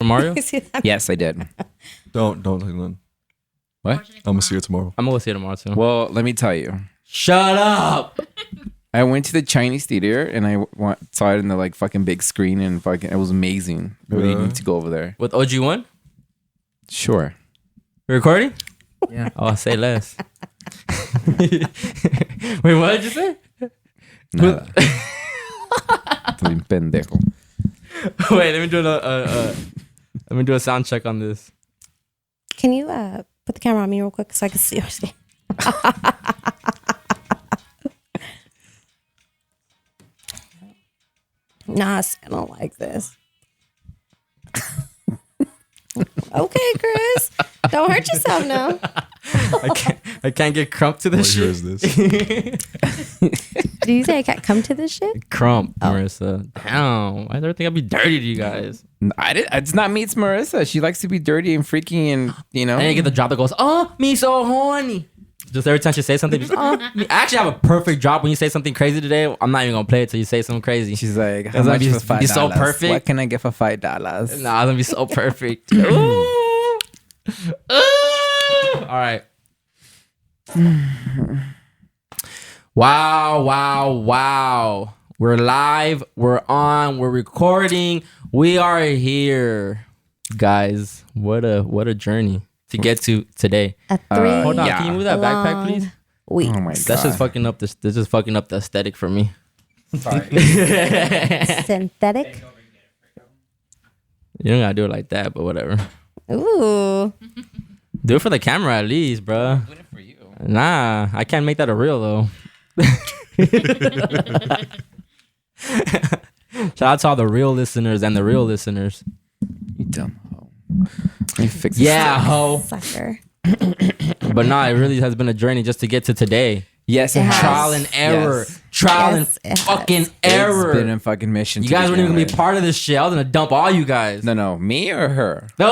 from Mario? Yes, I did. Don't none. What? I'm gonna see it tomorrow. I'm gonna go see it tomorrow too. Well, let me tell you. Shut up. I went to the Chinese theater and I saw it in the like fucking big screen and fucking it was amazing. Really Yeah. need to go over there. With OG1? Sure. You're recording? Yeah. Oh, say less. Wait, what did you say? Nada. Estoy un pendejo. Wait, let me do a sound check on this. Can you put the camera on me real quick so I can see your skin? Nah, I don't like this. Okay, Chris. Don't hurt yourself now. I can't get crump to this What year shit. is this? Did you say I can't come to this shit? Crump, Marissa. Damn. I don't think I'd be dirty to you guys. It's not me, it's Marissa. She likes to be dirty and freaky and, you know. I didn't get the drop that goes, oh, me so horny. Just every time she says something, just, oh, me. I actually have a perfect drop when you say something crazy today. I'm not even gonna play it till you say something crazy. She's like, how It's much gonna for $5? be so perfect. What can I get for $5? Nah, it's gonna be so perfect. Ooh. Ooh. All right. Wow. We're live. We're on. We're recording. We are here. Guys, what a journey to get to today. A three. Hold on, Yeah. can you move that backpack, long please? week. Oh my god. That's just fucking up this. This is fucking up the aesthetic for me. Sorry. Synthetic. You don't gotta do it like that, but whatever. Ooh. Do it for the camera at least, bro. Doing it for you. Nah, I can't make that a reel though. Shout out to all the real listeners and the real listeners. You dumb hoe. Let me fix this. Yeah, ho. Sucker. But nah, it really has been a journey just to get to today. Yes, it It has. has. Trial and error. Yes. Trial Yes, it and has. fucking error. It's been a fucking mission. You to guys weren't even begin gonna be with. part of this shit. I was gonna dump all you guys. No, me or her? No.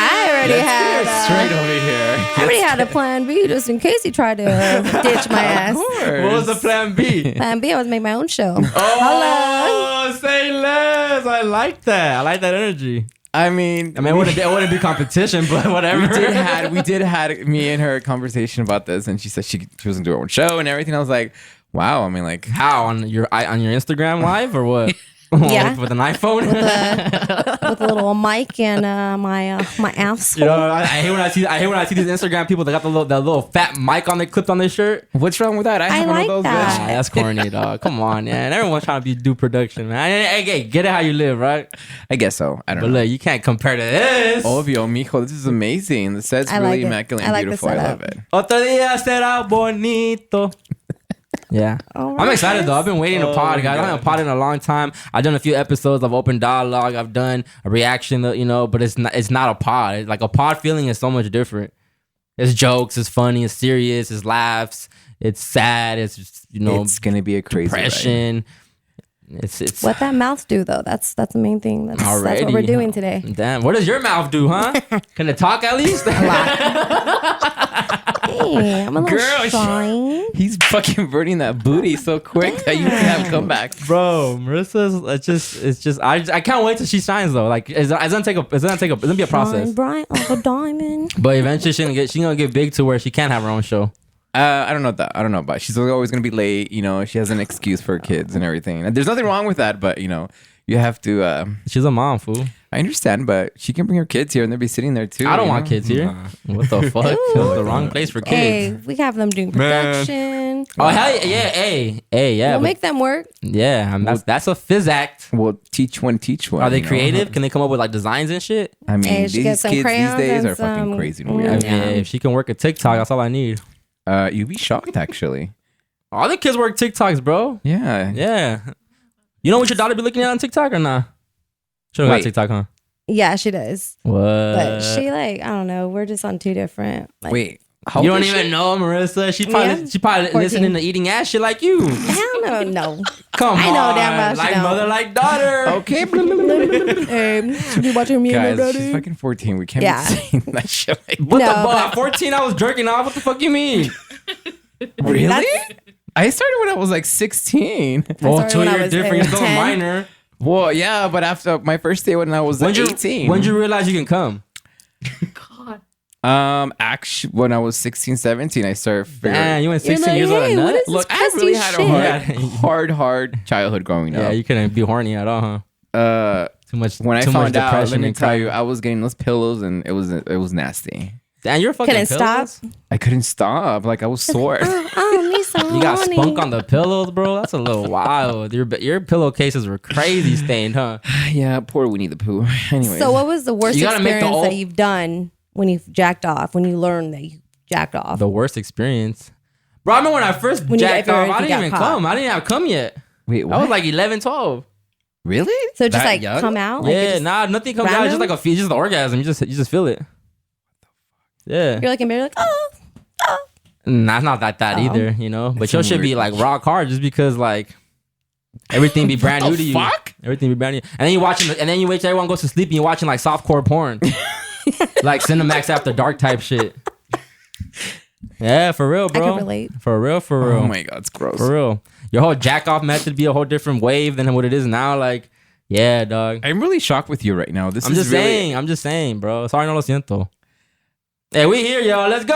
I already had. Straight over here. I already had a plan B just in case he tried to ditch my ass. What was the plan B? Plan B, I was make my own show. Oh, say less. I like that. I like that energy. I mean, I mean, it wouldn't be competition, but whatever. we did had me and her a conversation about this, and she said she was gonna do her own show and everything. I was like, wow. I mean, like, How on your Instagram live or what? Yeah. with an iPhone. With a little mic and my asshole. You know, I hate when I see these Instagram people that got that little fat mic on their clipped on their shirt. what's wrong with that? I have one like of those. that. Ah, that's corny, dog. Come on, man. Everyone's trying to do production, man. Hey, get it how you live, right? I guess so. I don't But know. look, you can't compare to this. Obvio, mijo, this is amazing. The set's I really like it. immaculate I and like the beautiful. I setup. love it. Otro día será bonito. Yeah. All I'm right, excited though. I've been waiting to pod, guys. I haven't podded in a long time. I've done a few episodes of open dialogue. I've done a reaction, you know, but it's not a pod. It's like a pod feeling is so much different. It's jokes, it's funny, it's serious, it's laughs, it's sad, it's just, you know, It's gonna be a crazy ride. depression. It's What that mouth do though? That's the main thing. That's what we're doing today. Damn, what does your mouth do, huh? Can it talk at least? Hey, I'm a little Girl, shy. He's fucking burning that booty so quick that you can have comebacks. Bro, Marissa's it's just I can't wait till she shines though. Like it's gonna be a process. Shine bright like a diamond. But eventually she's gonna get big to where she can have her own show. I don't know that. I don't know, but she's always gonna be late. You know, she has an excuse for her kids and everything. And there's nothing wrong with that, but you know, you have to. She's a mom, fool. I understand, but she can bring her kids here and they'll be sitting there too. I don't you want know? kids here. What the fuck? It's the wrong place for Hey, kids. we have them doing production. Oh hell yeah! Hey, yeah. We'll but- make them work. yeah, I mean, that's a phys act. Well, teach one. Are they you know? creative? Can they come up with like designs and shit? I mean, Hey, she these gets some kids these crayons days and are fucking some- crazy. I Weird. mean, if she can work a TikTok, that's all I need. You'd be shocked, actually. All the kids work TikToks, bro. Yeah. Yeah. You know what your daughter be looking at on TikTok or not? She don't got Wait. TikTok, huh? Yeah, she does. What? But she I don't know. We're just on two different. Like, Wait. How You old don't is even she? know, Marissa. She Yeah. probably 14. listening to eating ass shit like you. Hell no. Come I on. know damn well she like don't. mother, like daughter. Okay. You watching me and Guys, your she's daddy? fucking 14. We can't Yeah. be saying that shit like What No, the fuck? but- At 14, I was jerking off. What the fuck you mean? Really? That's- I started when I was like 16. Well, started 2 when I years was different. You're still a 10. minor. Well, yeah, but after my first day when I was 18. When'd you realize you can come? Actually, when I was 16, 17, I started figuring. Man, you went You're 16 like, years old. hey, and what nut? is this Look, I crusty really had a shit? hard childhood growing up. Yeah, you couldn't be horny at all, huh? Too much. When I too much found out, let depression me and tell crying. you, I was getting those pillows and it was nasty. Damn, you're fucking Couldn't pillows? stop. I couldn't stop. Like I was sore. Oh, me so You got horny. spunk on the pillows, bro. That's a little wild. Your pillowcases were crazy stained, huh? Yeah, poor Winnie the Pooh. Anyway, So what was the worst You gotta make the experience old- that you've done when you've jacked off? When you learned that you jacked off? The worst experience, bro. I remember when I first When you- jacked if off. you I didn't got even caught. come. I didn't have come yet. wait, I what? was like 11, 12. Really? So just That like young? come out? Like, it Yeah, just- nah, nothing comes out. It's just random? like just the orgasm. You just feel it. Yeah, You're like in bed, you're like, oh. nah, it's not that Oh. either, you know. But It's your some shit be weird- like rock hard just because like everything be brand new to you. Fuck? Everything be brand new, and then you watching, and then you wait till everyone goes to sleep, and you're watching like softcore porn, like Cinemax After Dark type shit. Yeah, for real, bro. I can relate. For real, for real. Oh my god, it's gross. For real. Your whole jack off method be a whole different wave than what it is now. Like, yeah, dog. I'm really shocked with you right now. This I'm is just really, saying. I'm just saying, bro. Sorry, no lo siento. Hey, we here, y'all. Let's go.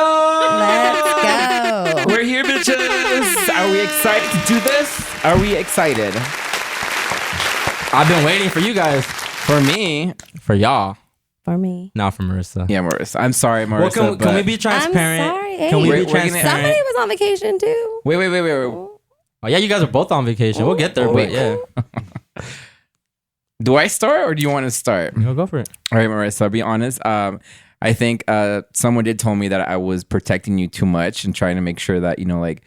Let's go. We're here, bitches. Are we excited to do this? Are we excited? I've been waiting for you guys. For me, For y'all. For me. Not for Marissa. yeah, Marissa. I'm sorry, Marissa. Well, can we but- be transparent? I'm sorry. Can we Hey, be we're gonna- transparent? Somebody was on vacation too. Wait. Oh, yeah, you guys are both on vacation. We'll get there, but yeah. Do I start or do you want to start? Go for it. All right, Marissa, I'll be honest. I think someone did tell me that I was protecting you too much and trying to make sure that, you know, like,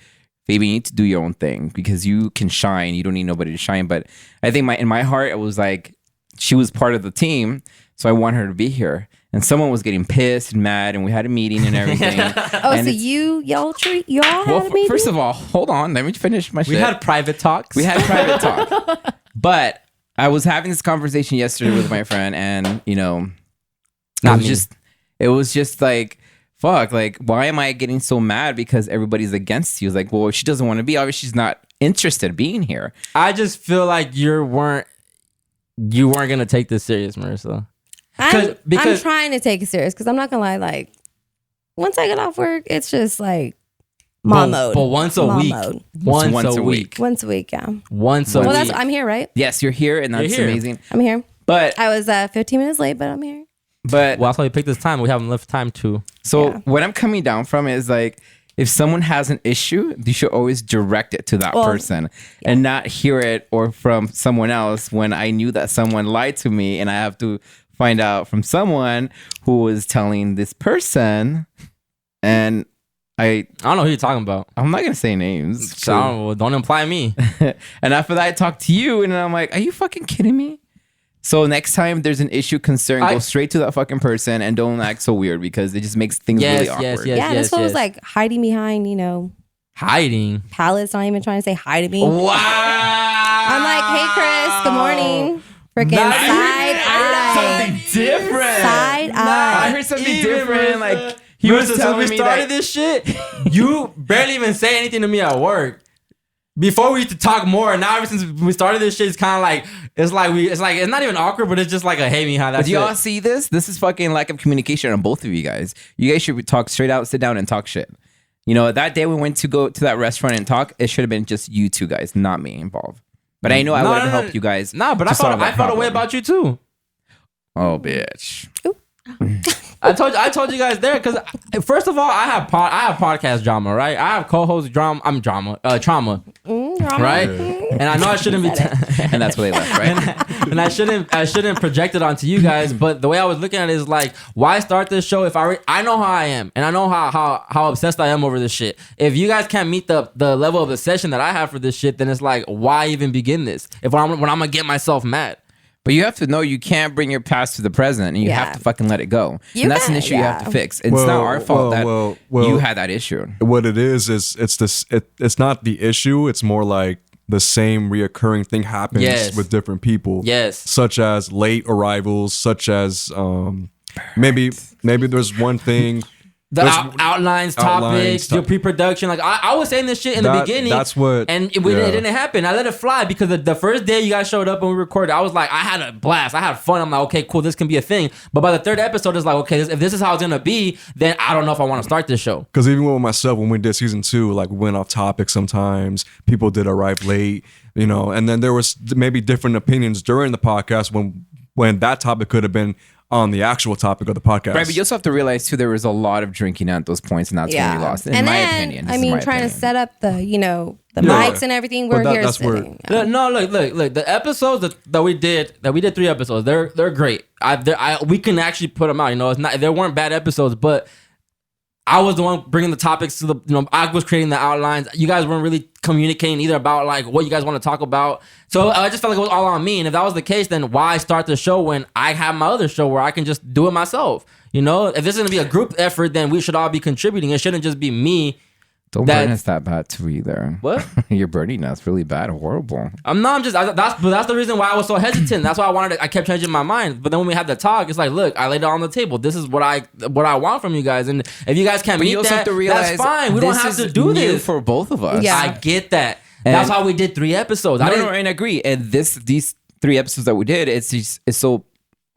baby, you need to do your own thing because you can shine. You don't need nobody to shine. But I think in my heart, it was like she was part of the team. So I want her to be here. And someone was getting pissed and mad and we had a meeting and everything. Oh, And so it's- y'all had well, a meeting? first of all, hold on. Let me finish my shit. We had private talks. We had private talk. But I was having this conversation yesterday with my friend and, you know, Not it was me. it was just like, fuck, like, why am I getting so mad because everybody's against you? It's like, well, if she doesn't want to be, obviously she's not interested in being here. I just feel like you weren't gonna take this serious, Marissa. I'm because- trying to take it serious because I'm not gonna lie. Like, once I get off work, it's just like mom mode. But once a Mom week. mode. Once a week. Once a week, yeah. Once a Well, week. that's I'm here, right? Yes, you're here and that's You're here. amazing. I'm here. But I was 15 minutes late, but I'm here. but Well, that's why we picked this time. We haven't left time to. so Yeah. what I'm coming down from is like, if someone has an issue, you should always direct it to that Well, person and not hear it or from someone else when I knew that someone lied to me and I have to find out from someone who was telling this person. And I don't know who you're talking about. I'm not going to say names. So I don't imply me. And after that, I talked to you and I'm like, are you fucking kidding me? So next time there's an issue, concern, go straight to that fucking person and don't act so weird because it just makes things really awkward. Yeah, this one was like hiding behind, Hiding. pallets, not even trying to say hi to me. Wow. I'm like, hey, Chris, good morning. Freaking Not side eye. Something different. Side I eye. heard something Even different. Marissa. Like he was Since telling we me started that. this shit, you barely even say anything to me at work. Before we used to talk more, and now ever since we started this shit, it's kind of like it's not even awkward, but it's just like a hey me how But that's do y'all it. see this? This is fucking lack of communication on both of you guys. You guys should talk straight out, sit down, and talk shit. You know, that day we went to go to that restaurant and talk, it should have been just you two guys, not me involved. But I know I would have helped you guys. Nah, but to I solve felt that a way problem. about you too. Oh, bitch. I told you guys there because first of all, I have podcast drama, right? I have co-host drama. I'm trauma, right? And I know I shouldn't be, And that's where they left, right? and I shouldn't project it onto you guys. But the way I was looking at it is like, why start this show if I know how I am and I know how obsessed I am over this shit. If you guys can't meet the level of obsession that I have for this shit, then it's like, why even begin this? When I'm gonna get myself mad. But you have to know you can't bring your past to the present and you have to fucking let it go. You and that's an can, issue you have to yeah. fix. It's not our fault that well, you had that issue. What it is it's not the issue. It's more like the same reoccurring thing happens Yes. with different people. Yes. Such as late arrivals, such as maybe there's one thing outlines, topics, your pre-production. Like I was saying this shit in the beginning. That's what, and it didn't happen. I let it fly because the first day you guys showed up and we recorded, I was like, I had a blast. I had fun. I'm like, okay, cool, this can be a thing. But by the third episode, it's like, okay, if this is how it's gonna be, then I don't know if I want to start this show. Because even with myself, when we did season 2, like we went off topic sometimes. People did arrive late, you know, and then there was maybe different opinions during the podcast when that topic could have been on the actual topic of the podcast. Right, but you also have to realize too, there was a lot of drinking at those points, and that's when we lost. In my opinion, I mean, trying to set up the mics and everything. We're here sitting. No, look. The episodes that we did 3 episodes. They're great. We can actually put them out. You know, there weren't bad episodes, but I was the one bringing the topics to the. You know, I was creating the outlines. You guys weren't really communicating either about like what you guys want to talk about. So I just felt like it was all on me. And if that was the case, then why start the show when I have my other show where I can just do it myself? You know, if this is gonna be a group effort, then we should all be contributing. It shouldn't just be me. Don't burn us that bad too either. What? You're burning us really bad, horrible. That's the reason why I was so hesitant. That's why I kept changing my mind. But then when we had the talk, it's like, look, I laid it on the table. This is what I want from you guys. And if you guys can't meet that, that's fine. We don't have to do this for both of us. Yeah. I get that. That's why we did 3 episodes. And I agree. And these 3 episodes that we did, it's so.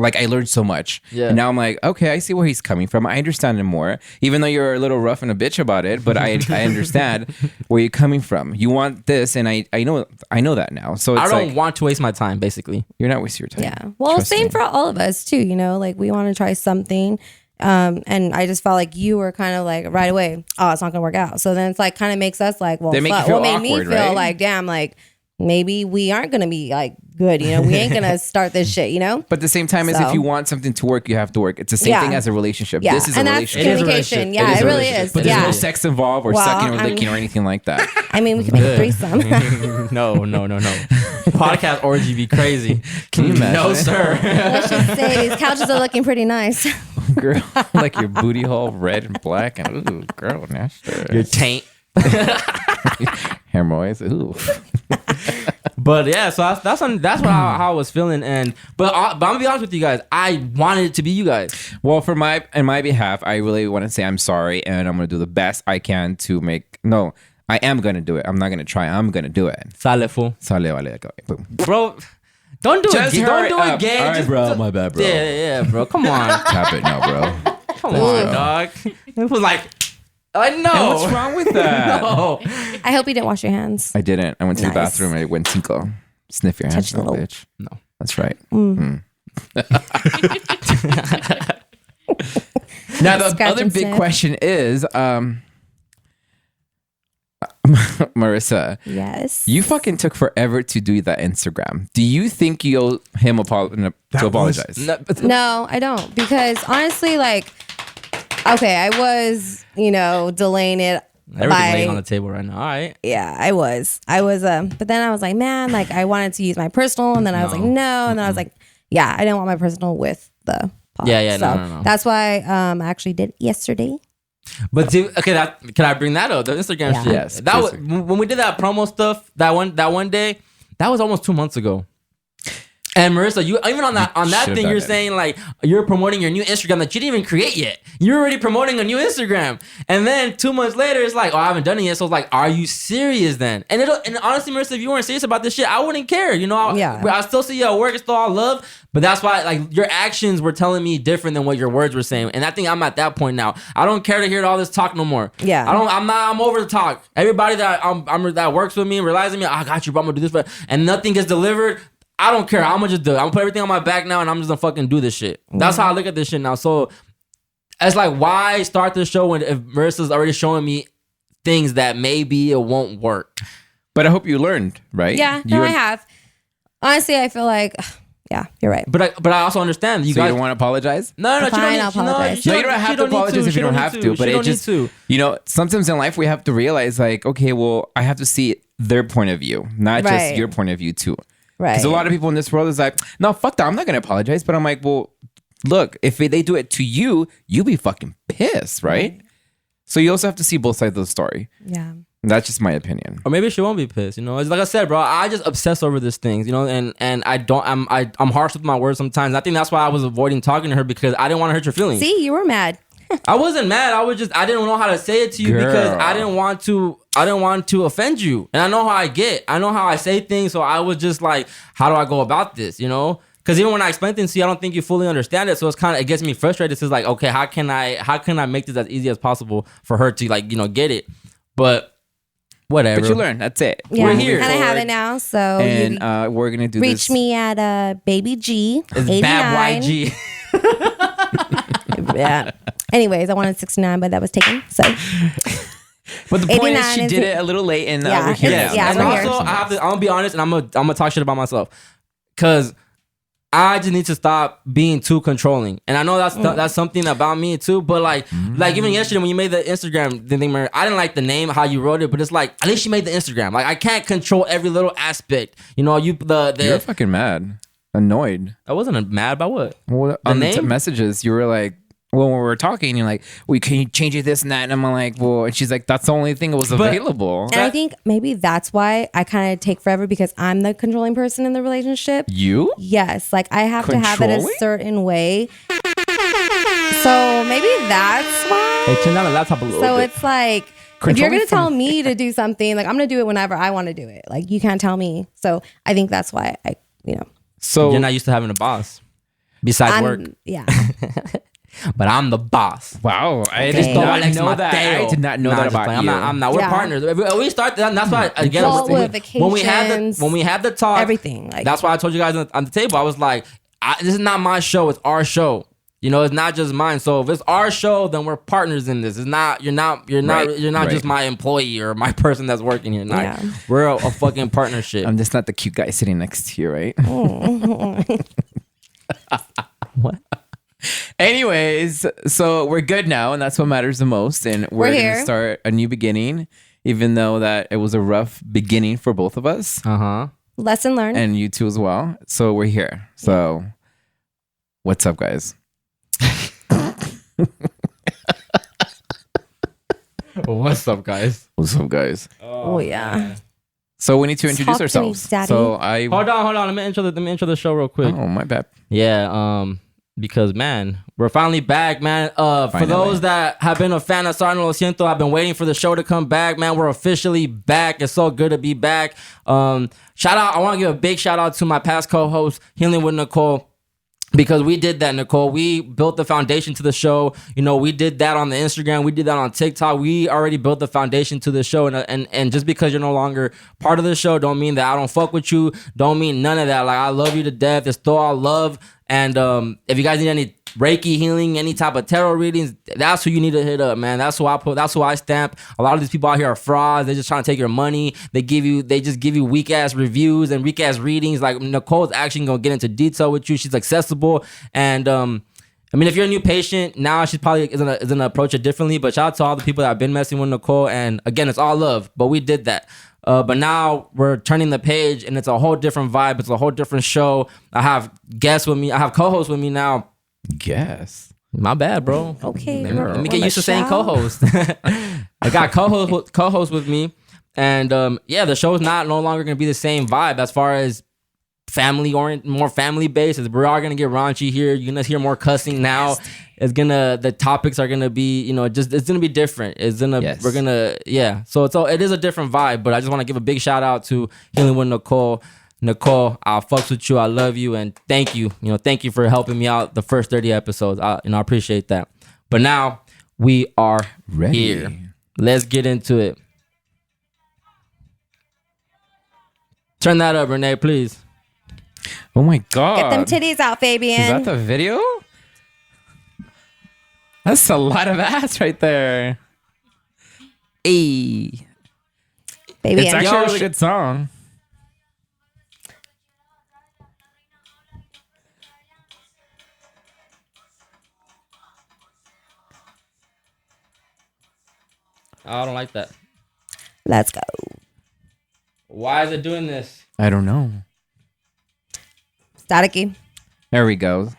Like, I learned so much. Yeah. And now I'm like, okay, I see where he's coming from. I understand him more. Even though you're a little rough and a bitch about it, but I understand where you're coming from. You want this, and I know that now. So it's I don't want to waste my time, basically. You're not wasting your time. Yeah. Well, same for all of us, too. You know, like, we want to try something. And I just felt like you were kind of like right away, oh, it's not going to work out. So then it's like kind of makes us like, well, what made me feel like, damn, like, maybe we aren't going to be like good, you know, we ain't going to start this shit, you know? But at the same time, as if you want something to work, you have to work. It's the same thing as a relationship. Yeah. This is and a that's relationship. Communication. Yeah, it really is. But there's no sex involved or sucking or licking or anything like that. I mean, we can make a threesome. No. Podcast orgy be crazy. Can you imagine? No, sir. Let's just say these couches are looking pretty nice. Girl, like your booty hole red and black. And ooh, girl, nasty. Your taint. Hemorrhoids. Ooh. But yeah, so that's how I was feeling, but I'm gonna be honest with you guys. I wanted it to be you guys. Well, in my behalf, I really want to say I'm sorry, and I'm gonna do the best I can to make. No, I am gonna do it. I'm not gonna try. I'm gonna do it. Sale, fool. Sale, vale. Boom. Bro, don't do it. Don't do it again. All right, bro. My bad, bro. Yeah, bro. Come on. Tap it now, bro. Come on, dog. It was like. I know. And what's wrong with that? No. I hope you didn't wash your hands. I didn't. I went to the bathroom and I went cinco. Sniff your hands, little bitch. No. That's right. Now, the other big question is, Marissa. Yes. You fucking took forever to do that Instagram. Do you think you owe him to apologize? No, I don't. Because honestly, like, okay, I was, delaying it. Everything laying on the table right now. All right. Yeah, I was, but then I was like, man, like I wanted to use my personal, and then I was like, no, and then I was like, yeah, I didn't want my personal with the pod. Yeah, so no. That's why I actually did yesterday. But can I bring that up? The Instagram shit. Yes. That was when we did that promo stuff. That one day. That was almost 2 months ago. And Marissa, you even on that thing, you're saying like you're promoting your new Instagram that you didn't even create yet. You're already promoting a new Instagram, and then 2 months later, it's like, oh, I haven't done it yet. So it's like, are you serious then? And honestly, Marissa, if you weren't serious about this shit, I wouldn't care. I still see you at work. It's still all love, but that's why like your actions were telling me different than what your words were saying. And I think I'm at that point now. I don't care to hear all this talk no more. Yeah, I'm over the talk. Everybody that that works with me, realizing me, I got you, bro. I'm gonna do this, and nothing gets delivered. I don't care. I'm gonna just do it. I'm gonna put everything on my back now, and I'm just gonna fucking do this shit. That's how I look at this shit now. So it's like, why start the show when if Marissa's already showing me things that maybe it won't work? But I hope you learned, right? Yeah, I have. Honestly, I feel like, yeah, you're right. But I also understand you guys. You don't want to apologize? No, Fine, I'll apologize. No, you don't have to apologize if you don't have to. But it just, sometimes in life we have to realize, like, okay, well, I have to see their point of view, not just your point of view too. Right. Because a lot of people in this world is like, no, fuck that. I'm not going to apologize. But I'm like, well, look, if they do it to you, you'll be fucking pissed, right? So you also have to see both sides of the story. Yeah. That's just my opinion. Or maybe she won't be pissed. It's like I said, bro. I just obsess over these things, and I'm harsh with my words sometimes. I think that's why I was avoiding talking to her, because I didn't want to hurt your feelings. See, you were mad. I wasn't mad. I didn't know how to say it to you because I didn't want to offend you. And I know how I get. I know how I say things. So I was just like, how do I go about this? You know? Because even when I explain things to you, I don't think you fully understand it. So it gets me frustrated. It's like, okay, how can I make this as easy as possible for her to like, get it? But whatever. But you learn. That's it. Yeah, we're here. and I have it now. So and we're gonna do reach this. me at Baby G. It's 89. Bad YG. Yeah. Anyways, I wanted 69, but that was taken. So. But the point is, 89 she is did it. it a little late, and Yeah, we're here. it's- now. yeah, And we're also, here. I'm gonna be honest, and I'm gonna talk shit about myself, cause I just need to stop being too controlling. And I know that's something about me too. But like even yesterday when you made the Instagram thing, I didn't like the name, how you wrote it, but it's like at least you made the Instagram. Like I can't control every little aspect. You're fucking mad, annoyed. I wasn't mad about what. Well, on the name? messages, you were like, well, when we were talking, you're like, well, can you change it this and that? And I'm like, well, and she's like, that's the only thing that was available. And I think maybe that's why I kind of take forever because I'm the controlling person in the relationship. You? Yes, like I have to have it a Controlling? certain way. So maybe that's why. Hey, turn down the laptop a little So bit. it's like if you're Controlling gonna tell from- me to do something, like I'm gonna do it whenever I want to do it. Like you can't tell me. So I think that's why So You're not used to having a boss besides work. Yeah. But I'm the boss. wow, I Okay. did not Alex know that. Mateo. I did not know Nah, that just about playing. you. I'm not. We're Yeah. partners. We start that. That's why again. Well, with when we had the talk, everything, like- that's why I told you guys on the table. I was like, this is not my show. It's our show. It's not just mine. So if it's our show, then we're partners in this. It's not. You're not Right. just my employee or my person that's working here. Nah, Yeah. we're a fucking partnership. I'm just not the cute guy sitting next to you, right? What? Anyways, so we're good now, and that's what matters the most. And we're here. gonna start a new beginning, even though that it was a rough beginning for both of us Lesson learned. and you two as well. So we're here. So what's up, guys? What's up, guys? What's up, guys? Oh yeah. So we need to introduce Talk to me, ourselves. Daddy. So Hold on. Let me intro the show real quick. Oh, my bad. Yeah, because man, we're finally back, man. For Finally. those that have been a fan of Lo Siento, I've been waiting for the show to come back, man. We're officially back. It's so good to be back. Shout out, I want to give a big shout out to my past co-host, Healing with Nicole. Because we did that, Nicole. We built the foundation to the show. We did that on the Instagram. We did that on TikTok. We already built the foundation to the show. And just because you're no longer part of the show, don't mean that I don't fuck with you. Don't mean none of that. Like, I love you to death. It's still all love. And if you guys need any Reiki healing, any type of tarot readings, that's who you need to hit up, man. That's who I stamp. A lot of these people out here are frauds. They're just trying to take your money. They just give you weak ass reviews and weak ass readings. Like, Nicole's actually gonna get into detail with you. She's accessible. And if you're a new patient, now she's probably is gonna approach it differently. But shout out to all the people that have been messing with Nicole. And again, it's all love, but we did that. But now we're turning the page and it's a whole different vibe. It's a whole different show. I have guests with me. I have co-hosts with me now. Guess. My bad, bro. Okay. Let me get used to saying co-host. I got co-host with me. And the show's no longer going to be the same vibe as far as more family based. We are going to get raunchy here. You're going to hear more cussing now. The topics are going to be, it's going to be different. So it is a different vibe, but I just want to give a big shout out to Healing with Nicole. Nicole, I fucks with you. I love you. And thank you. Thank you for helping me out the first 30 episodes. I appreciate that. But now we are Ready. here. Let's get into it. Turn that up, Renee, please. Oh my God. Get them titties out, Fabian. Is that the video? That's a lot of ass right there. Hey. Fabian. It's actually a really good song. I don't like that. Let's go. Why is it doing this? I don't know. Staticky. There we go.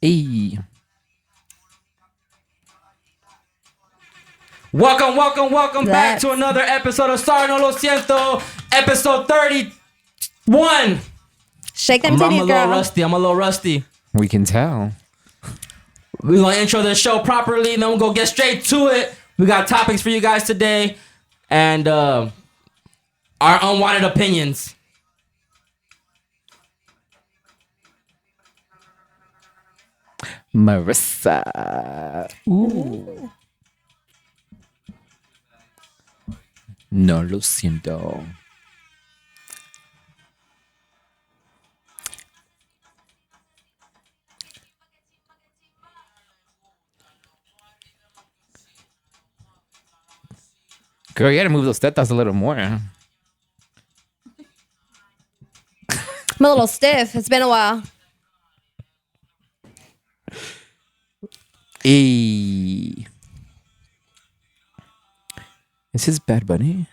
Hey. Welcome back to another episode of Lo Siento, episode 31. Shake them I'm titties, a girl. little rusty. We can tell. We're gonna intro the show properly, and then we'll go get straight to it. We got topics for you guys today, and our unwanted opinions. Marissa. Ooh. No, lo siento. Girl, you gotta move those tetas a little more. I'm a little stiff. It's been a while. Hey. Is this Bad Bunny?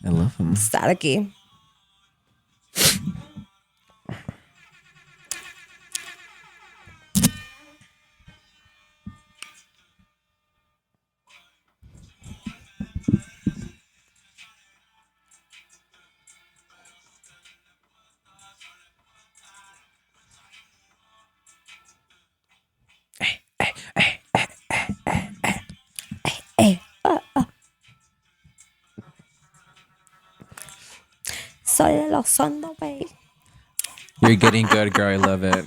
I love him. Staticky. Soy Lo Siento, baby. You're getting good, girl. I love it.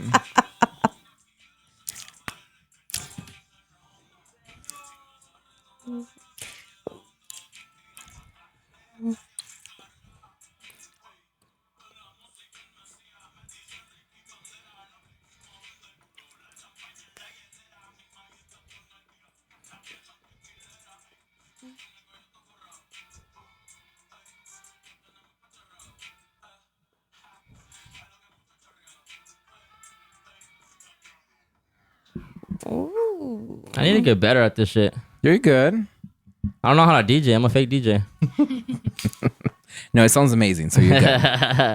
Ooh. I need to get better at this shit. You're good. I don't know how to DJ. I'm a fake DJ. No, it sounds amazing. So you're good.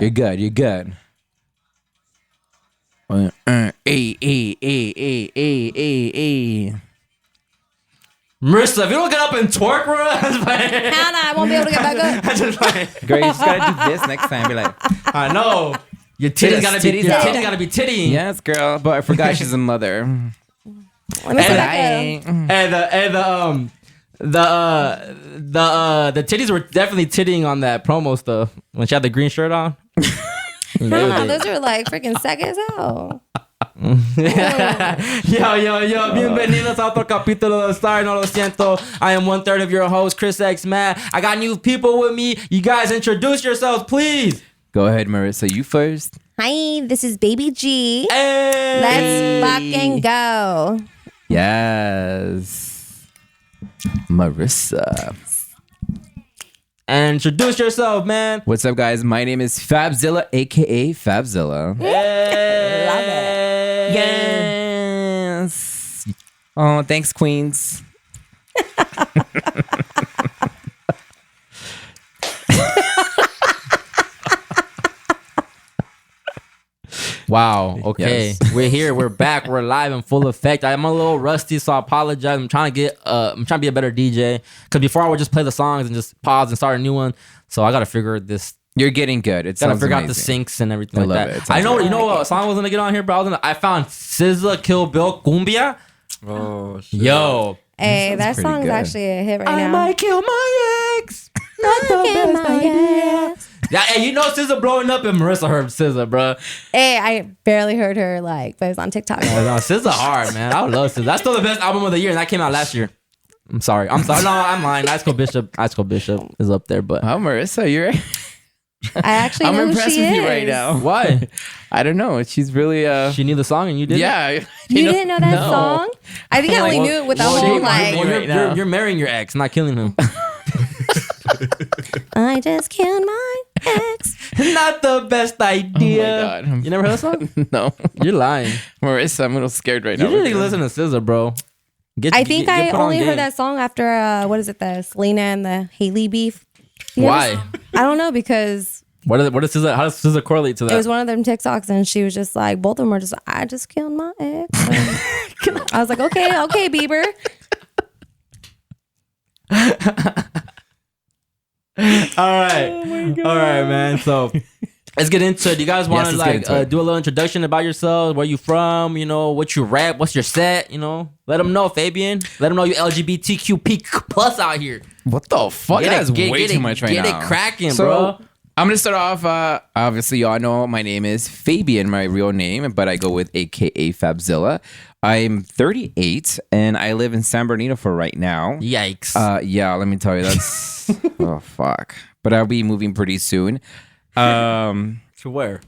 You're good. You're good. Marissa, if you don't get up and twerk, bro, Hannah, I won't be able to get back up. I just like, Girl, you just gotta do this next time. Be like, I know. Your titties gotta be tittying. yes, girl. But I forgot she's a mother. Let me sit back up. And the titties were definitely tittying on that promo stuff when she had the green shirt on. Hannah, those are like freaking sexy as hell. Yo, bienvenidos a otro capítulo de Sorry, No Lo Siento. I am 1/3 of your host, Chris X Matt. I got new people with me. You guys introduce yourselves, please. Go ahead, Marissa. You first. Hi, this is Baby G. Hey. Let's fucking go. Yes. Marissa. And introduce yourself, man. What's up, guys? My name is Fabzilla, aka Fabzilla. Hey. Love it. Yes. Oh, thanks, Queens. Wow. Okay. Yes. We're here. We're back. We're live in full effect. I'm a little rusty, so I apologize. I'm trying to be a better DJ. Because before I would just play the songs and just pause and start a new one. So I gotta figure this. You're getting good. It Gotta sounds figure out the amazing. syncs and everything I like love that. it. It sounds I know. great. You know what song I was gonna get on here, bro? I found SZA Kill Bill Cumbia. Oh shit. Yo. Hey, that pretty song's good. actually a hit right I now. might kill my ex. Not the Kill best my idea. ex. Yeah, hey, you know SZA blowing up and Marissa heard SZA, bro. Hey, I barely heard her but it was on TikTok. No, SZA hard, man. I would love SZA. That's still the best album of the year, and that came out last year. I'm sorry. No, I'm lying. Ice Cold Bishop is up there, but Oh, Marissa, you're. I actually I'm know who impressed she with is. you right now. why? I don't know. She's really. She knew the song and you did. Yeah. You didn't know that No. song? I think I only knew it with the Well, whole you- like. well, right now. you're marrying your ex, not killing him. I just killed my ex. Not the best idea. Oh my God. You never heard that song? No. You're lying. Marissa, I'm a little scared right You now. didn't really listen to SZA, bro. I think I put on only game. heard that song after what is it, the Selena and the Haley beef. Why? I don't know because What is SZA? How does SZA correlate to that? it was one of them TikToks and she was just like, both of them were just, I just killed my ex. And I was like, okay, Bieber. All right. All right, man. So Let's get into it. Do you guys want to let's get into it. do a little introduction about yourselves? Where you from? You know, what you rap? What's your set? You know, let them know, Fabian. Let them know you LGBTQ plus out here. What the fuck? That's way too much right now. Get it cracking, So, bro. I'm gonna start off. Obviously, y'all know my name is Fabian, my real name, but I go with AKA Fabzilla. I'm 38 and I live in San Bernardino for right now. Yikes. Yeah, let me tell you, that's oh fuck. But I'll be moving pretty soon. To where?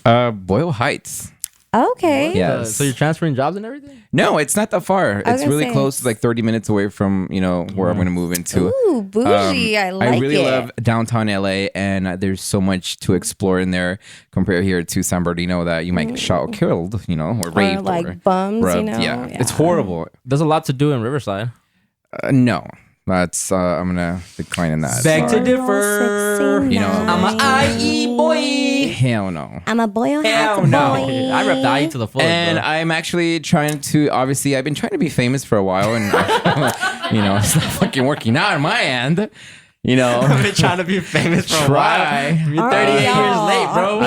Boyle Heights. Okay. Yes. So you're transferring jobs and everything? No, it's not that far. I was It's gonna really say, close. It's like 30 minutes away from where I'm gonna move into. Ooh, bougie. I like it. I really love downtown LA, and there's so much to explore in there compared here to San Bernardino that you might get shot or killed, or raped or like bums, rubbed. Yeah. It's horrible. There's a lot to do in Riverside. No, that's I'm gonna decline in that. Beg to Sorry. differ. You know, I'm a IE boy. Hell no. I'm a boy. Hell no. I rep the IE to the fullest. And bro. I'm actually trying to, obviously, I've been trying to be famous for a while, and it's not fucking working out on my end. I've been trying to be famous for a while. You're 38 years late, bro.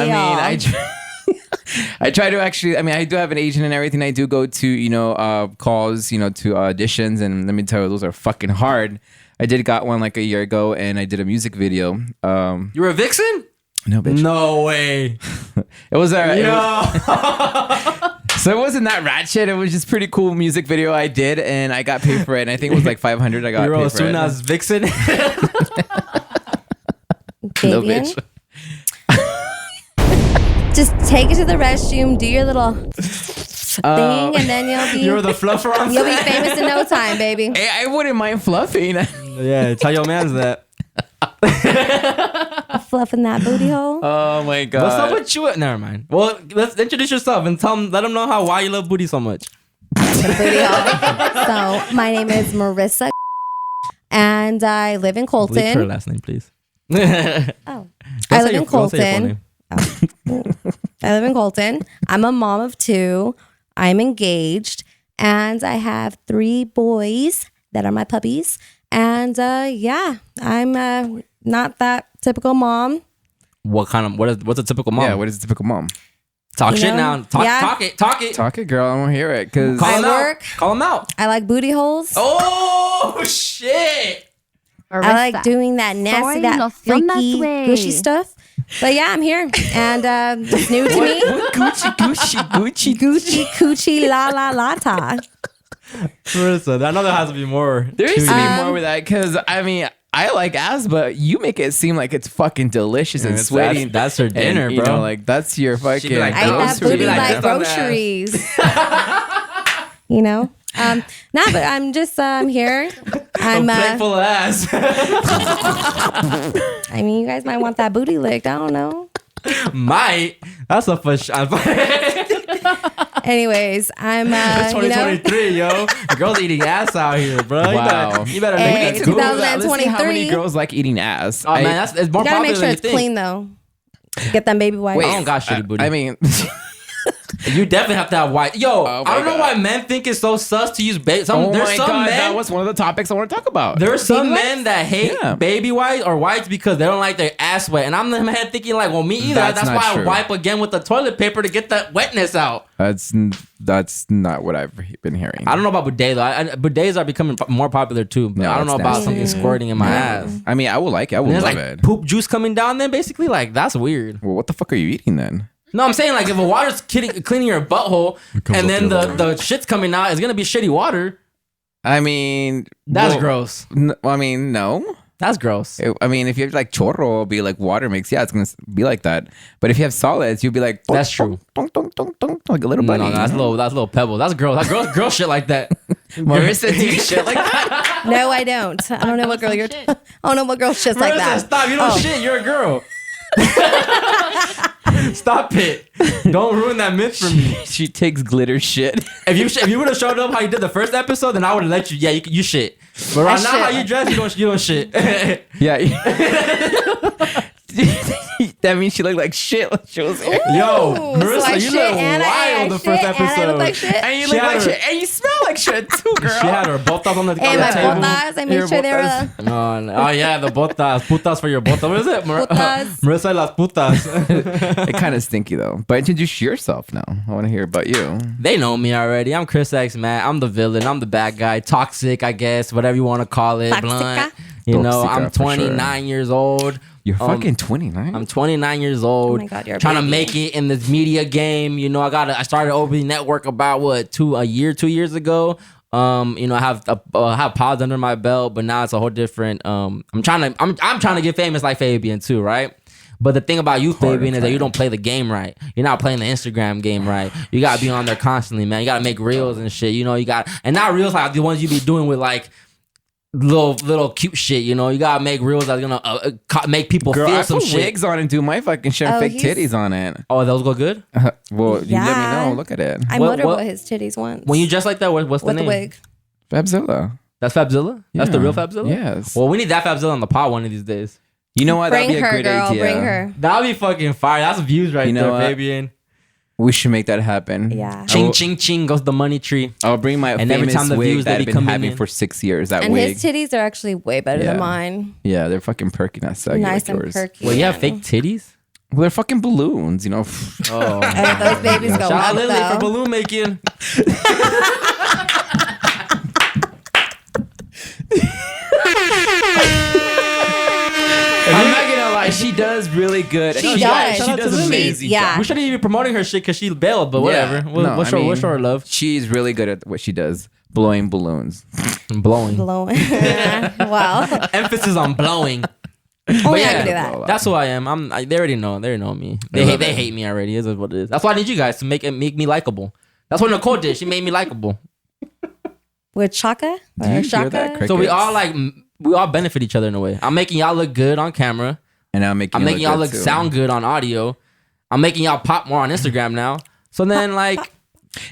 I try to actually, I do have an agent and everything. I do go to, calls, to auditions. And let me tell you, those are fucking hard. I did got one like a year ago and I did a music video. You were a vixen? No, bitch. No way. It was Yo. So it wasn't that ratchet. It was just pretty cool music video I did. And I got paid for it. And I think it was like $500 I got You're paid as for soon it. as vixen. No, Fabian, bitch. just take it to the restroom, do your little thing, and then You're the fluffer on you'll be set. famous in no time, baby. Hey, I wouldn't mind fluffing. Yeah, tell your mans that. Fluffing that booty hole. Oh my God. What's up with you? Never mind. Well, let's introduce yourself and let them know why you love booty so much. Booty hole. So my name is Marissa, and I live in Bleep her Colton. last name, please. Oh, I live in Don't say your full Colton. name. I live in Colton. I'm a mom of 2. I'm engaged, and I have 3 boys that are my puppies. And I'm not that typical mom. What's a typical mom? Yeah, what is a typical mom? Talk You shit know? now. Talk Yeah. it. Talk it, girl. I want to hear it. Cause Call I him out. work. Call him out. I like booty holes. Oh shit. I like doing that nasty, that freaky, gushy stuff. But yeah, I'm here, and it's new to me. Gucci. Coochie la la la ta. Marissa, I know there has to be more. There needs to to be it. more with that because I like ass, but you make it seem like it's fucking delicious and sweaty. That's her dinner, and, bro. that's your fucking. be like, I eat that Grocery. booty Like, like just on the groceries. But I'm just here. I'm Plate full of ass. I mean, you guys might want that booty licked. I don't know. Might. That's a for sure. Anyways, I'm It's 2023, yo. Girls eating ass out here, bro. Wow. You better Hey, look at Google that. Let's see how 2023. many girls like eating ass. Oh man, it's more you gotta popular make sure than it's you think. clean though. Get them baby wipes. I don't got shitty booty. I mean, You definitely have to have white. Yo, Oh my I don't know God. why men think it's so sus to use baby. oh There's my some God, men. that was one of the topics I want to talk about. There's some Baby men that hate Yeah. baby whites or whites because they don't like their ass wet. And I'm in my head thinking like, well, me either. That's That's not why true. I wipe again with the toilet paper to get that wetness out. That's not what I've been hearing. I don't know about bidet though. Bidets are becoming more popular too. But Yeah, I don't know that's about nasty. something squirting in my ass. I mean, I would like it. I would And love there's like it. poop juice coming down then basically. Like that's weird. Well, what the fuck are you eating then? No, I'm saying like if a water's cleaning your butthole comes and up then the other way. the shit's coming out, it's gonna be shitty water. I mean, That's well, gross. No. That's gross. I mean, if you have like chorro, it'll be like water mix. Yeah, it's gonna be like that. But if you have solids, you'll be like That's true. Dong, dong, dong, dong, like a little No, bunny. that's little pebble. That's girl. That's girl shit like that. Marissa do shit like that. No, I don't. I don't know what girl you're. I don't know what girl shits like Marissa, that. stop. You don't shit. You're a girl. Stop it. Don't ruin that myth for me. She takes glitter shit. If you would have showed up how you did the first episode, then I would have let you. Yeah, you shit. But right now, shit. how you dress, you don't shit. Yeah. That means she looked like shit when she was here. Yo, Ooh, Marissa, so I you shit look and I wild the shit first and I episode. look like shit. And you She look had like her- shit. And you smell like selection too, girl. She had her botas on the, Hey, on the my table. botas. I made Your sure they were botas. Oh yeah, the botas. Putas for your botas. What is it? Putas. Marissa y las putas. It kind of stinky though. But introduce yourself now. I want to hear about you. They know me already. I'm Chris X, man. I'm the villain. I'm the bad guy. Toxic, I guess. Whatever you want to call it. Toxica? Blunt. You know, Toxica, I'm for sure. 29 years old. You're fucking 29. I'm 29 years old. Oh my God, you're a trying to baby. make it in this media game. You know, I started OB Network about 2 years ago. You know, I have pods under my belt, but now it's a whole different. I'm trying to get famous like Fabian too, right? But the thing about you, Fabian, is that you don't play the game right. You're not playing the Instagram game right. You gotta be on there constantly, man. You gotta make reels and shit. You know, and not reels like the ones you be doing with like little cute shit. You know, you gotta make reels that's gonna make people Girl, feel I some put shit. wigs on and do my fucking shit and Oh, fake he's- titties on it. Oh, those go good. Well, you let me Yeah. know. Look at it. I What- motorboat what- his titties once. When you dress like that, what's the with name? the wig. Fabzilla. That's Fabzilla. That's the Yeah. real Fabzilla. Yes. Well, we need that Fabzilla on the pod one of these days. You know what? That'd Bring be a her, great girl. idea. Bring her. That'd be fucking fire. That's views right You know there, what? Fabian. We should make that happen. Yeah. Ching ching ching goes the money tree. I'll bring my And every famous time the wig views that they I've be been coming having in. for 6 years. That And wig. his titties are actually way better Yeah. than mine. Yeah, they're fucking perky, not saggy Nice like and yours. perky. Well, you have and- fake titties. Well, they're fucking balloons, you know. Oh, And those babies go shout out up, Lily for though. balloon making. I'm not gonna lie, she does really good. She She does. She does She's- amazing. yeah. job. We shouldn't even be promoting her shit because she bailed, but whatever. Yeah. We'll, No, we'll I show mean, her love. She's really good at what she does, blowing balloons. Blowing. Blowing. Wow. Emphasis on blowing. Only I yeah, can do that. That's who I am. They already know. They know me. They hate me already. Is what it is. That's why I need you guys to make me likable. That's what Nicole did. She made me likable. With Chaka? Do you Or hear that, Shaka? Crickets? So we all benefit each other in a way. I'm making y'all look good on camera. And I'm making y'all look sound good on audio. I'm making y'all pop more on Instagram now. So then like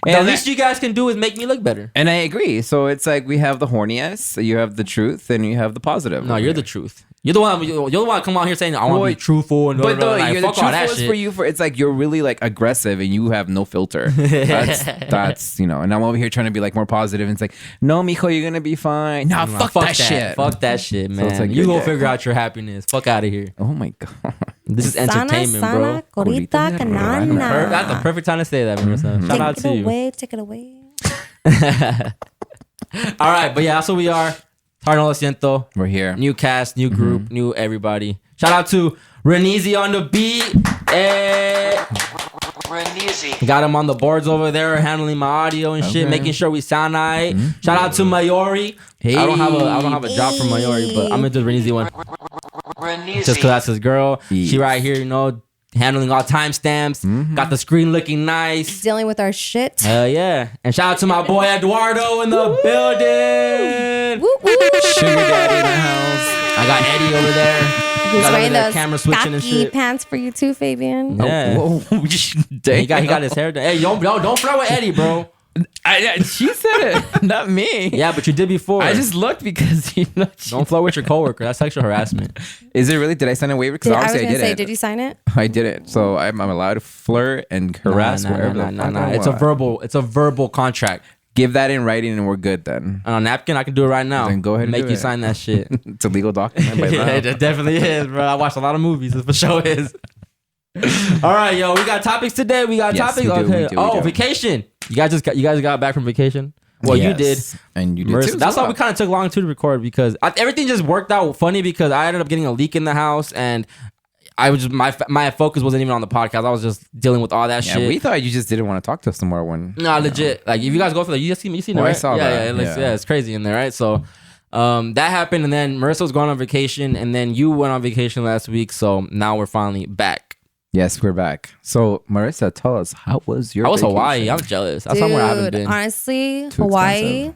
the And least you guys can do is make me look better. And I agree. So it's like we have the horniness, you have the truth, and you have the positive. No, you're the truth. You're the one come out here saying I want to Well, be truthful and But though, like, you're the fuck all that truth was shit. for you. For it's like you're really like aggressive and you have no filter. That's you know. And I'm over here trying to be like more positive. And it's like, no, mijo, you're gonna be fine. Nah, Nah, fuck that shit. Fuck that shit, man. it's like you you're go dead. figure out your happiness. Fuck out of here. Oh my god. This is entertainment, sana, bro. Corita, Corita, canana. That's the perfect time to say that, Marissa. Shout out Take to it you. away. Take it away. All right, but yeah, that's what we are. Lo Siento. We're here. New cast, new group, new everybody. Shout out to Reneezy on the beat. Hey. Got him on the boards over there, handling my audio and shit, Okay. making sure we sound alright. Shout out to Mayori. Hey. I don't have a job for Mayori, but I'm gonna do the Reneezy one. Just cause that's his girl. Yes. She right here, you know, handling all timestamps. Got the screen looking nice. Dealing with our shit. Hell yeah. And shout out to my boy Eduardo in the building. Woo, woo. Sugar daddy in the house. I got Eddie over there. He's Got over wearing there those camera switching and khaki shit. pants for you too, Fabian. Yeah. Oh, whoa. He got his hair done. Hey, don't flirt with Eddie, bro. She said it, not me. Yeah, but you did before. I just looked because you know. don't flirt with your coworker. That's sexual harassment. Is it really? Did I sign a waiver? Because I was obviously I gonna say, didn't. did you sign it? I didn't. So I'm allowed to flirt and harass wherever the fuck I It's a want. verbal contract. Give that in writing and we're good then. On a napkin, I can do it right now. Then go ahead and make do you it. sign that shit. It's a legal document by law. Yeah, it definitely is, bro. I watched a lot of movies. It for sure is. All right, yo, we got topics today. We got Yes, topics. we do, Okay. we do, we Oh, do. vacation. You guys got back from vacation. Well, you did. Yes. And you did Marissa, too. that's why we kind of took long too to record because everything just worked out funny because I ended up getting a leak in the house and I was just, my focus wasn't even on the podcast. I was just dealing with all that Yeah, shit. we thought you just didn't want to talk to us tomorrow when. No, legit. Like if you guys go for you seen it, Oh, I right? saw yeah, that. Yeah, it looks, Yeah. it's crazy in there, right? So that happened, and then Marissa was going on vacation, and then you went on vacation last week. So now we're finally back. Yes, we're back. So Marissa, tell us, how was your I was vacation? Hawaii. I'm jealous. That's somewhere I haven't Dude, been. honestly, Too Hawaii. expensive.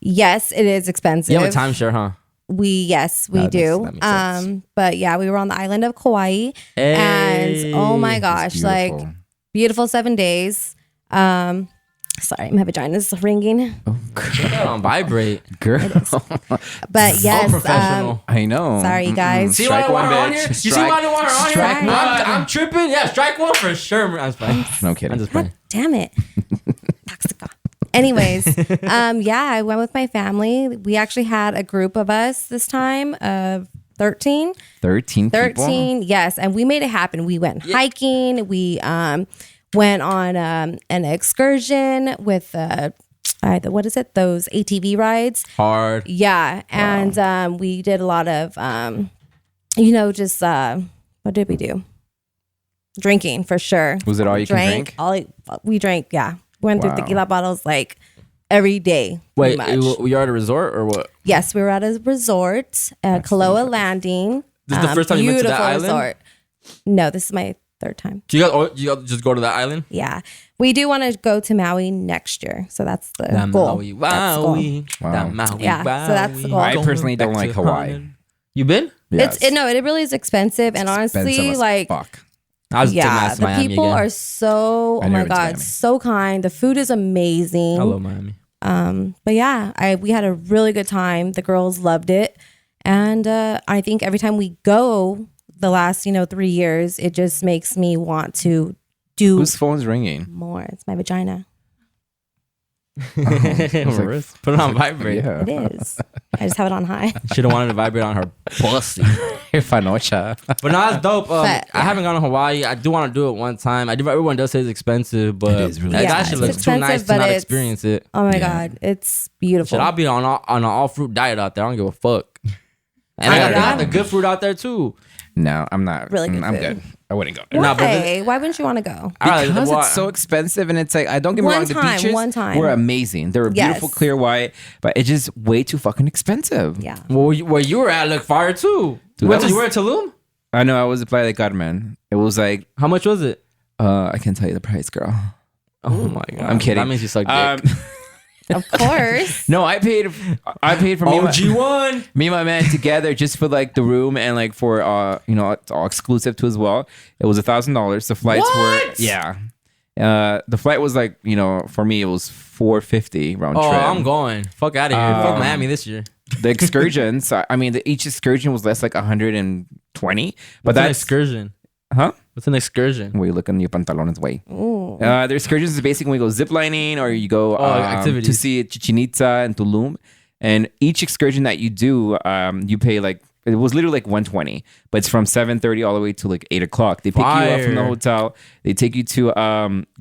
Yes, it is expensive. You have a timeshare, huh? We That do. makes sense. But yeah, we were on the island of Kauai, Hey. and oh my gosh, It's like beautiful. beautiful 7 days. Sorry, my vagina's ringing. Put that on vibrate. Girl. But yes, professional. I know. Sorry, you guys. See why I Strike don't want one, her on bitch. here? You see Strike- why I don't want her on here? strike one. I'm tripping. Yeah, strike one for sure. I'm just playing. No kidding. I'm just playing. Damn it. Toxica. Anyways, yeah, I went with my family. We actually had a group of us this time of 13. 13 people? Yes. And we made it happen. We went hiking. We went on an excursion with, what is it? Those ATV rides. Hard. Yeah. And we did a lot of, just, what did we do? Drinking, for sure. Was it all you can drink? We drank, yeah. Went through tequila bottles like every day. Wait, were you at a resort or what? Yes, we were at a resort, Kaloa Landing. This is the first time you went to that island? Resort. No, this is my third time. Do you guys just go to that island? Yeah. We do want to go to Maui next year. So that's the goal. Maui, that's the goal. Maui, Yeah, so that's the goal. I personally don't like Hawaii. You been? Yes. It really is expensive. And honestly, like, fuck. I was the Miami people again. are so, oh my God, so kind. The food is amazing. I love Miami. But yeah, we had a really good time. The girls loved it. And I think every time we go the last, 3 years, it just makes me want to do Whose phone's ringing? more. It's my vagina. Put it on vibrate. Yeah. It is. I just have it on high. Should have wanted to vibrate on her pussy. Fanocha. But no, that's dope. But, I haven't gone to Hawaii. I do want to do it one time. Everyone does say it's expensive, but It is really that expensive. shit looks It's too nice expensive, to not but experience it. Oh my God. It's beautiful. Shit, I'll be on an all fruit diet out there. I don't give a fuck. And I got the good fruit out there too. No, I'm not. Really good I'm food. good. I wouldn't go. No, but Why? Why wouldn't you want to go? Because it's so expensive, and it's like, I don't get me wrong, the beaches were amazing. They were beautiful, clear white, but it's just way too fucking expensive. Yeah. Well, where you were at looked fire too. Dude, You were in Tulum? I know, I was at Playa del Carmen. It was like, How much was it? I can't tell you the price, girl. Oh my God. I'm kidding. That means you suck dick. Of course. No, I paid for me OG1. me and my man together just for like the room and like for it's all exclusive to as well. It was $1,000. The flights were the flight was like, for me it was $450 round trip. Oh, I'm going. Fuck out of here. Fuck Miami this year. The excursions, each excursion was less like 120. But What's an that's excursion? Huh? What's an excursion? Where you look in your pantalones way. Ooh. The excursions is basically when you go ziplining or you go activities. to see Chichen Itza and Tulum. And each excursion that you do, you pay like, it was literally like 120, but it's from 7:30 all the way to like 8 o'clock. They pick you up from the hotel. They take you to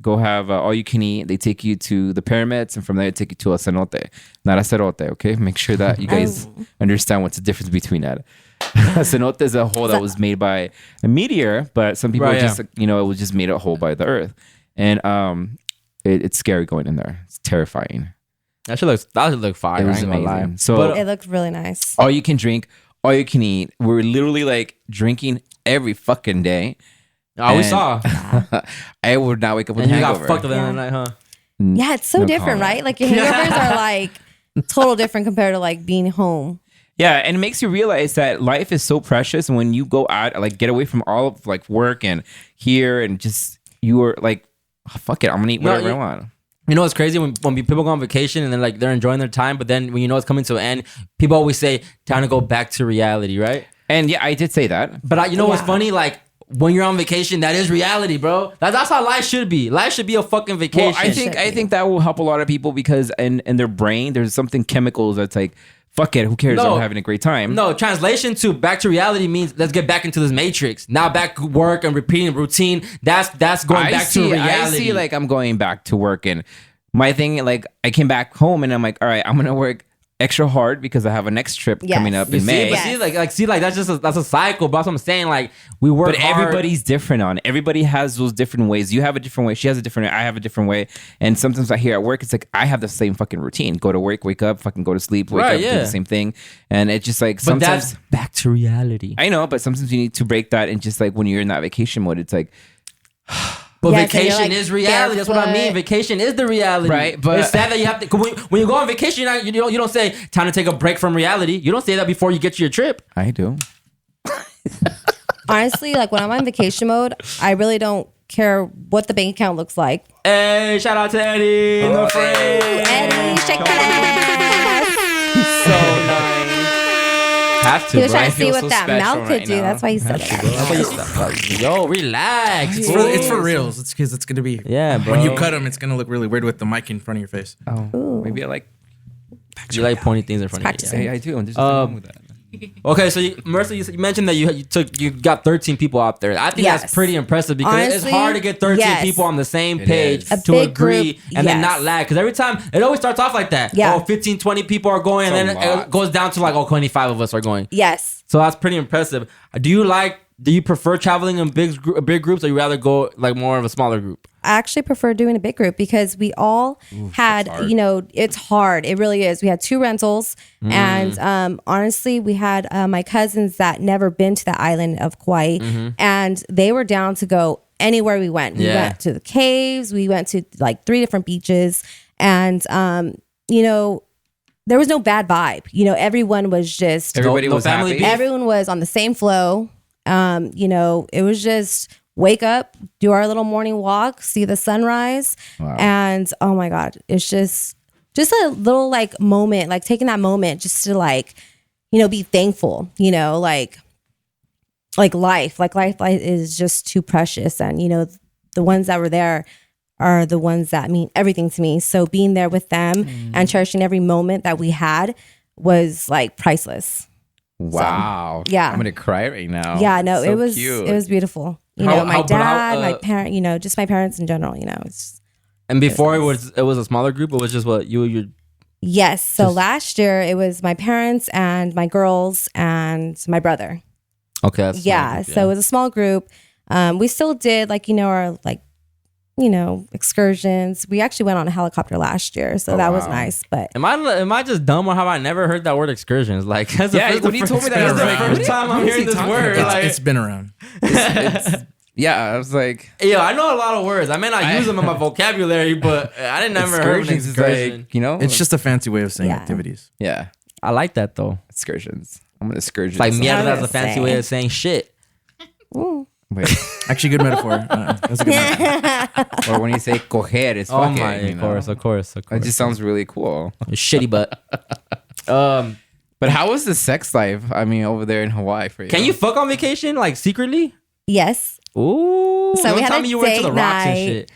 go have all you can eat. They take you to the pyramids, and from there they take you to a cenote, not a cerote. Okay, make sure that you guys understand what's the difference between that. A cenote is a hole that was made by a meteor, but some people just it was just made a hole by the earth, and it's scary going in there. It's terrifying. That should look fire. It was I ain't gonna lie. amazing. So It looked really nice. all you can drink, all you can eat. We're literally like drinking every fucking day. Oh, we And saw. I would not wake up with And a you got hangover. fucked up that night, huh? Yeah, it's so No different, comment. right? Like your hangovers are like total different compared to like being home. Yeah, and it makes you realize that life is so precious. And when you go out, like get away from all of like work and here and just you are like, oh, fuck it, I'm gonna eat whatever I want. You know what's crazy when people go on vacation and then like they're enjoying their time, but then when you know it's coming to an end, people always say time to go back to reality, right? And yeah, I did say that. But you know what's funny? Like when you're on vacation, that is reality, bro. That's how life should be. Life should be a fucking vacation. Well, I think that will help a lot of people because in their brain there's something chemicals that's like, fuck it, who cares? I'm having a great time. No, translation to back to reality means let's get back into this matrix. Now back to work and repeating routine. That's going back to reality. I see like I'm going back to work and my thing, like I came back home and I'm like, all right, I'm gonna work extra hard because I have a next trip coming up in May. But see, that's a cycle. But that's what I'm saying. Like we work, but everybody's different on it. Everybody has those different ways. You have a different way. She has a different way. I have a different way. And sometimes I hear at work, it's like I have the same fucking routine. Go to work, wake up, fucking go to sleep, wake up, do the same thing. And it's just like but sometimes that's back to reality. I know, but sometimes you need to break that and just like when you're in that vacation mode, it's like. But Yeah, vacation so you're, like, is reality. That's what I mean. barefoot. Vacation is the reality. Right, but- it's sad that you have to. When you go on vacation, you don't say time to take a break from reality. You don't say that before you get to your trip. I do. Honestly, like when I'm on vacation mode, I really don't care what the bank account looks like. Hey, shout out to Eddie, the friend. Eddie, shake that ass. So nice. have to, He was bro. trying to see feel what so that special mouth could right do. now. That's why he said it. Yo, relax. It's for reals. It's because it's gonna be. Yeah, bro. When you cut them, it's gonna look really weird with the mic in front of your face. Oh, maybe I like. You like pointing things in front of you. Practicing. Hey, I do. There's nothing wrong with that. Okay, so Marissa, you mentioned that you got 13 people out there. I think that's Yes. pretty impressive because it's Honestly, hard to get 13 yes. people on the same It page is. to A big agree group, and then yes. not lag. Because every time it always starts off like that. Yeah. Oh, 15, 20 people are going, It's and a then lot. it goes down to like, oh, 25 of us are going. Yes. So that's pretty impressive. Do you prefer traveling in big groups, or you rather go like more of a smaller group? I actually prefer doing a big group because we all had, it's hard. It really is. We had 2 rentals. And honestly, we had my cousins that never been to the island of Kauai. And they were down to go anywhere we went. We Yeah. went to the caves. We went to like 3 different beaches. And, there was no bad vibe. Everyone was just, Everybody no was family happy. beef? everyone was on the same flow. It was just wake up, do our little morning walk, see the sunrise. Wow. And oh my God, it's just a little like moment, like taking that moment just to like, be thankful, like life is just too precious. And, the ones that were there are the ones that mean everything to me. So being there with them and cherishing every moment that we had was like priceless. Wow. yeah. I'm gonna cry right now. Yeah, no, So it was cute. it was beautiful. How- My how- but how, dad, my parent, just my parents in general. It's And before it was a smaller group, it was just what your yes. So last year it was my parents and my girls and my brother. okay. That's a smaller Yeah, group, so it was a small group. We still did our excursions. We actually went on a helicopter last year, so that was wow. nice. But Am I just dumb, or have I never heard that word excursions? Like, that's Yeah, the when you told me that, I that's was the like, first what time I'm is hearing he this talking word. about? Like, It's been around. Yeah, I was like, yeah, I know a lot of words. I may not use them in my vocabulary, but I didn't never heard of an excursions is excursion. like, It's just a fancy way of saying Yeah. activities. yeah, I like that though. excursions. I'm gonna excursion. It's like somewhere. mierda is a gonna fancy say. way of saying shit. Wait, Actually, good metaphor. That's a good metaphor. or when you say coger, it's Oh fucking. my, of course. It just sounds really cool. Shitty butt. But how was the sex life? I mean, over there in Hawaii for you? Can you fuck on vacation like secretly? yes, Ooh. So Don't we had tell a me you went to the date rocks and night. shit.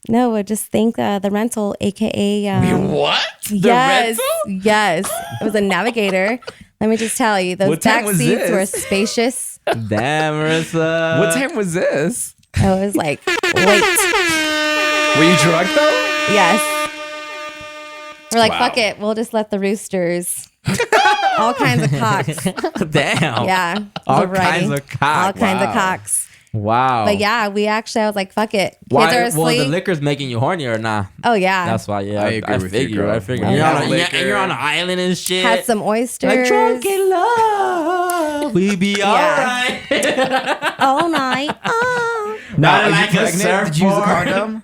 no, I just think the rental, aka What? yes, yes, it was a Navigator. Let me just tell you, those What time back was seats this? were spacious. Damn, Marissa. What time was this? I was like, wait, Were you drunk though? yes. We're like, Wow. fuck it, we'll just let the roosters. All kinds of cocks. Damn. Yeah. All variety. kinds of cock. All kinds of Wow. cocks. Wow. But yeah, I was like, fuck it. Kids Why? are Well, asleep. the liquor's making you horny or nah? Oh yeah. That's why. Yeah, I agree with you, girl. I figured. When You're you on, have and liquor- you're on an island and shit. Had some oysters. like drunk in love. We be alright. all night. Oh. Not Are you like a pregnant? Did you use a surfboard. condom?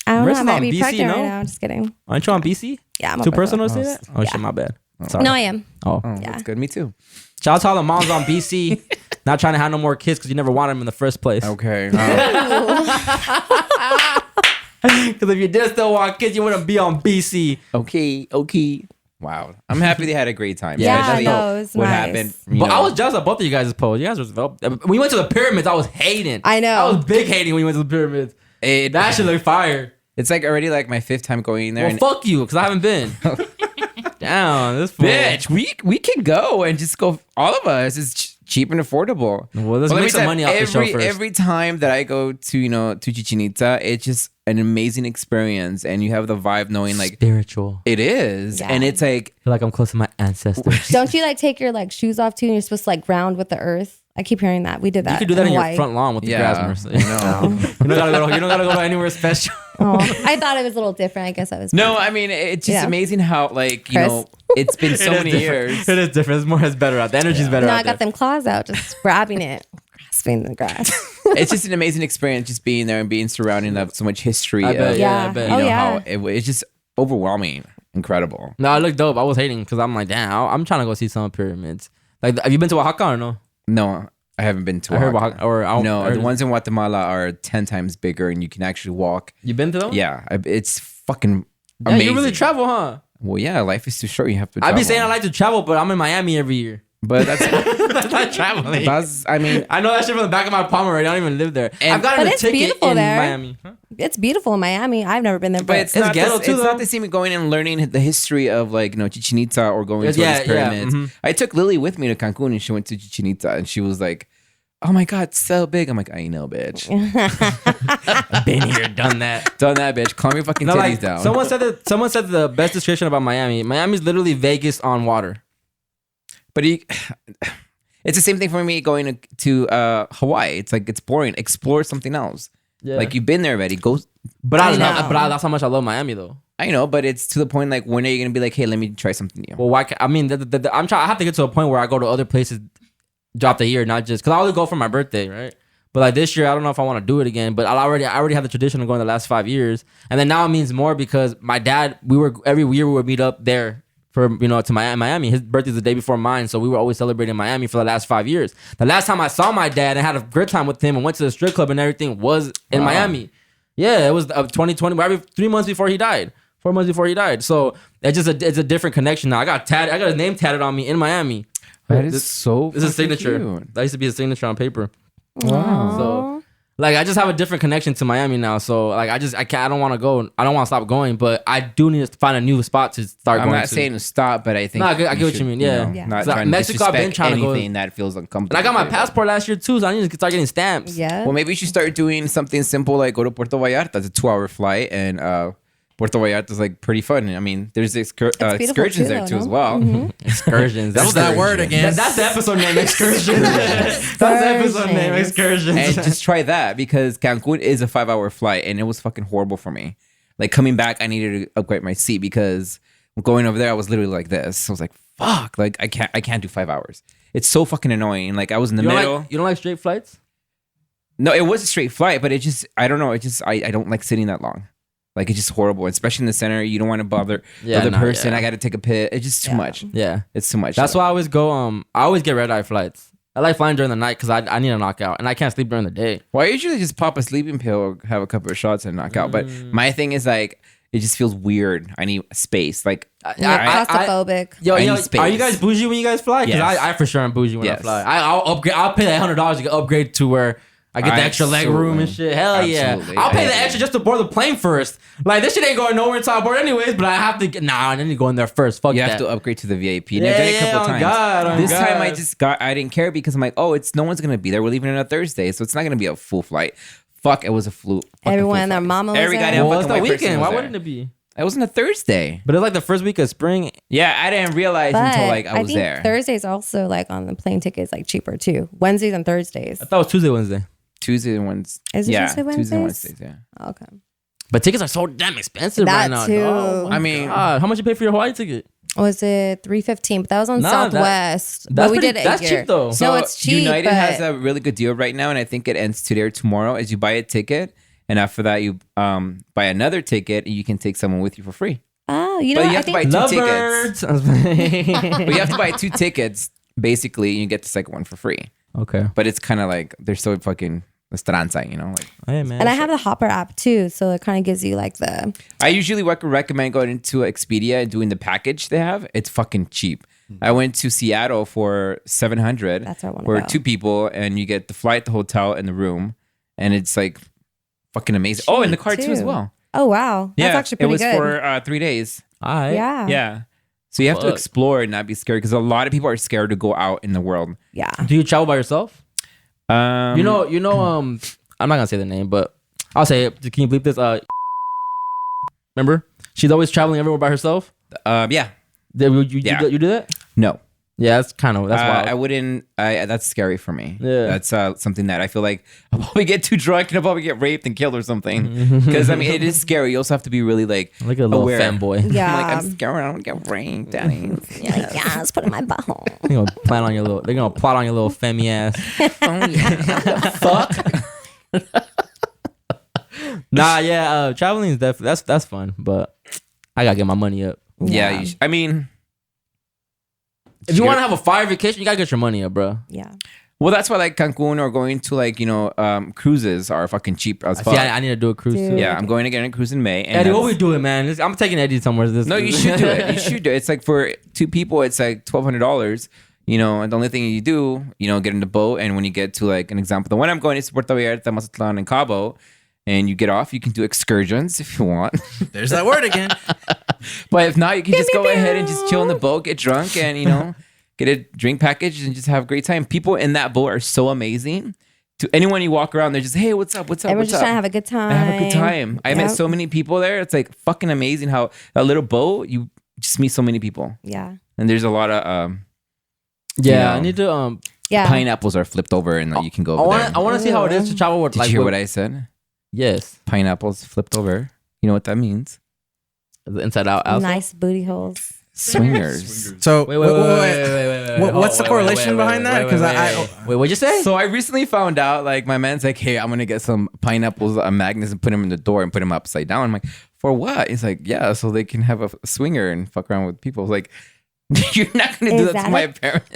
I don't know. Marissa's I might on be BC, pregnant no? right now. Just kidding. Aren't you on BC? Yeah, I'm Too on personal to say that? Oh Yeah. shit, my bad. Sorry. No, I am. Oh. Oh, Yeah. that's good. Me too. Shout out to all the moms on BC not trying to have no more kids because you never wanted them in the first place. Okay. Because if you did still want kids, you wouldn't be on BC. Okay. Wow. I'm happy they had a great time. Yeah, especially no, it was what nice. happened. But I was jealous of both of you guys' pose. You guys were when we went to the pyramids, I was hating. I know. I was big hating when we went to the pyramids. That shit looked fire. It's like already like my 5th time going there. Well, and fuck you, because I haven't been. Damn, this fool. bitch, we can go and just go. All of us. It's cheap and affordable. Well, let's But let make me some tell money you, off the show first. Every time that I go to to Chichen Itza, it's just an amazing experience, and you have the vibe knowing like Spiritual. it is, Yeah. and it's like I feel like I'm close to my ancestors. Don't you like take your like shoes off too and you're supposed to like ground with the earth? I keep hearing that. We did that. You could do that in your Hawaii. front lawn with the Yeah, grass. Marissa. I know. You don't gotta go to anywhere special. Oh, I thought it was a little different. I guess I was. no, I mean it's just Yeah. amazing how like you Chris? know it's been so It is many different. years. It is different. It's better out. The energy's better No, out I got there. them claws out, just grabbing it, grasping the grass. It's just an amazing experience just being there and being surrounded of so much history. I bet, of, yeah, I Yeah. bet. You Oh, know yeah. how it's just overwhelming, incredible. No, it looked dope. I was hating because I'm like, damn, I'm trying to go see some pyramids. Like, have you been to Oaxaca or no? No, I haven't been to I heard Oaxaca. Oaxaca, or I No, heard- the ones in Guatemala are 10 times bigger, and you can actually walk. You been to them? Yeah, it's fucking Yeah, amazing. you really travel, huh? Well, yeah, life is too short. You have to. I be travel. saying I like to travel, but I'm in Miami every year. But that's That's not traveling. I mean, I know that shit from the back of my palm already. I don't even live there. And- I've gotten But a it's ticket beautiful in there. Miami. Huh? It's beautiful in Miami. I've never been there, but but it's not ghetto the, too, it's though. not the same going and learning the history of like Chichen Itza or going to Yeah, these yeah, pyramids. mhm. I took Lily with me to Cancun and she went to Chichen Itza and she was like, "Oh my god, it's so big." I'm like, "I know, bitch. I've been here, done that. Done that, bitch. Calm your fucking No, titties like down." someone said the best description about Miami. Miami's literally Vegas on water. But it's the same thing for me going to Hawaii. It's like it's boring. Explore something else. Yeah. Like you've been there already. Go. But I know. that's how much I love Miami though. I know, but it's to the point like when are you gonna be like, "Hey, let me try something new"? Well, why? I mean, I'm trying. I have to get to a point where I go to other places throughout the year, not just because I only go for my birthday, right? But like this year, I don't know if I want to do it again. But I already have the tradition of going the last 5 years, and then now it means more because my dad. Every year we would meet up there for to Miami. His birthday's the day before mine, so we were always celebrating Miami for the last 5 years. The last time I saw my dad and had a great time with him and went to the strip club and everything was in Wow. Miami. Yeah, it was 2020, every 3 months before he died. 4 months before he died. So it's a different connection now. I got his name tatted on me in Miami. That is so. This is a fucking signature. cute. That used to be a signature on paper. Wow. So like I just have a different connection to Miami now. So like I don't want to go. I don't want to stop going, but I do need to find a new spot to start I'm going not to. saying to stop, but I think No, I get what you mean, yeah. Yeah. Not So trying to Mexico, I've been disrespect trying to go- anything that feels uncomfortable. And I got my for you. passport last year too, so I need to start getting stamps. yeah. Well, maybe you should start doing something simple like go to Puerto Vallarta. It's a 2-hour flight, and Puerto Vallarta is like pretty fun. I mean, there's excursions too, there though, too no? as well. Excursions. That's that word again. That's the episode name. Excursions. That's the episode name. Excursions. And just try that because Cancun is a 5-hour flight, and it was fucking horrible for me. Like coming back, I needed to upgrade my seat because going over there, I was literally like this. I was like, "Fuck!" Like I can't do 5 hours. It's so fucking annoying. Like I was in the you middle. don't like straight flights? No, it was a straight flight, but it just I don't know. It just I don't like sitting that long. Like it's just horrible, especially in the center. You don't want to bother the other person. yeah. I got to take a piss. It's just too much. Yeah. It's too much. That's why I always go. I always get red eye flights. I like flying during the night because I need to knock out, and I can't sleep during the day. Well, I usually just pop a sleeping pill or have a couple of shots and knock out. But my thing is like it just feels weird. I need space. Like You're claustrophobic. Yo, I need are space. you guys bougie when you guys fly? Because Yes. I for sure am bougie when I Yes. fly. I'll upgrade. I'll pay that $100 to get upgrade to where I get the extra leg room and shit. Hell yeah! Absolutely. I'll pay the I- extra just to board the plane first. Like this shit ain't going nowhere until I board anyways. But I have to get I need to go in there first. Fuck you that. have to upgrade to the VIP. And Yeah, I've done it a yeah, couple on times. God, on this time God. I didn't care because I'm like, oh, it's no one's gonna be there. We're leaving on a Thursday, so it's not gonna be a full flight. Fuck, it was a full. Everyone and their mama was Every there. goddamn Well, it's fucking the white person weekend. was Why there. wouldn't it be? It wasn't a Thursday. But it's like the first week of spring. Yeah, I didn't realize until like I was think there. Thursdays also like on the plane tickets like cheaper too. Wednesdays and Thursdays. I thought it was Tuesday, Wednesday. Tuesday and Wednesday. Is it yeah, Tuesday, Tuesday and Wednesdays? Wednesdays. Yeah. Okay. But tickets are so damn expensive That right now. too. dog. I mean, God, how much you pay for your Hawaii ticket? Was it $315? But that was on Nah, Southwest. that's but we pretty- did it that's here. cheap, though. No, it's cheap. United but has a really good deal right now, and I think it ends today or tomorrow. Is you buy a ticket, and after that you buy another ticket, and you can take someone with you for free. oh, you know But what? you I have to buy think two Lovebirds. But you have to buy 2 tickets basically, and you get the second one for free. Okay. But it's kind of like they're so fucking estranza, you know. Like Hey man. and I have the Hopper app too, so it kind of gives you like the I usually recommend going into Expedia and doing the package they have. It's fucking cheap. I went to Seattle for $700 That's where I wanna for go. 2 people, and you get the flight, the hotel, and the room, and it's like fucking amazing. Oh, and the car too as too. well. Oh wow, that's actually pretty it was good. for 3 days. All right. yeah, Yeah. So you have to Fuck. explore and not be scared because a lot of people are scared to go out in the world. yeah. Do you travel by yourself? You know. I'm not gonna say the name, but I'll say it. Can you believe this? Remember, she's always traveling everywhere by herself. Yeah. You do that? No. Yeah, that's wild. I wouldn't. That's scary for me. Yeah. That's something that I feel like I'll probably get too drunk and I'll probably get raped and killed or something. Because I mean, it is scary. You also have to be really like Like a little aware. fanboy. Yeah. I'm like, I'm scared. I don't get raped, Daddy. Yeah, let's put it in my butthole. They're gonna plan on your little. They're gonna plot on your little femmy ass. Oh yeah. Fuck. Nah, yeah. Traveling is definitely that's fun, but I gotta get my money up. Yeah. I mean, If you want to have a fire vacation, you gotta get your money up, bro. Yeah. well, that's why like Cancun or going to like cruises are fucking cheap as fuck. See, I need to do a cruise too. Dude. Yeah, I'm going to get a cruise in May. And Eddie, what that's- we doing, man? I'm taking Eddie somewhere. No, you should do it. You should do it. It's like for 2 people, it's like $1,200. You know, and the only thing you do, you know, get in the boat, and when you get to like an example, the one I'm going is Puerto Vallarta, Mazatlan, and Cabo, and you get off, you can do excursions if you want. There's that word again. But if not, you can just go ahead and just chill in the boat, get drunk, and you know, get a drink package and just have a great time. People in that boat are so amazing. To anyone you walk around, they're just, hey, what's up? What's up? Everyone's What's just trying to up? have a good time. I have a good time. I met Yep. so many people there. It's like fucking amazing how that little boat, you just meet so many people. Yeah. And there's a lot of Yeah, know, I need to Yeah. pineapples are flipped over and like, you can go over there. I want to see how it is to travel with Did like you hear with- what I said? Yes, Pineapples flipped over. You know what that means? the inside out. Alpha. Nice booty holes. Swingers. So Wait. What's the correlation behind that? Because Wait, what'd you say? So I recently found out, like, my man's like, hey, I'm going to get some pineapples, magnets, and put them in the door and put them upside down. I'm like, for what? He's like, yeah, so they can have a swinger and fuck around with people. I was like, you're not going to do Is that to that my a- parents.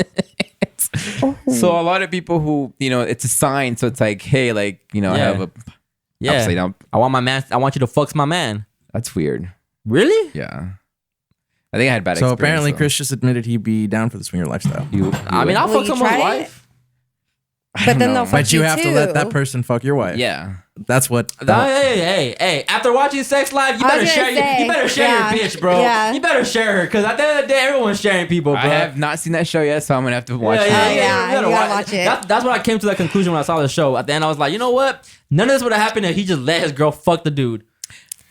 So a lot of people who, you know, it's a sign. So it's like, hey, like, you know, I Yeah. have a upside down. I want my man. I want you to fuck my man. That's weird. Really? Yeah. I think I had bad so experience. apparently though. Chris just admitted he'd be down for the swinger lifestyle. I mean, I'll Will fuck you someone's try it? wife. But then they'll fuck But you have to let that too. person fuck your wife. Yeah. That's what. Hey! After watching Sex Life, you I better was share. gonna say, You better share yeah. your bitch, bro. Yeah. You better share her, because at the end of the day, everyone's sharing people, bro. I have not seen that show yet, so I'm going to have to watch it. yeah, you gotta watch it. That's what I came to that conclusion when I saw the show. At the end, I was like, you know what? None of this would have happened if he just let his girl fuck the dude.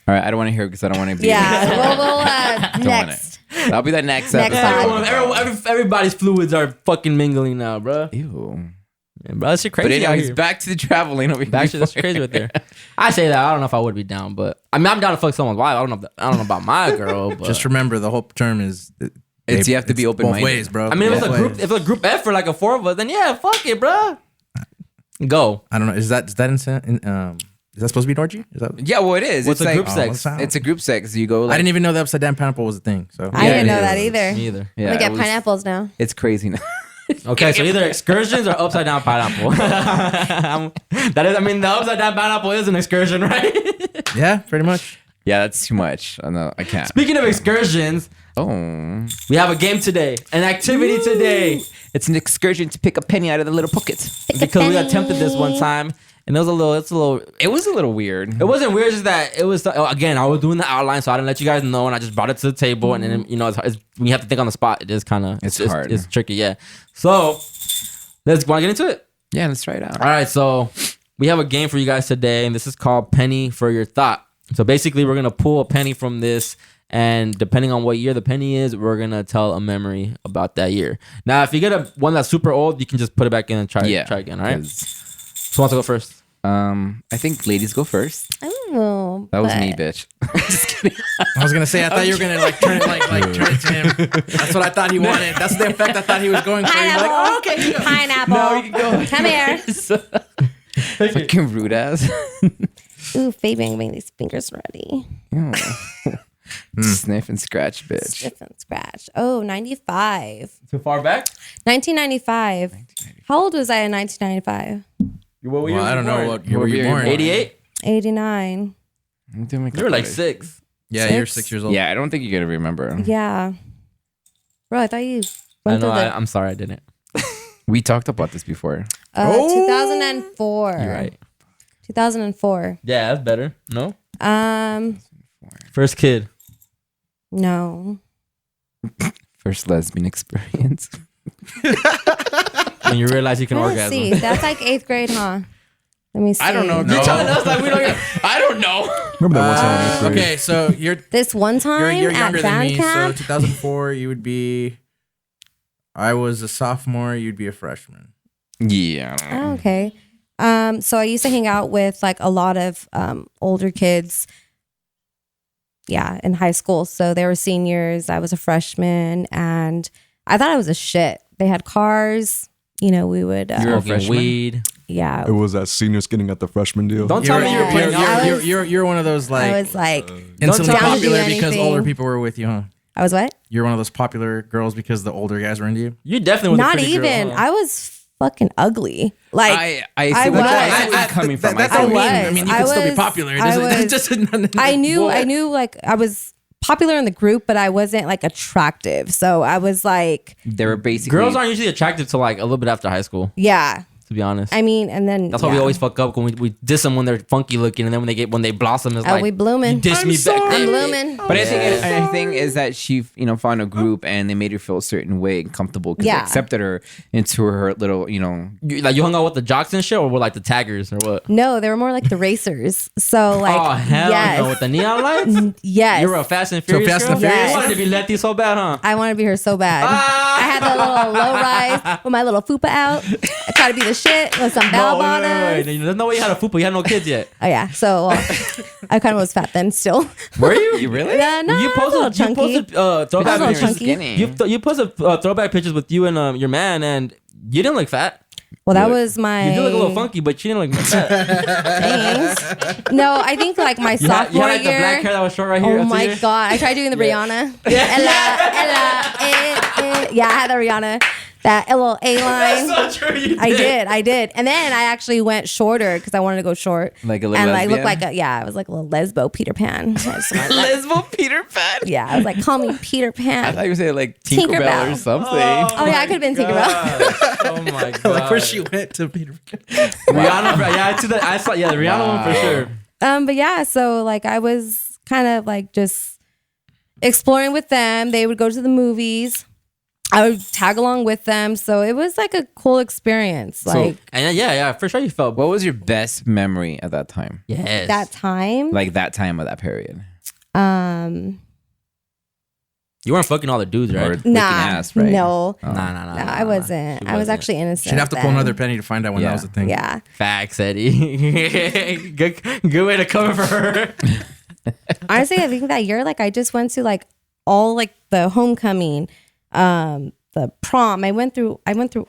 All right, I don't want to hear it because I don't want to be. Yeah. We'll Don't want next. it. That'll be the next Next episode. time. Everybody's fluids are fucking mingling now, bro. Ew. Yeah, bro, that shit crazy. But out anyways, here. back to the traveling over here. Back to that's crazy right there. I say that I don't know if I would be down, but I mean I'm down to fuck someone's wife. I don't know about my girl, but Just remember the whole term is. You have to be it's open-minded. both ways, bro. I mean if Both it's a group, ways. if it's a group effort like a four of us, then yeah, fuck it, bro. Go. I don't know. Is that is that supposed to be an orgy? Is that? Yeah, well, it is. What's it's a group like, sex? what's that? It's a group sex. You go. Like, I didn't even know the upside down pineapple was a thing. So I Yeah, didn't know it that is. either. Me either. Yeah, We get it was- pineapples now. It's crazy. Okay, so either excursions or upside down pineapple. That is, I mean, the upside down pineapple is an excursion, right? yeah, pretty much. Yeah, that's too much. I know. I can't. Speaking of excursions, Oh, we have a game today, an activity today, it's an excursion to pick a penny out of the little pocket. because we attempted this one time, and it was a little. It was a little weird. It wasn't weird, just that it was again. I was doing the outline, so I didn't let you guys know, and I just brought it to the table, and then you know, it's when you have to think on the spot, it is kind of It's hard. It's tricky, yeah. So let's want to get into it. Yeah, let's try it out. All right, so we have a game for you guys today, and this is called Penny for Your Thought. So basically, we're gonna pull a penny from this, and depending on what year the penny is, we're gonna tell a memory about that year. Now, if you get one that's super old, you can just put it back in and try again. All right. 'Cause, Who wants to go first? I think ladies go first. Oh, That was but- me, bitch. Just kidding. I was gonna say I thought you were gonna like turn it like turn it to him. That's what I thought he wanted. That's the effect I thought he was going for. He was like, Pineapple. oh, okay. Yeah. Pineapple. No, you can go. Come here. Fucking rude ass. Ooh, Fabian made these fingers ready. Sniff and scratch, bitch. Stiff and scratch. Oh, 95. Too far back? 1995. How old was I in 1995? Well, I don't know what year were you year born. 88. 89. You were like 6. Yeah, you're 6 years old. Yeah, I don't think you're gonna remember. Yeah. Bro, I thought you I went know. through the I'm sorry, I didn't. We talked about this before. 2004. You're right. 2004. Yeah, that's better. No. Um, First kid. no. First lesbian experience. When you realize you can Let's orgasm. see. That's like 8th grade, huh? Let me see. I don't know. You're telling us like we don't. I don't know. Remember that one time in eighth grade? Okay, so you're This one time you're at younger than band me. So camp. 2004, you would be. I was a sophomore. You'd be a freshman. Yeah. Oh, okay. So I used to hang out with like a lot of older kids. Yeah, in high school. So they were seniors. I was a freshman, and I thought I was a shit. They had cars. You know, we would. You're a Smoking freshman? weed. Yeah. It was that seniors getting at the freshman deal. Don't tell me you were putting I out. was- You're one of those like I was like, instantly Don't tell me popular anything. because older people were with you, huh? I was what? You're one of those popular girls because the older guys were into you. You definitely was a Not pretty even. Girl, huh? I was fucking ugly. Like I see I what was. I'm coming from. That's I what I mean. was. I mean, you I can still be was- popular. It I doesn't- was- it doesn't- I knew like I was popular in the group, but I wasn't like attractive. So I was like, They were basically Girls aren't usually attracted to like a little bit after high school, yeah. to be honest. I mean, and then That's why we always fuck up when we diss them when they're funky looking, and then when they blossom, it's like we blooming. you diss me back. I'm blooming. But I think is that she, found a group and they made her feel a certain way and comfortable because they Yeah. accepted her into her little, You hung out with the jocks and shit, or with like the taggers, or what? No, they were more like the racers. So like, Oh hell yes, no! With the neon lights, yes. you were a Fast and Furious Fast girl? and Furious? You wanted to be Letty so bad, huh? I want to be her so bad. I had the little low rise with my little fupa out. I try to be the shit with some bell bottoms. Wait. There's no way you had a fupa. You had no kids yet. Oh yeah, so I kind of was fat then still. Were you? You really? No, You I was a little posted chunky. throwback I was a little pictures. chunky. Skinny. You posted throwback pictures with you and your man, and you didn't look fat. Well, that was my. You do look a little funky, but you didn't look fat. Thanks. No, I think like my You had sophomore like the year. black hair that was short right here. Oh up to my here. god! I tried doing the Rihanna. Ella. Yeah, I had the Rihanna. That little A line. That's so true. You I did. And then I actually went shorter because I wanted to go short. Like a little and I looked lesbian? like I was like a little lesbo Peter Pan. I just wanted that. Lesbo Peter Pan. Yeah, I was like, call me Peter I Pan. thought you were saying like Tinkerbell Tinkerbell. or something. Oh yeah, I could have been Tinkerbell. Oh my god. Like where she went to Peter. Rihanna, yeah, I saw, yeah, the Rihanna one for sure. But yeah, so like I was kind of like just exploring with them. They would go to the movies. I would tag along with them. So it was like a cool experience. Like And yeah, for sure you felt. What was your best memory at that time? Yes. that time. Like that time of that period? You weren't fucking all the dudes, Or right? licking Nah, ass, right? no. Nah. No, I wasn't. She I was wasn't. actually innocent. She'd have to pull then. another penny to find out when Yeah. that was a thing. Yeah. Facts, Eddie. good way to cover for her. Honestly, I think that year, like I just went to like all like the homecoming, the prom. I went through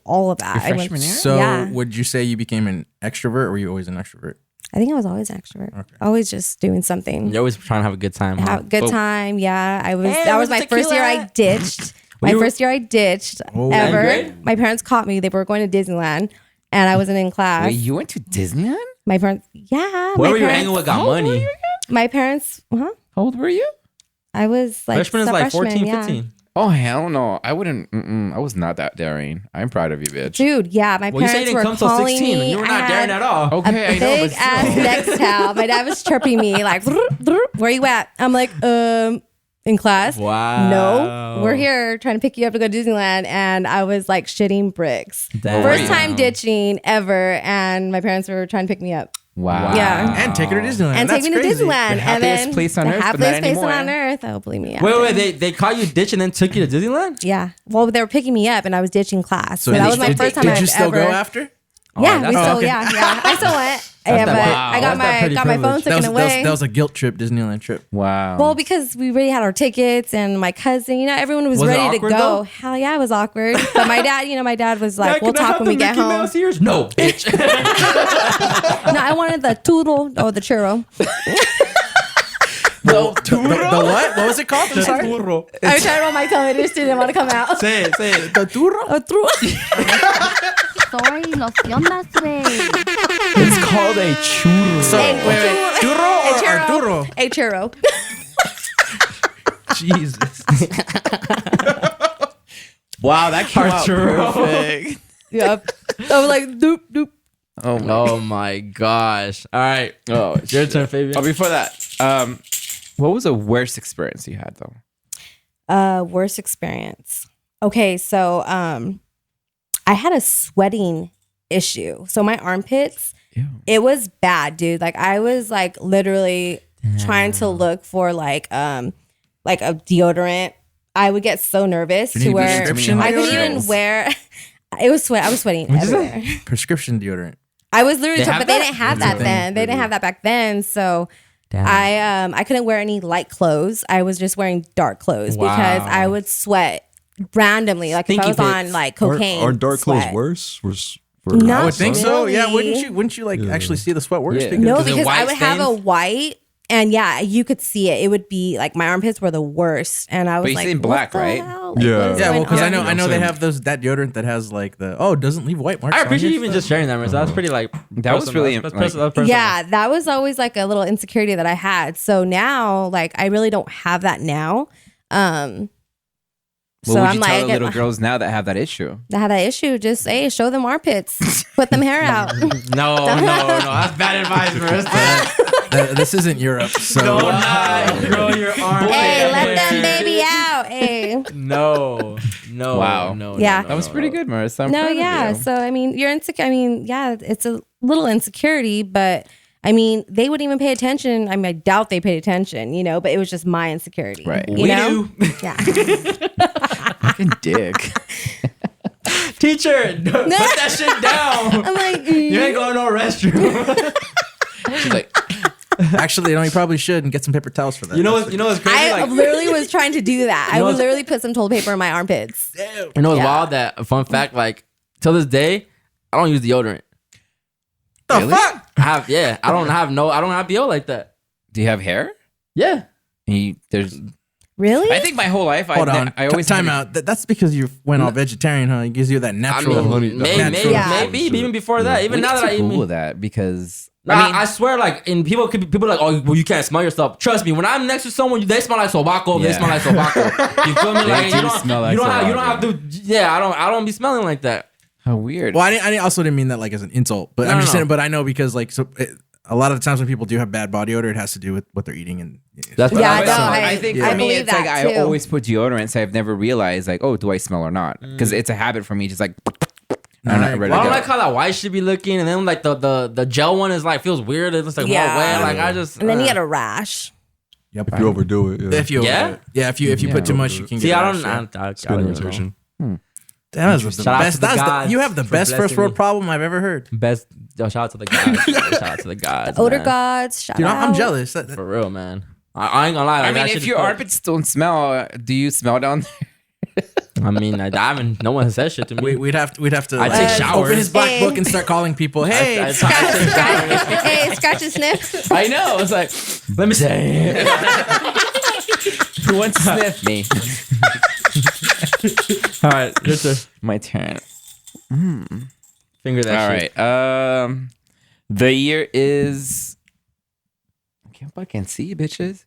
all of that. Your I went, freshman year? So yeah. would you say you became an extrovert or were you always an extrovert? I think I was always an extrovert. Always just doing something. You're always trying to have a good time. Huh? Have a good Oh, time. Yeah. I was Hey, that was where's my the first year tequila? I ditched. Well, My you were- first year I ditched Oh. Ninth ever. grade? My parents caught me. They were going to Disneyland and I wasn't in class. Wait, you went to Disneyland? My parents, yeah. Where my were you parents, hanging with? Got money. My parents, huh? How old were you? I was like Freshman is a like freshman, 14, yeah. 15. Oh, hell no. I wouldn't. I was not that daring. I'm proud of you, bitch. Dude, yeah, my Well, you said parents you were didn't come till calling 16. me. You were I not had daring at all. a Okay, I know, big but ass Nextel. My dad was chirping me like, "Where you at?" I'm like, in class. Wow. No, we're here trying to pick you up to go to Disneyland, and I was like shitting bricks. Damn. First time ditching ever, and my parents were trying to pick me up. Wow. Yeah. And take her to Disneyland. And That's take me to crazy. Disneyland, The and then happiest place on the earth, but happiest not place anymore. on earth. Oh, believe me. Wait, they caught you ditch and then took you to Disneyland? Yeah. Well, they were picking me up, and I was ditching class. So that was my first time. Did I've you still ever, go after? Yeah, that's- we still, okay. yeah. I still went. Yeah, but wow. I got That's that my pretty phone privilege. taken away. That was a guilt trip, Disneyland trip. Wow. Well, because we already had our tickets and my cousin, everyone was Was it ready to awkward, go. though? Hell yeah, it was awkward. But my dad was like, we'll talk when we get home. No, bitch. No, I wanted the toodle or the churro. The what? What was it called? I'm sorry. I was trying to roll my tongue. I just didn't want to come out. Say it. The turro? A churro. Soy Lo Siento, güey. it's called a churro. So, wait. Churro or Arturo? A churro. Jesus. Wow, that came out Arturo. perfect. Yep. I was like, doop, doop. Oh, my. Oh my gosh. All right. Oh, Your shit. turn, Fabian. Oh, before that, what was the worst experience you had, though? Worst experience. Okay, so I had a sweating issue. So my armpits, it was bad, dude. Like I was like literally trying to look for like a deodorant. I would get so nervous You to need where prescription I couldn't deodorant? even wear. It was sweat. I was sweating everywhere. Prescription deodorant. I was literally, They have but they that? didn't have That's that a then. thing. They didn't have that back then. So Damn. I couldn't wear any light clothes. I was just wearing dark clothes because Wow. I would sweat randomly. Like if Stinky I was pits. on like cocaine. Are dark sweat. clothes worse? Worse for No. I would think so. Yeah, Really? wouldn't you like actually see the sweat worse? Yeah. Because No, Is it because I white would have a stains? white And yeah, you could see it. It would be like my armpits were the worst, and I was you like, say in black, what the right? hell? Like, Yeah. what is Yeah, well, going because on? I know they Same. have that deodorant that has like doesn't leave white marks. I on appreciate your you even stuff. just sharing that, man. So that's pretty like That was personal. really, That's like- personal. That's personal. Yeah, that was always like a little insecurity that I had. So now, like, I really don't have that now. What So would I'm you like, tell I the get little my- girls now that have that issue? that had that issue. Just show them armpits, put them hair out. No, that's bad advice, Marissa. This isn't Europe, so Do not grow your arm. Hey, let them baby out. Hey. No. Wow. No. Yeah. That was pretty good, Marissa. I'm No, proud of yeah. you. So I mean, you're insecure. I mean, yeah, it's a little insecurity, but I mean, they wouldn't even pay attention. I mean, I doubt they paid attention, but it was just my insecurity. Right. You We know? do. Yeah. Fucking dick. Teacher, put that shit down. I'm like, You ain't going to no restroom. She's like, actually, you probably should and get some paper towels for that. You know what's crazy? I Like, literally was trying to do that. I know would what's- literally put some toilet paper in my armpits. you know what's Yeah. wild? That fun fact, like till this day, I don't use deodorant. the Really? fuck? I don't have BO like that. do you have hair? Yeah. There's. Really? I think my whole life, Hold on. I always time had- out. That's because you went all vegetarian, huh? It gives you that I natural. mean, honey- maybe, Yeah. maybe even before that. Even We now need that to I Google even. that because I swear, like, and people are like, oh, well, you can't smell yourself. Trust me, when I'm next to someone, they smell like sobaco. They Yeah. smell like sobaco. You feel me? They Like, do you don't smell like you don't have sobaco. to. Yeah, I don't be smelling like that. how weird. Well, I also didn't mean that like as an insult, but No, I'm no, just no. saying. But I know because like a lot of the times when people do have bad body odor, it has to do with what they're eating and. That's what Yeah, I no, know. I think I for me, believe it's like that, I too. always put deodorant, so I've never realized like, oh, do I smell or not? Because it's a habit for me, just like. I'm not ready Well, I to don't go. like how that white should be looking, and then like the gel one is like feels weird. It looks like Yeah. more wet. Like I just and then you get a rash. Yep. If you overdo it, yeah. If you Yeah? if you put too much, you can see. get. I a don't. rash, yeah. I skin don't know. irritation. That was the Shout out to best. the That's gods you have the for best first blessing world me. problem I've ever heard. Best. Shout out to the gods. Shout out to the gods. Odor man. gods. Shout Dude, out. I'm jealous. For real, man. I ain't gonna lie. I Like, mean, that if shit your is armpits don't smell, do you smell down there? I mean, I haven't. No one has said shit to me. We'd have to. I take showers. Open his black Hey. book and start calling people. Hey, I Hey, scratch and sniff. I know. It's like, let me say. Who wants to sniff me? All right, your turn. My turn. Finger that All shit. right. The year is. I can't fucking see, bitches.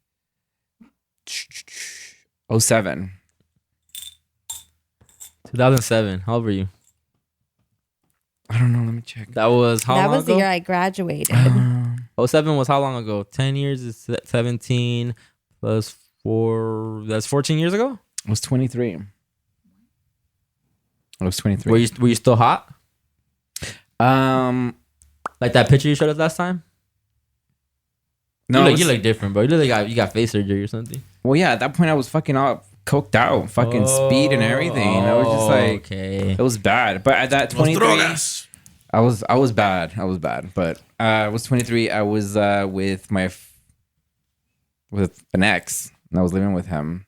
07. 2007. How old were you? I don't know. Let me check. That was how That long was the ago? year I graduated. 07 was how long ago? 10 years is 17 plus 4. That's 14 years ago? I was 23. I was 23. Were you still hot? Um, Like that picture you showed us last time? no. You look different, bro. You got face surgery or something. Well, yeah. At that point, I was fucking all coked out, fucking speed and everything. I was just like, okay. it was bad. But at that 23, I was bad. I was bad. But I was 23. I was with with an ex, and I was living with him.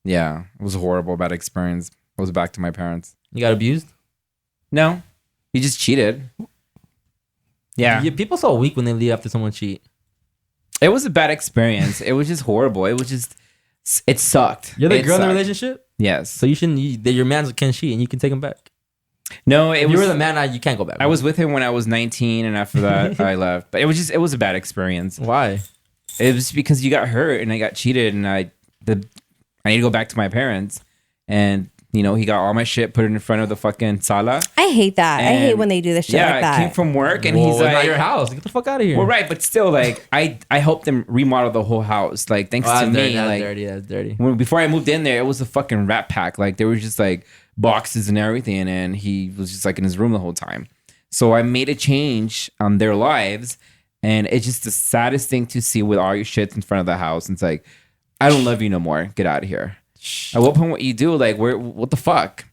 Yeah, it was a horrible, bad experience. I was back to my parents. You got abused? No, he just cheated. Yeah, People so weak when they leave after someone cheat. it was a bad experience. It was just horrible. It was just, it sucked. You're the It girl in the sucked. relationship? Yes. So you shouldn't. Your man can cheat and you can take him back. No, it If was. you were the man, you can't go back. I was with him when I was 19, and after that, I left. But it was a bad experience. Why? It was because you got hurt and I got cheated, and I need to go back to my parents, and he got all my shit, put it in front of the fucking sala. I hate that. I hate And when they do this shit yeah, like I that. came from work, and Well, he's it's not like, your house. Get the fuck out of here. well, right, but still, like, I helped them remodel the whole house, like, thanks Oh, to that's me, dirty. That's like, dirty. That's dirty. before I moved in there, it was a fucking rat pack. Like, there was just like boxes and everything, and he was just like in his room the whole time. So I made a change on their lives, and it's just the saddest thing to see with all your shit in front of the house. And it's like, I don't love you no more. Get out of here. At what point, what you do? Like, what the fuck?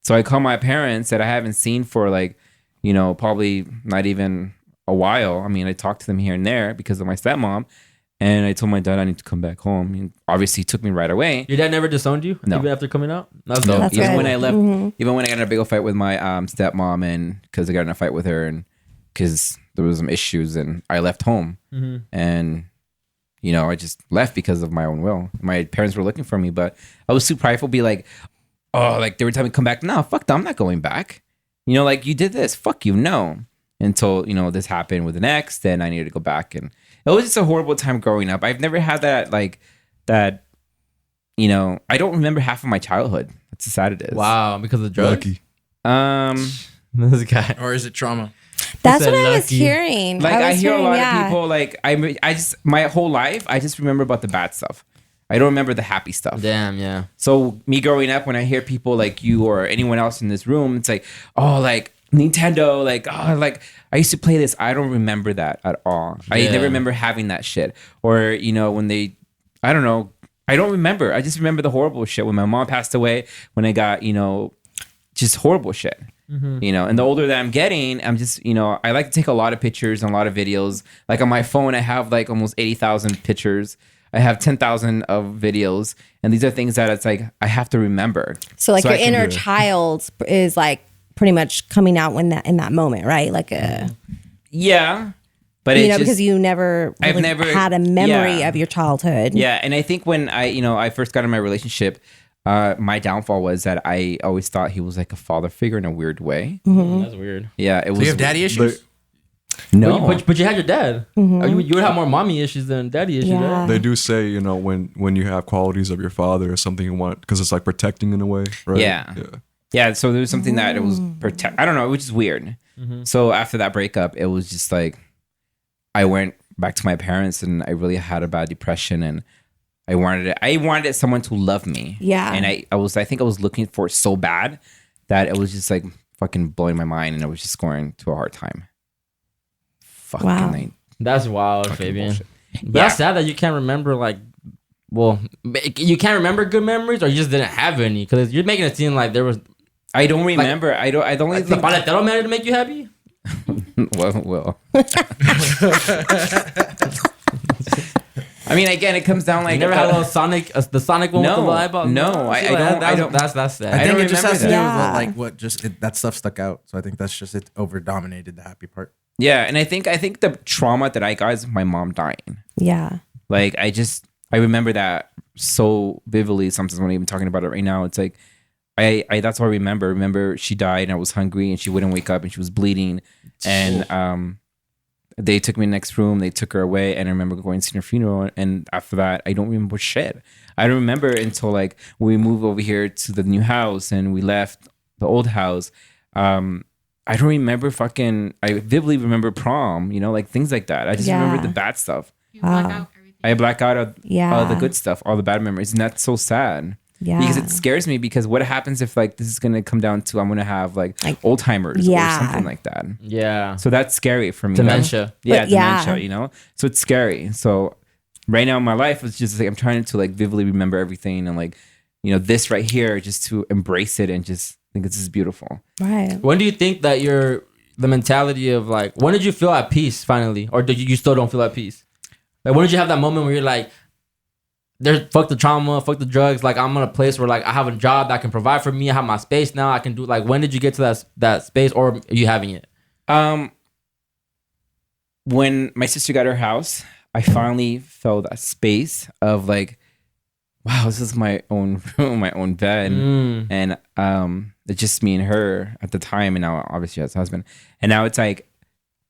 So I called my parents that I haven't seen for like, probably not even a while. I mean, I talked to them here and there because of my stepmom. And I told my dad I need to come back home. And obviously, he took me right away. Your dad never disowned you? No. Even after coming out? That's No, dope. That's even good. when I left, Mhm. even when I got in a big old fight with my stepmom, and because I got in a fight with her, and because there was some issues, and I left home, Mm-hmm. and I just left because of my own will. My parents were looking for me, but I was too prideful. Be like, oh, like they were telling me come back. No, fuck that. I'm not going back. Like you did this. Fuck you. No. Until this happened with an ex, then I needed to go back, and it was just a horrible time growing up. I've never had that. I don't remember half of my childhood. That's how sad it is. Wow, because of drugs. Lucky. This guy. Or is it trauma? That's said what I was lucky. hearing. Like I was hear a hearing, lot yeah. of people like I just my whole life I just remember about the bad stuff. I don't remember the happy stuff. Damn, yeah. So me growing up, when I hear people like you or anyone else in this room, it's like, oh, like Nintendo, like, oh, like I used to play this. I don't remember that at all. I Yeah. never remember having that shit. Or when they, I don't know. I don't remember. I just remember the horrible shit when my mom passed away. When I got just horrible shit. And the older that I'm getting, I'm just, I like to take a lot of pictures and a lot of videos. Like on my phone, I have like almost 80,000 pictures. I have 10,000 of videos. And these are things that it's like, I have to remember. So like I your can inner do it. child is like pretty much coming out in that moment, right? Like Yeah. But it's just, because you never I've really never- had a memory yeah. of your childhood. yeah. And I think when I first got in my relationship, my downfall was that I always thought he was like a father figure in a weird way. That's weird. Yeah. It was. Do you have daddy issues? No. But you had your dad. You would have more mommy issues than daddy issues, Yeah. right? They do say, when you have qualities of your father or something you want, because it's like protecting in a way, right? Yeah. Yeah, so there was something that it was I don't know, which is weird. So after that breakup, it was just like I went back to my parents and I really had a bad depression, and I wanted someone to love me. Yeah. And I think I was looking for it so bad that it was just like fucking blowing my mind, and I was just going to a hard time. Fucking Wow. That's wild, fucking Fabian. bullshit. But that's sad that you can't remember you can't remember good memories, or you just didn't have any, because you're making it seem like there was I don't remember. I don't the think paletero managed to make you happy. well. I mean, again, it comes down like You never had a little Sonic, the Sonic one with the No, little eyeballs? no, I don't. That's I sad. think don't it just has to do remember with that. like what that stuff stuck out. So I think that's just it over dominated the happy part. Yeah, and I think the trauma that I got is my mom dying. Yeah. Like I remember that so vividly. Sometimes when I'm even talking about it right now, it's like I that's what I remember. Remember she died and I was hungry and she wouldn't wake up and she was bleeding, and they took me in the next room. They took her away, and I remember going to see her funeral. And after that, I don't remember shit. I don't remember until like we moved over here to the new house and we left the old house. I don't remember I vividly remember prom, like things like that. I just remember the bad stuff. Wow. I black out of Yeah. all the good stuff, all the bad memories. And that's so sad. Yeah. Because it scares me, because what happens if like this is going to come down to I'm going to have like old timers or something like that. Yeah. So that's scary for me. Dementia. Yeah, But yeah. dementia, So it's scary. So right now in my life, it's just like I'm trying to like vividly remember everything and like, this right here, just to embrace it and just think this is beautiful. Right. When do you think that the mentality of like, when did you feel at peace finally? Or did you still don't feel at peace? Like, when did you have that moment where you're like, fuck the trauma, fuck the drugs. Like, I'm in a place where like I have a job that can provide for me. I have my space now. I can do like, when did you get to that space, or are you having it? When my sister got her house, I finally felt that space of like, wow, this is my own room, my own bed. And it's just me and her at the time. And now obviously she has a husband. And now it's like,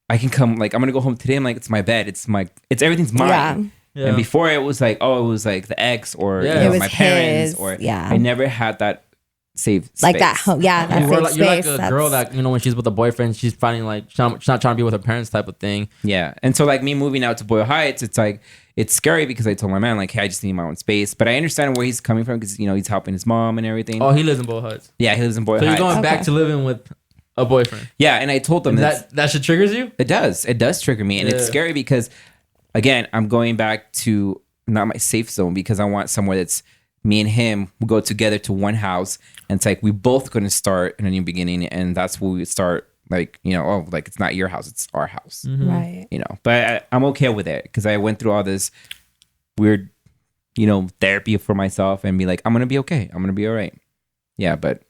I can come, like, I'm going to go home today. I'm like, it's my bed. It's everything's mine. Yeah. And before it was like, it was like the ex or It was my parents his, or yeah. I never had that safe space. Like that home. Yeah. That You're safe like space. a girl that, when she's with a boyfriend, she's finding like, she's not trying to be with her parents type of thing. Yeah. And so like me moving out to Boyle Heights, it's like, it's scary because I told my man, like, hey, I just need my own space. But I understand where he's coming from because, he's helping his mom and everything. Oh, he lives in Bull Huts. Yeah, he lives in Boyle So you're Heights. going back Okay. to living with a boyfriend. Yeah, and I told them That shit triggers you? it does. It does trigger me. And it's Yeah. scary because, again, I'm going back to not my safe zone because I want somewhere that's me and him will go together to one house. And it's like we both going to start in a new beginning. And that's where we start, like, like it's not your house, it's our house. Right. But I'm okay with it because I went through all this weird, therapy for myself and be like, I'm going to be okay. I'm going to be all right. Yeah, but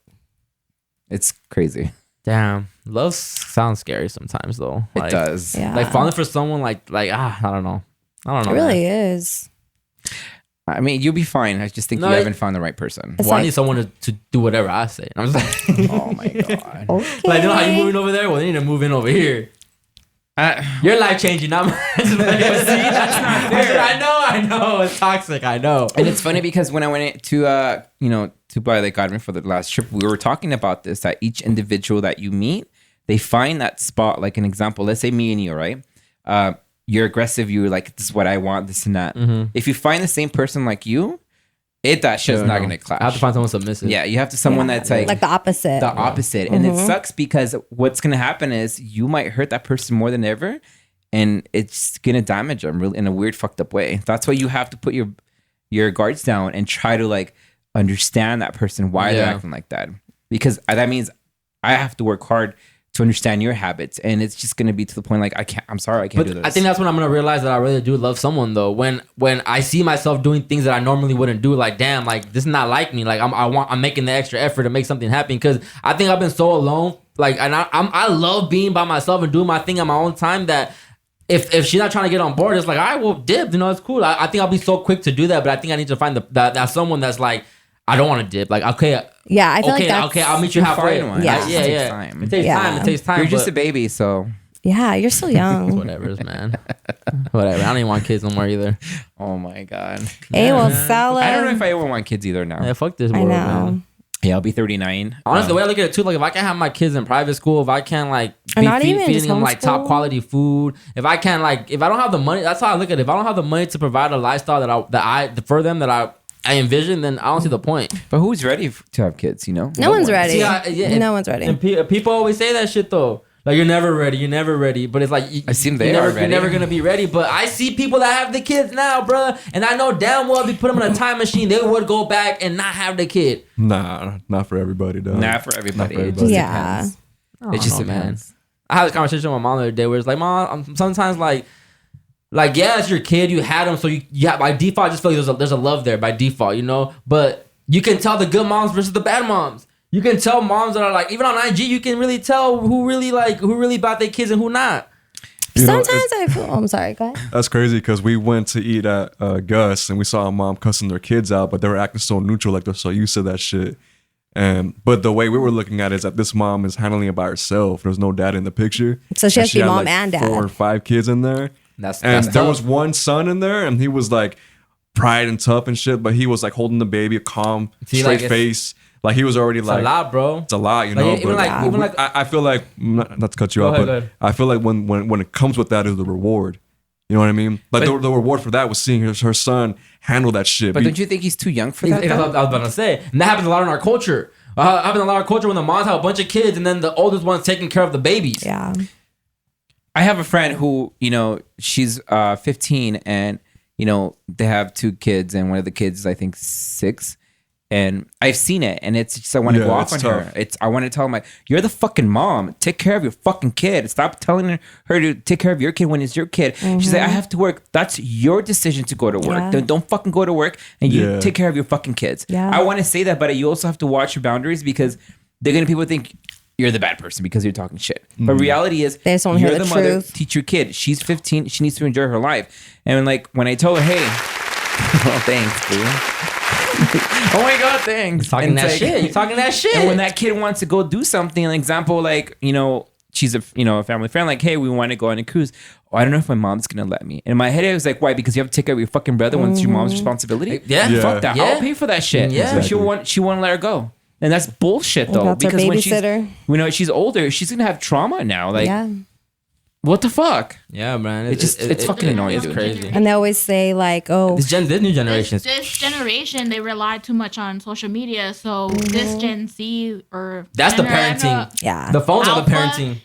it's crazy. Damn. Love sounds scary sometimes though. It does. Yeah. Like falling for someone like I don't know. I don't know. It really man. is. I mean, you'll be fine. I just think No, you haven't found the right person. It's Well, I like- need someone to do whatever I say. I'm just like, Oh my god. Okay. like, you know how you moving over there? Well, they need to move in over here. You're life changing, not mine. See, that's not fair. I know. It's toxic. I know. And it's funny because when I went to to Playa del Carmen for the last trip, we were talking about this, that each individual that you meet, they find that spot. Like an example, let's say me and you, right? You're aggressive. You're like, this is what I want, this and that. If you find the same person like you, that shit's not gonna clash. I have to find someone submissive. Yeah, you have to someone that's like the opposite. the opposite. And it sucks because what's going to happen is you might hurt that person more than ever, and it's going to damage them really in a weird fucked up way. That's why you have to put your guards down and try to like understand that person, why they're acting like that. Because that means I have to work hard to understand your habits, and it's just going to be to the point like I'm sorry, I can't do this. I think that's when I'm gonna realize that I really do love someone though. When I see myself doing things that I normally wouldn't do, like damn, like this is not like me. Like I'm making the extra effort to make something happen, because I think I've been so alone. Like, and I love being by myself and doing my thing at my own time, that if she's not trying to get on board, it's like, all right, well, dip. You know, it's cool. I think I'll be so quick to do that, but I think I need to find that someone that's like, I don't want to dip. Like, okay. Yeah, I feel like okay, that's... okay, I'll meet you halfway. Find one. Yeah. It Yeah, takes yeah. time. It takes time. It takes time. You're just but- a baby, so Yeah, you're still young. Whatever, man. Whatever. I don't even want kids no more either. oh my god. Hey, well, Sala. I don't know if I ever want kids either now. Yeah, fuck this I world, know. man. Yeah, I'll be 39. Honestly, the way I look at it too, like if I can't have my kids in private school, if I can't like Or be not even feeding just them like top homeschool. quality food, if I can't like, if I don't have the money, that's how I look at it. If I don't have the money to provide a lifestyle for them that I envision, then I don't see the point. But who's ready to have kids, you know? No one's ready. See, No one's ready. And people always say that shit though. Like, you're never ready. But it's like, I assume they are ready. You're never gonna be ready. But I see people that have the kids now, bro, and I know damn well if you put them in a time machine, they would go back and not have the kid. Nah, not for everybody, though. Not for everybody. Not for It everybody. just Yeah. depends. I It just don't know, depends. I had a conversation with my mom the other day where it's like, Mom, I'm sometimes like yeah, it's your kid, you had him, so you have, by default, I just feel like there's a love there by default, you know. But you can tell the good moms versus the bad moms. You can tell moms that are like, even on IG, you can really tell who really about their kids and who not. You know, Sometimes I feel... Oh, I'm sorry. Go ahead. That's crazy because we went to eat at Gus and we saw a mom cussing their kids out, but they were acting so neutral, like they're so used to that shit. But the way we were looking at it is that this mom is handling it by herself. There's no dad in the picture. So she has to be had, mom and dad. 4 or 5 kids in there. That's there tough. was one son in there, and he was like pride and tough and shit, but he was like holding the baby, calm, See, straight like, face. Like he was already It's like a lot, bro. It's a lot, you Like, know. even but like- even like- I feel like not to cut you Go off, ahead, but go ahead. I feel like when it comes with that is the reward. You know what I mean? Like the reward for that was seeing her son handle that shit. But don't you think he's too young for that? That's what I was about to say. And that happens a lot in our culture. Happens in a lot of our culture when the moms have a bunch of kids and then the oldest one's taking care of the babies. Yeah. I have a friend who, you know, she's 15 and, you know, they have 2 kids and one of the kids is, I think, 6. And I've seen it, and it's just I want to Yeah, go off on it's her. tough. I want to tell her, like, you're the fucking mom. Take care of your fucking kid. Stop telling her to take care of your kid when it's your kid. She's like, I have to work. That's your decision to go to work. Yeah. Don't fucking go to work, and you Yeah. take care of your fucking kids. Yeah. I want to say that, but you also have to watch your boundaries because people think you're the bad person because you're talking shit. But reality is, They just wanna hear you're the the mother. truth. Teach your kid. She's 15. She needs to enjoy her life. And like when I told her, hey, well, thanks, dude. Oh my god, thanks. Talking And that it's like- shit. You talking that shit. And when that kid wants to go do something, an example like, you know, she's a family friend, like, hey, we want to go on a cruise. Oh, I don't know if my mom's gonna let me. And in my head, I was like, why? Because you have to take care of your fucking brother when it's your mom's responsibility. Yeah. Yeah. Fuck that. Yeah. I'll pay for that shit. Yeah. But Exactly. she won't let her go. And that's bullshit though. That's her Because when she's, babysitter. you know, she's older, she's gonna have trauma now. Like, Yeah. what the fuck? Yeah, man. It's fucking annoying, It's dude. crazy. And they always say like, oh, This new generation. This generation, they rely too much on social media. So this Gen Z or That's the Gen X, parenting. yeah. The phones are the Alpha. parenting.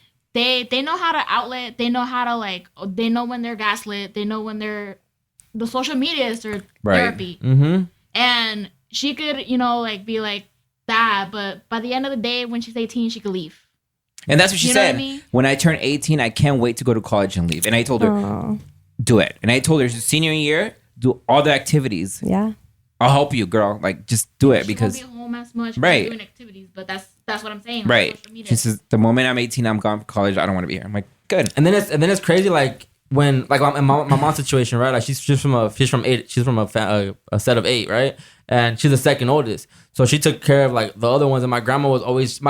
they know how to outlet. They know how to like. They know when they're gaslit. They know when they're. The social media is their Right. therapy. Mm-hmm. And she could, like, be like that, but by the end of the day, when she's 18, she could leave. And that's what she You know what said. I mean? When I turn 18, I can't wait to go to college and leave. And I told her, Oh, do it. And I told her, senior year, do all the activities. yeah. I'll help you, girl. Like, just do it She because, won't be home as much, Right. doing activities. But that's what I'm saying. on right. social media. She says, the moment I'm 18, I'm gone from college. I don't want to be here. I'm like, good. And then it's crazy. Like when like my mom's situation, right? Like she's from a set of 8, right? And she's the second oldest, so she took care of like the other ones. And my grandma was always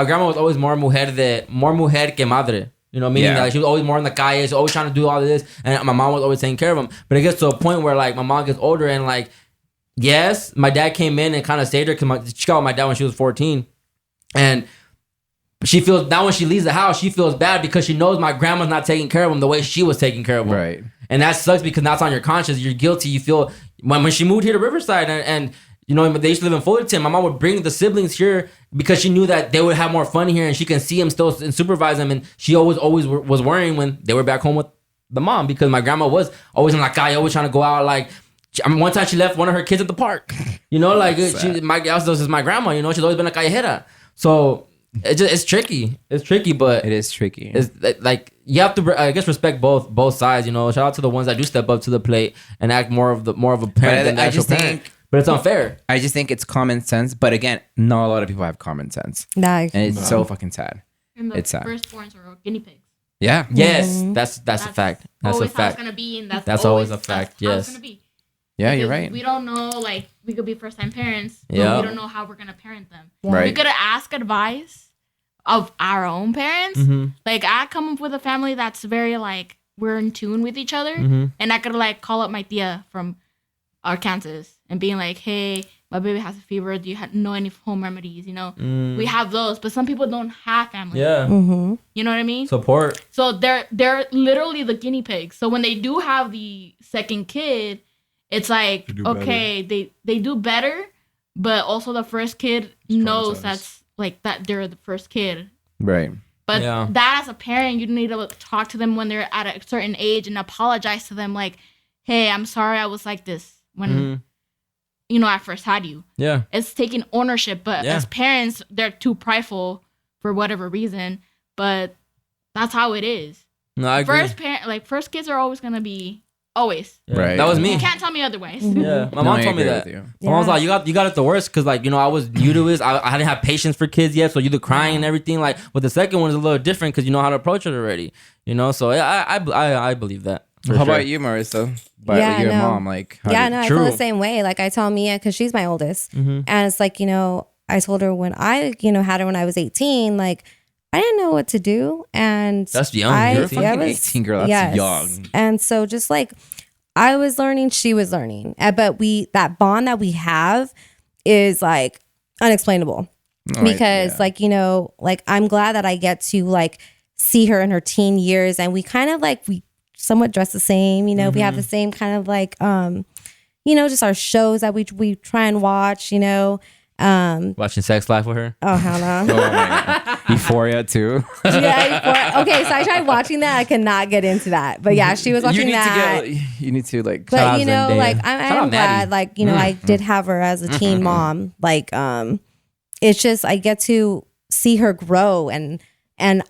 more mujer que madre. You know, meaning that, like, she was always more in the calle, she's always trying to do all of this, and my mom was always taking care of them. But it gets to a point where like my mom gets older, and like, yes, my dad came in and kind of saved her because she got with my dad when she was 14, and she feels now when she leaves the house, she feels bad because she knows my grandma's not taking care of him the way she was taking care of him. Right. And that sucks because that's on your conscience. You're guilty. You feel when she moved here to Riverside and you know, they used to live in Fullerton. My mom would bring the siblings here because she knew that they would have more fun here and she can see them still and supervise them. And she always was worrying when they were back home with the mom because my grandma was always in la calle, always trying to go out. Like, I mean, one time she left one of her kids at the park. You know, like this is my grandma. You know, she's always been a callejera. So it's tricky. It's tricky, but it is tricky. It's like you have to, I guess, respect both sides. You know, shout out to the ones that do step up to the plate and act more of a parent than the actual parent. But it's unfair. I just think it's common sense. But again, not a lot of people have common sense. Nice. And it's so fucking sad. And the It's sad. firstborns are guinea pigs. Yeah. Yes, that's a fact. That's a always how fact. it's gonna be, and That's always a fact. That's how Yes. it's gonna be. Yeah, you're Because right. We don't know, like, we could be first time parents, but Yeah. we don't know how we're gonna parent them. Right. We could ask advice of our own parents. Mm-hmm. Like, I come up with a family that's very like we're in tune with each other, Mm-hmm. and I could like call up my tia from Arkansas and being like, "Hey, my baby has a fever. Do you know any home remedies?" You know, we have those, but some people don't have family. Yeah. Mm-hmm. You know what I mean? Support. So they're literally the guinea pigs. So when they do have the second kid, it's like, They do okay, they do better, but also the first kid knows traumatized. that's like that they're the first kid. Right. But Yeah. that as a parent, you need to talk to them when they're at a certain age and apologize to them like, "Hey, I'm sorry I was like this when you know I first had you." Yeah. It's taking ownership, but Yeah. as parents, they're too prideful for whatever reason. But that's how it is. No, I agree. First kids are always gonna be always. Yeah. Right. That was me. You can't tell me otherwise. Yeah, my No, mom I told me agree that. with you. My mom's like, you got it the worst because like, you know, I was new to this. I didn't have patience for kids yet, so you the crying and everything. Like, but the second one is a little different because you know how to approach it already. You know, so yeah, I believe that. for How sure. about you, Marissa? But Yeah, your no. mom, like, how Yeah, did- no, I True. feel the same way. Like I tell Mia because she's my oldest, Mhm. and it's like, you know, I told her when I, you know, had her when I was 18, like I didn't know what to do, and That's young. You're a I fucking 18, girl. That's young. And so just like I was learning, she was learning, but that bond that we have is like unexplainable All right, because yeah. like, you know, like I'm glad that I get to like see her in her teen years, and we kind of like we somewhat dress the same, you know, we have the same kind of like you know, just our shows that we try and watch, you know. Watching Sex Life with her. Oh hell no. Oh my God. Euphoria too. Okay, so I tried watching that. I could not get into that, but yeah, she was watching that. You need to like. Shout out But you know, Zendaya. like Shout I'm out glad, Maddie. like, you know, I did have her as a teen mom. Like, it's just I get to see her grow, and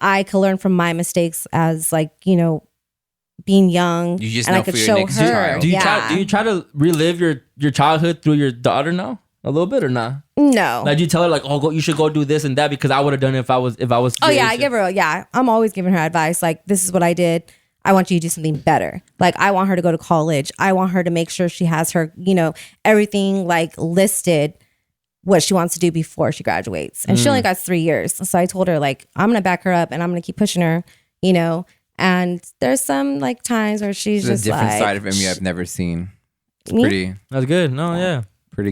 I could learn from my mistakes as like, you know, being young. You just and I know could for your show next her. child. Do you try to relive your childhood through your daughter now? A little bit or not? No. Like, do you tell her like, oh, you should go do this and that because I would have done it if I was. Oh yeah, I give her. Yeah, I'm always giving her advice. Like, this is what I did. I want you to do something better. Like, I want her to go to college. I want her to make sure she has her, you know, everything like listed, what she wants to do before she graduates. And she only got 3 years. So I told her like, I'm gonna back her up and I'm gonna keep pushing her, you know. And there's some like times where she's There's just a different like, side of him you have never seen. It's Me? pretty That's good. No, yeah, good.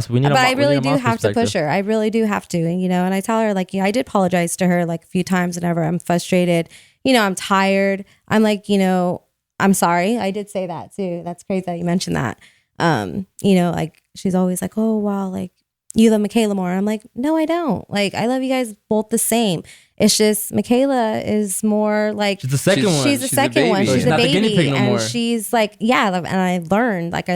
we need. But I really do have to push her. I really do have to, you know. And I tell her like, you know, I did apologize to her like a few times whenever I'm frustrated. You know, I'm tired. I'm like, you know, I'm sorry. I did say that too. That's crazy that you mentioned that. You know, like she's always like, oh wow, like you love Michaela more. I'm like, no, I don't. Like I love you guys both the same. It's just Michaela is more like She's the second one. She's the She's a second one. baby. So She's she's a not the guinea baby, pig no and more. she's like, yeah. And I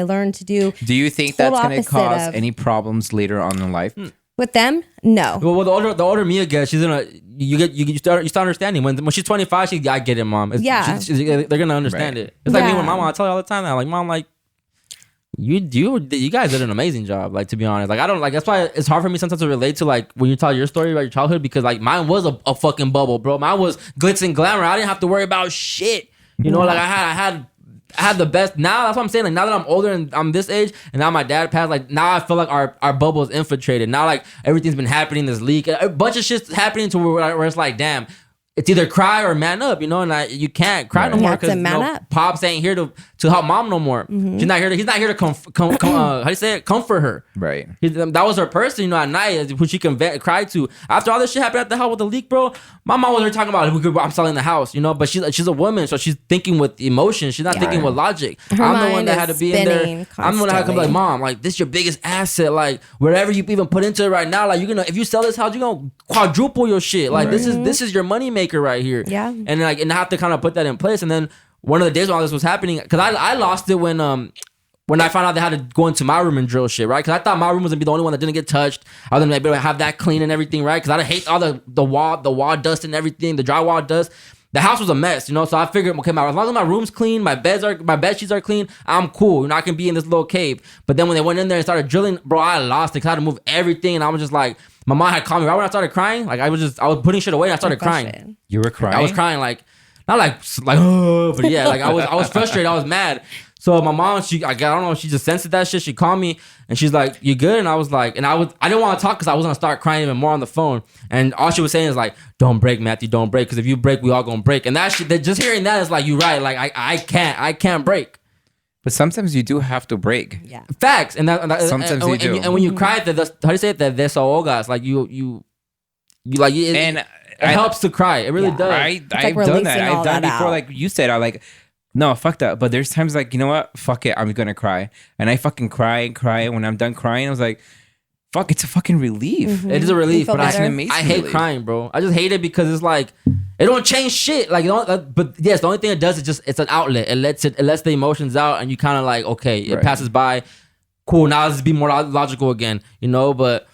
learned to do Do you think Total that's going to opposite cause of- any problems later on in life? with them. No. Well, the older Mia gets, she's gonna you start understanding when she's 25. I get it, mom. Yeah. They're gonna understand Right. it. It's like me Yeah. with my mom. I tell her all the time now, like, mom, like you guys did an amazing job. Like, to be honest, like I don't like that's why it's hard for me sometimes to relate to like when you tell your story about your childhood because like mine was a fucking bubble, bro. Mine was glitz and glamour. I didn't have to worry about shit. You know, like I had the best. Now that's what I'm saying. Like now that I'm older and I'm this age, and now my dad passed. Like now I feel like our bubble is infiltrated. Now like everything's been happening. This leak, a bunch of shit's happening to where it's like, damn. It's either cry or man up, you know, and you can't cry no more because Pops ain't here to help mom no more. She's not here. He's not here to how do you say it? Comfort her. Right. That was her person, you know, at night who she can cry to. After all this shit happened at the house with the leak, bro, my mom was here talking about I'm selling the house, you know, but she's a woman, so she's thinking with emotion. She's not thinking with logic. I'm the one that had to be in there. I'm the one that had to come like, mom, like this is your biggest asset. Like whatever you even put into it right now, like you're gonna if you sell this house, you're gonna quadruple your shit. Like this is your money maker right here. Yeah. And I have to kind of put that in place. And then one of the days when all this was happening, because I lost it when I found out they had to go into my room and drill shit, right? Because I thought my room was gonna be the only one that didn't get touched. I was gonna be able to have that clean and everything, right? Because I hate all the wall dust and everything, the drywall dust. The house was a mess, you know. So I figured, okay, as long as my room's clean, my bed sheets are clean, I'm cool. You know, I can be in this little cave. But then when they went in there and started drilling, bro, I lost it because I had to move everything, and I was just like, my mom had called me right when I started crying. Like I was putting shit away and I started crying. You were crying? I was crying like oh, but yeah, like I was frustrated. I was mad. So my mom, I don't know, she just sensed that shit. She called me and she's like, "You good?" And I was like, I didn't want to talk because I was gonna start crying even more on the phone. And all she was saying is like, "Don't break, Matthew, don't break, because if you break, we all gonna break." And that shit, just hearing that is like, you're right. Like I can't break. But sometimes you do have to break. Yeah. Facts. And Sometimes you do. And when you cry, how do you say it? That desahogas. Like you like it. And it helps to cry. It really does. I've like done that. releasing all I've done that before. out. Like you said, I like, no, fuck that. But there's times like, you know what? Fuck it. I'm gonna cry. And I fucking cry and cry. And when I'm done crying, I was like, fuck, it's a fucking relief. It is a relief, but It's an amazing I hate relief. crying, bro. I just hate it because it's like it don't change shit. Like, but yes, the only thing it does is just it's an outlet. It lets the emotions out, and you kind of like, okay, it passes by. Cool, now let's be more logical again, you know. But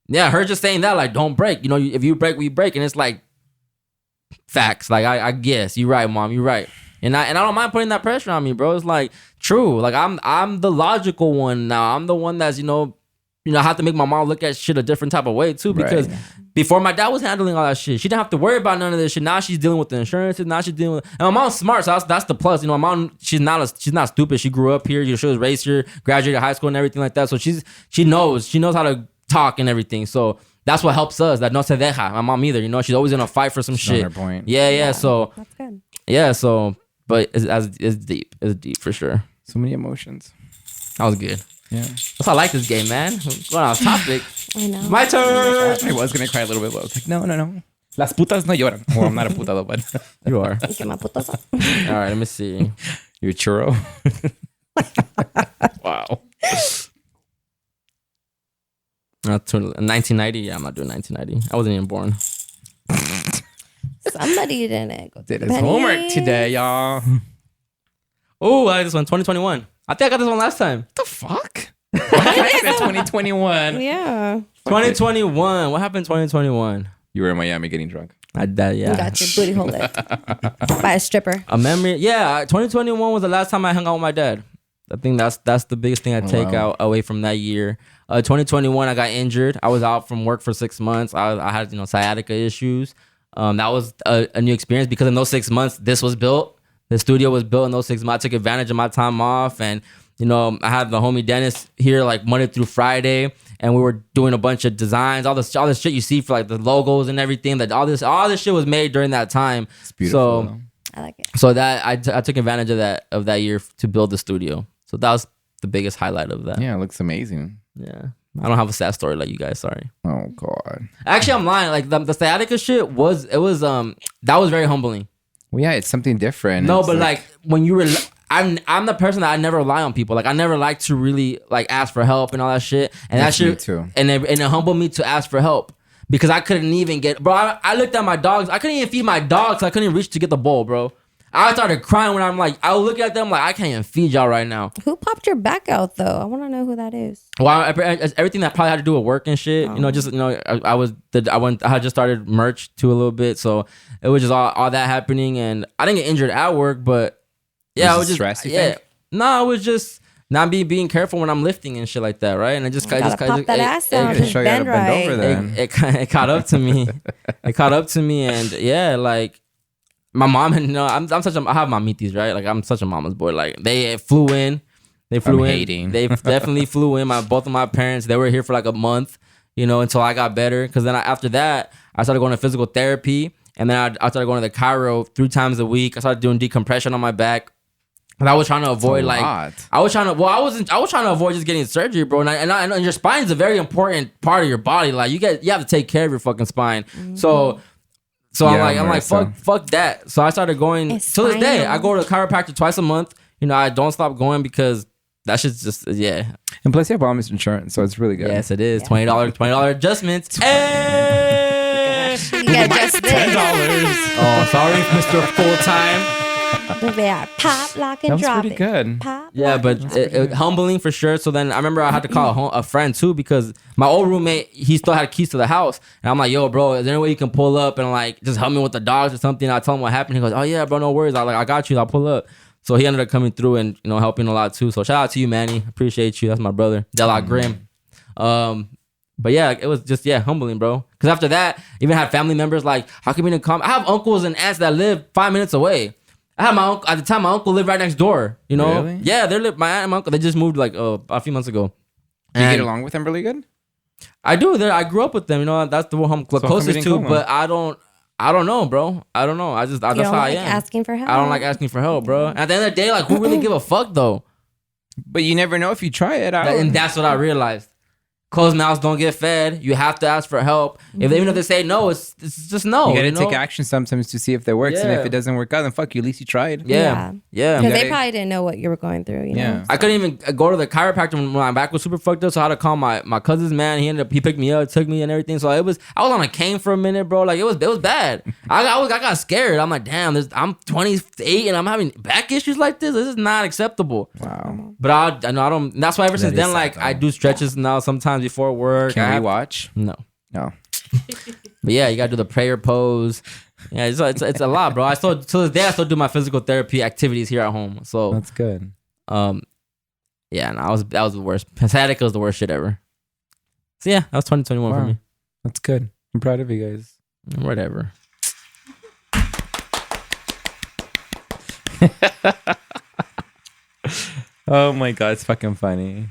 yeah, her just saying that, like, don't break. You know, if you break, we break, and it's like facts. Like, I guess you're right, mom. You're right, and I don't mind putting that pressure on me, bro. It's like true. Like I'm the logical one now. I'm the one that's I have to make my mom look at shit a different type of way too, because before my dad was handling all that shit, she didn't have to worry about none of this shit. Now she's dealing with the insurances. Now she's dealing with, and my mom's smart, so that's the plus. You know, my mom, she's not stupid. She grew up here. She was raised here, graduated high school and everything like that. So she knows how to talk and everything. So that's what helps us. That no se deja. My mom either. You know, she's always gonna fight for some shit. On her point. Yeah. So That's good. yeah. So, but it's deep. It's deep for sure. So many emotions. That was good. Yeah. That's why I like this game, man. Going off topic. I know. My turn. I was gonna cry a little bit, but I was like, no. Las putas no lloran. Well, I'm not a puta though, but You are. Que me putosa. All right, let me see. you're a churro. Wow. 1990. Yeah, I'm not doing 1990. I wasn't even born. Somebody didn't go. Did his homework today, y'all. Oh, I got this one. 2021. I think I got this one last time. What the fuck? I said 2021. Yeah. 2021. What happened in 2021? You were in Miami getting drunk. I died. Yeah. You got your booty hole licked by a stripper. A memory. Yeah, 2021 was the last time I hung out with my dad. I think that's the biggest thing I take out away from that year. 2021, I got injured. I was out from work for 6 months. I had sciatica issues. That was a new experience because in those 6 months, this was built. The studio was built in those 6 months. I took advantage of my time off, and I had the homie Dennis here like Monday through Friday, and we were doing a bunch of designs, all this shit you see for like the logos and everything. That all this shit was made during that time. It's beautiful. So I like it. So that I took advantage of that year to build the studio. So that was the biggest highlight of that. Yeah, it looks amazing. Yeah. I don't have a sad story like you guys. Sorry. Oh God. Actually, I'm lying. Like the sciatica shit was that was very humbling. Well, yeah, it's something different. No, It's but like when you were, I'm the person that I never rely on people. Like I never like to really like ask for help and all that shit. And That's that me shit too. And it humbled me to ask for help because I couldn't even get. Bro, I looked at my dogs. I couldn't even feed my dogs. I couldn't even reach to get the bowl, bro. I started crying when I'm like, I was looking at them like, I can't even feed y'all right now. Who popped your back out though? I want to know who that is. Well, everything that probably had to do with work and shit. I had just started merch too a little bit, so it was just all that happening, and I didn't get injured at work, but yeah, Was it it was just stress, you think? No, it was just not being careful when I'm lifting and shit like that, right? And I just Gotta pop that ass down. Just show you how to Bend bend over right. then. it caught up to me. It caught up to me, and yeah, like my mom and I'm such a I have my meaties, right? Like I'm such a mama's boy. Like they flew in. They flew in. Hating. They definitely flew in. Both of my parents, they were here for like a month, until I got better. Because then after that, I started going to physical therapy. And then I started going to the chiro 3 times a week. I started doing decompression on my back. And I was trying to avoid I was trying to avoid just getting surgery, bro. And your spine is a very important part of your body. Like you have to take care of your fucking spine. Mm-hmm. So I'm like fuck that. So I started going to this day. I go to the chiropractor twice a month. I don't stop going because that shit's just And plus you have mom's insurance, so it's really good. Yes, it is. $20 adjustments. Hey! Yeah, just $10. Oh, sorry, Mr. Full Time. Yeah, pop, lock, and That was drop pretty it. good. Pop, Yeah, lock, but and drop it. humbling for sure. So then I remember I had to call a friend too because my old roommate, he still had keys to the house. And I'm like, yo, bro, is there any way you can pull up and like just help me with the dogs or something? I tell him what happened. He goes, oh yeah, bro, no worries. I got you. I'll pull up. So he ended up coming through and helping a lot too. So shout out to you, Manny. Appreciate you. That's my brother. De La Grim. But yeah, it was just humbling, bro. Because after that, even had family members like, how come you didn't come? I have uncles and aunts that live 5 minutes away. I had my uncle at the time. My uncle lived right next door. Really? Yeah, my aunt and my uncle. They just moved like a few months ago. Do you And get along with them really good? I do. I grew up with them. That's the one I'm come you closest didn't to. call them? But I don't know, bro. I don't know. That's You how don't I like am. asking for help. I don't like asking for help, bro. At the end of the day, like who really give a fuck though? But you never know if you try it out. And that's what I realized. Closed mouths don't get fed. You have to ask for help. Even if they say no, it's just no. You gotta take action sometimes to see if that works. And Yeah. if it doesn't work out, then fuck you. At least you tried. Yeah. Because You they gotta- probably didn't know what you were going through. You Yeah. know? I couldn't even go to the chiropractor when my back was super fucked up. So I had to call my cousin's man. He picked me up, took me and everything. So I was on a cane for a minute, bro. Like it was bad. I got scared. I'm like, damn, I'm 28 and I'm having back issues like this. This is not acceptable. Wow. But I don't. That's why ever since is then, sad, like though. I do stretches now sometimes before work. Can we watch? No. No. But yeah, you gotta do the prayer pose. Yeah, it's a lot, bro. To this day I still do my physical therapy activities here at home. So That's good. yeah, no, that was the worst. Sciatica was the worst shit ever. So yeah, that was 2021 for Wow. me. That's good. I'm proud of you guys. Whatever. Oh my god, it's fucking funny.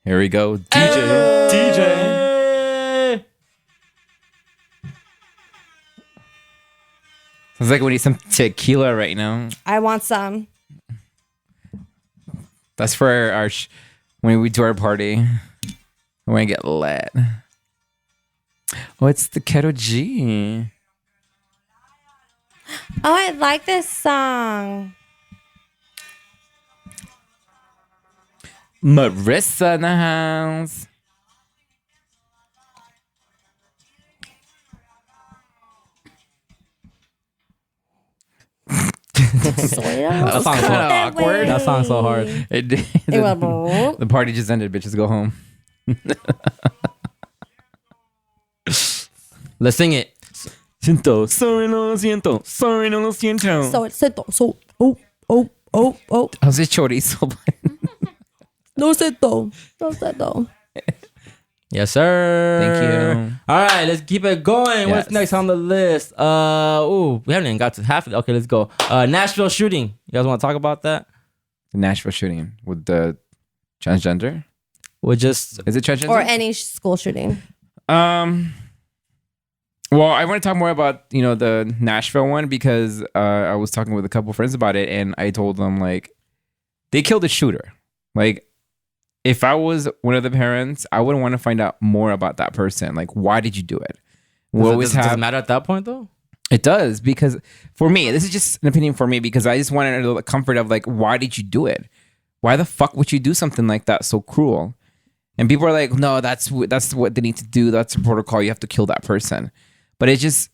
Here we go. DJ. Sounds like we need some tequila right now. I want some. That's for our when we do our party. When we get lit. Oh, it's the Keto G. Oh, I like this song. Marissa in the house. That song's so kinda awkward. That song's so hard. It was- the party just ended. Bitches, go home. Let's sing it. Siento, sorry, no lo siento. Sorry, no lo siento. Oh. How's it chorizo? No siento. No siento. Yes, sir. Thank you. All right, let's keep it going. What's Yes. next on the list? We haven't even got to half of it. Okay, let's go. Nashville shooting. You guys want to talk about that? The Nashville shooting with the transgender. We're just Is it transgender? Or any school shooting. Well, I want to talk more about, the Nashville one because I was talking with a couple friends about it and I told them like they killed the shooter. Like if I was one of the parents, I would want to find out more about that person. Like, why did you do it? does it matter at that point though? It does because for me, this is just an opinion for me because I just wanted the comfort of like, why did you do it? Why the fuck would you do something like that so cruel? And people are like, no, that's what they need to do. That's a protocol. You have to kill that person. But it's just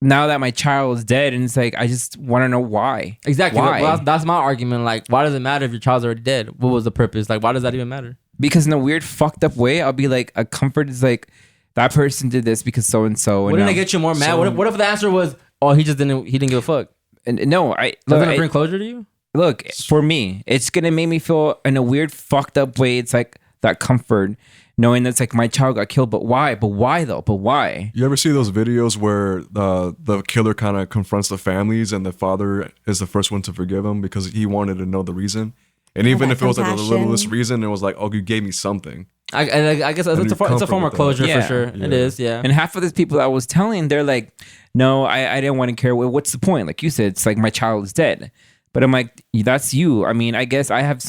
now that my child is dead, and it's like I just want to know why. Exactly. Why? Well, that's my argument. Like, why does it matter if your child's already dead? What was the purpose? Like, why does that even matter? Because in a weird, fucked up way, I'll be like, a comfort is like that person did this because so and so. Wouldn't it get you more mad? What if the answer was, oh, he didn't give a fuck? And no, Doesn't it bring closure to you? Look, for me, it's gonna make me feel in a weird, fucked up way. It's like that comfort, knowing that's like my child got killed, but why? But why though? But why? You ever see those videos where the killer kind of confronts the families and the father is the first one to forgive him because he wanted to know the reason? And even that if it was like the compassion. littlest reason, it was like, oh, you gave me something. I guess it's a form of closure for sure. It is, yeah. And half of these people I was telling, they're like, no, I didn't want to care. Well, what's the point? Like you said, it's like my child is dead. But I'm like, that's you. I mean, I guess I have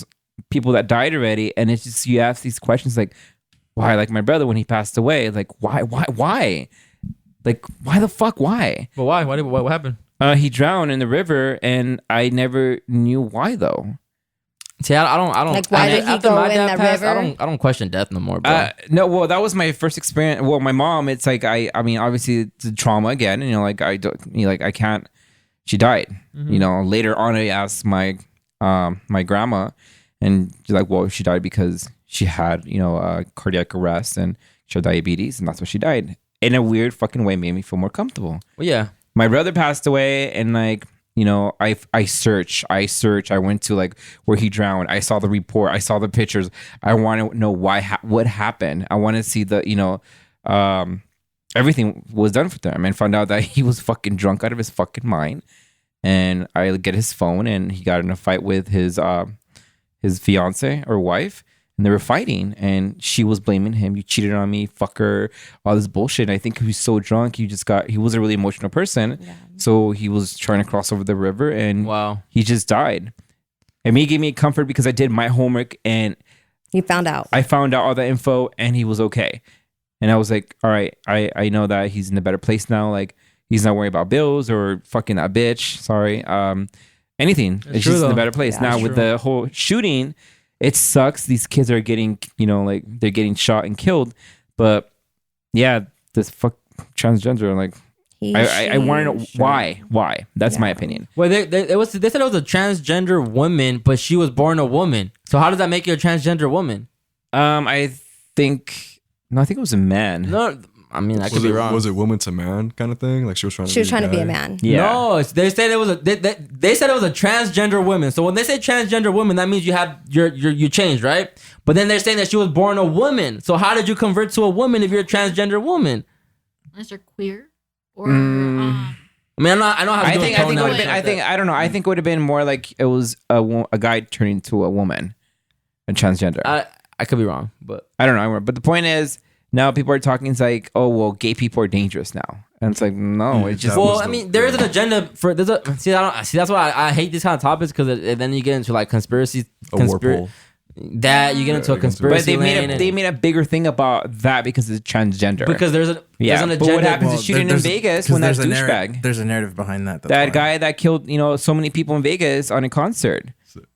people that died already, and it's just you ask these questions like, why? Like my brother when he passed away, like why? Like why the fuck? Why? But why? What happened? He drowned in the river, and I never knew why though. See, I don't. Like, why did he after go my in dad the passed, river? I don't question death no more, bro. No, well, that was my first experience. Well, my mom, it's like I mean, obviously it's a trauma again, and like I don't, like I can't. She died. Later on, I asked my my grandma, and she's like, well, she died because she had cardiac arrest and she had diabetes, and that's why she died. In a weird fucking way, made me feel more comfortable. Well, yeah. My brother passed away, and like. I search. I went to like where he drowned. I saw the report. I saw the pictures. I want to know what happened. I want to see the, everything was done for them, and found out that he was fucking drunk out of his fucking mind. And I get his phone, and he got in a fight with his fiance or wife, and they were fighting, and she was blaming him. You cheated on me, fucker, all this bullshit. And I think he was so drunk, he was a really emotional person. Yeah. So he was trying to cross over the river, and he just died. And me gave me comfort because I did my homework, and you found out. I found out all the info, and he was okay. And I was like, all right, I know that he's in a better place now. Like he's not worried about bills or fucking that bitch. Sorry. Anything. It's just in a better place. Now with the whole shooting, it sucks. These kids are getting, like they're getting shot and killed. But yeah, this transgender, like I want to know why. Why? That's my opinion. Well, they said it was a transgender woman, but she was born a woman. So how does that make you a transgender woman? I think it was a man. No, I mean I could be wrong. Was it woman to man kind of thing? Like she was trying to be a man. Yeah. No, they said it was they said it was a transgender woman. So when they say transgender woman, that means you changed, right? But then they're saying that she was born a woman. So how did you convert to a woman if you're a transgender woman? Unless you're queer or I mean, I know how to do it. I don't know. I think it would have been more like it was a guy turning to a woman, a transgender. I could be wrong, but I don't know. But the point is, now people are talking. It's like, oh well, gay people are dangerous now, and it's like, no, it's just. Well, I mean, there is an agenda for. See, that's why I hate these kind of topics because then you get into like conspiracy. That you get into a conspiracy. But they made a bigger thing about that because it's transgender. Because there's an agenda. But what happens is shooting in Vegas when that douchebag. There's a narrative behind that. That guy that killed so many people in Vegas on a concert.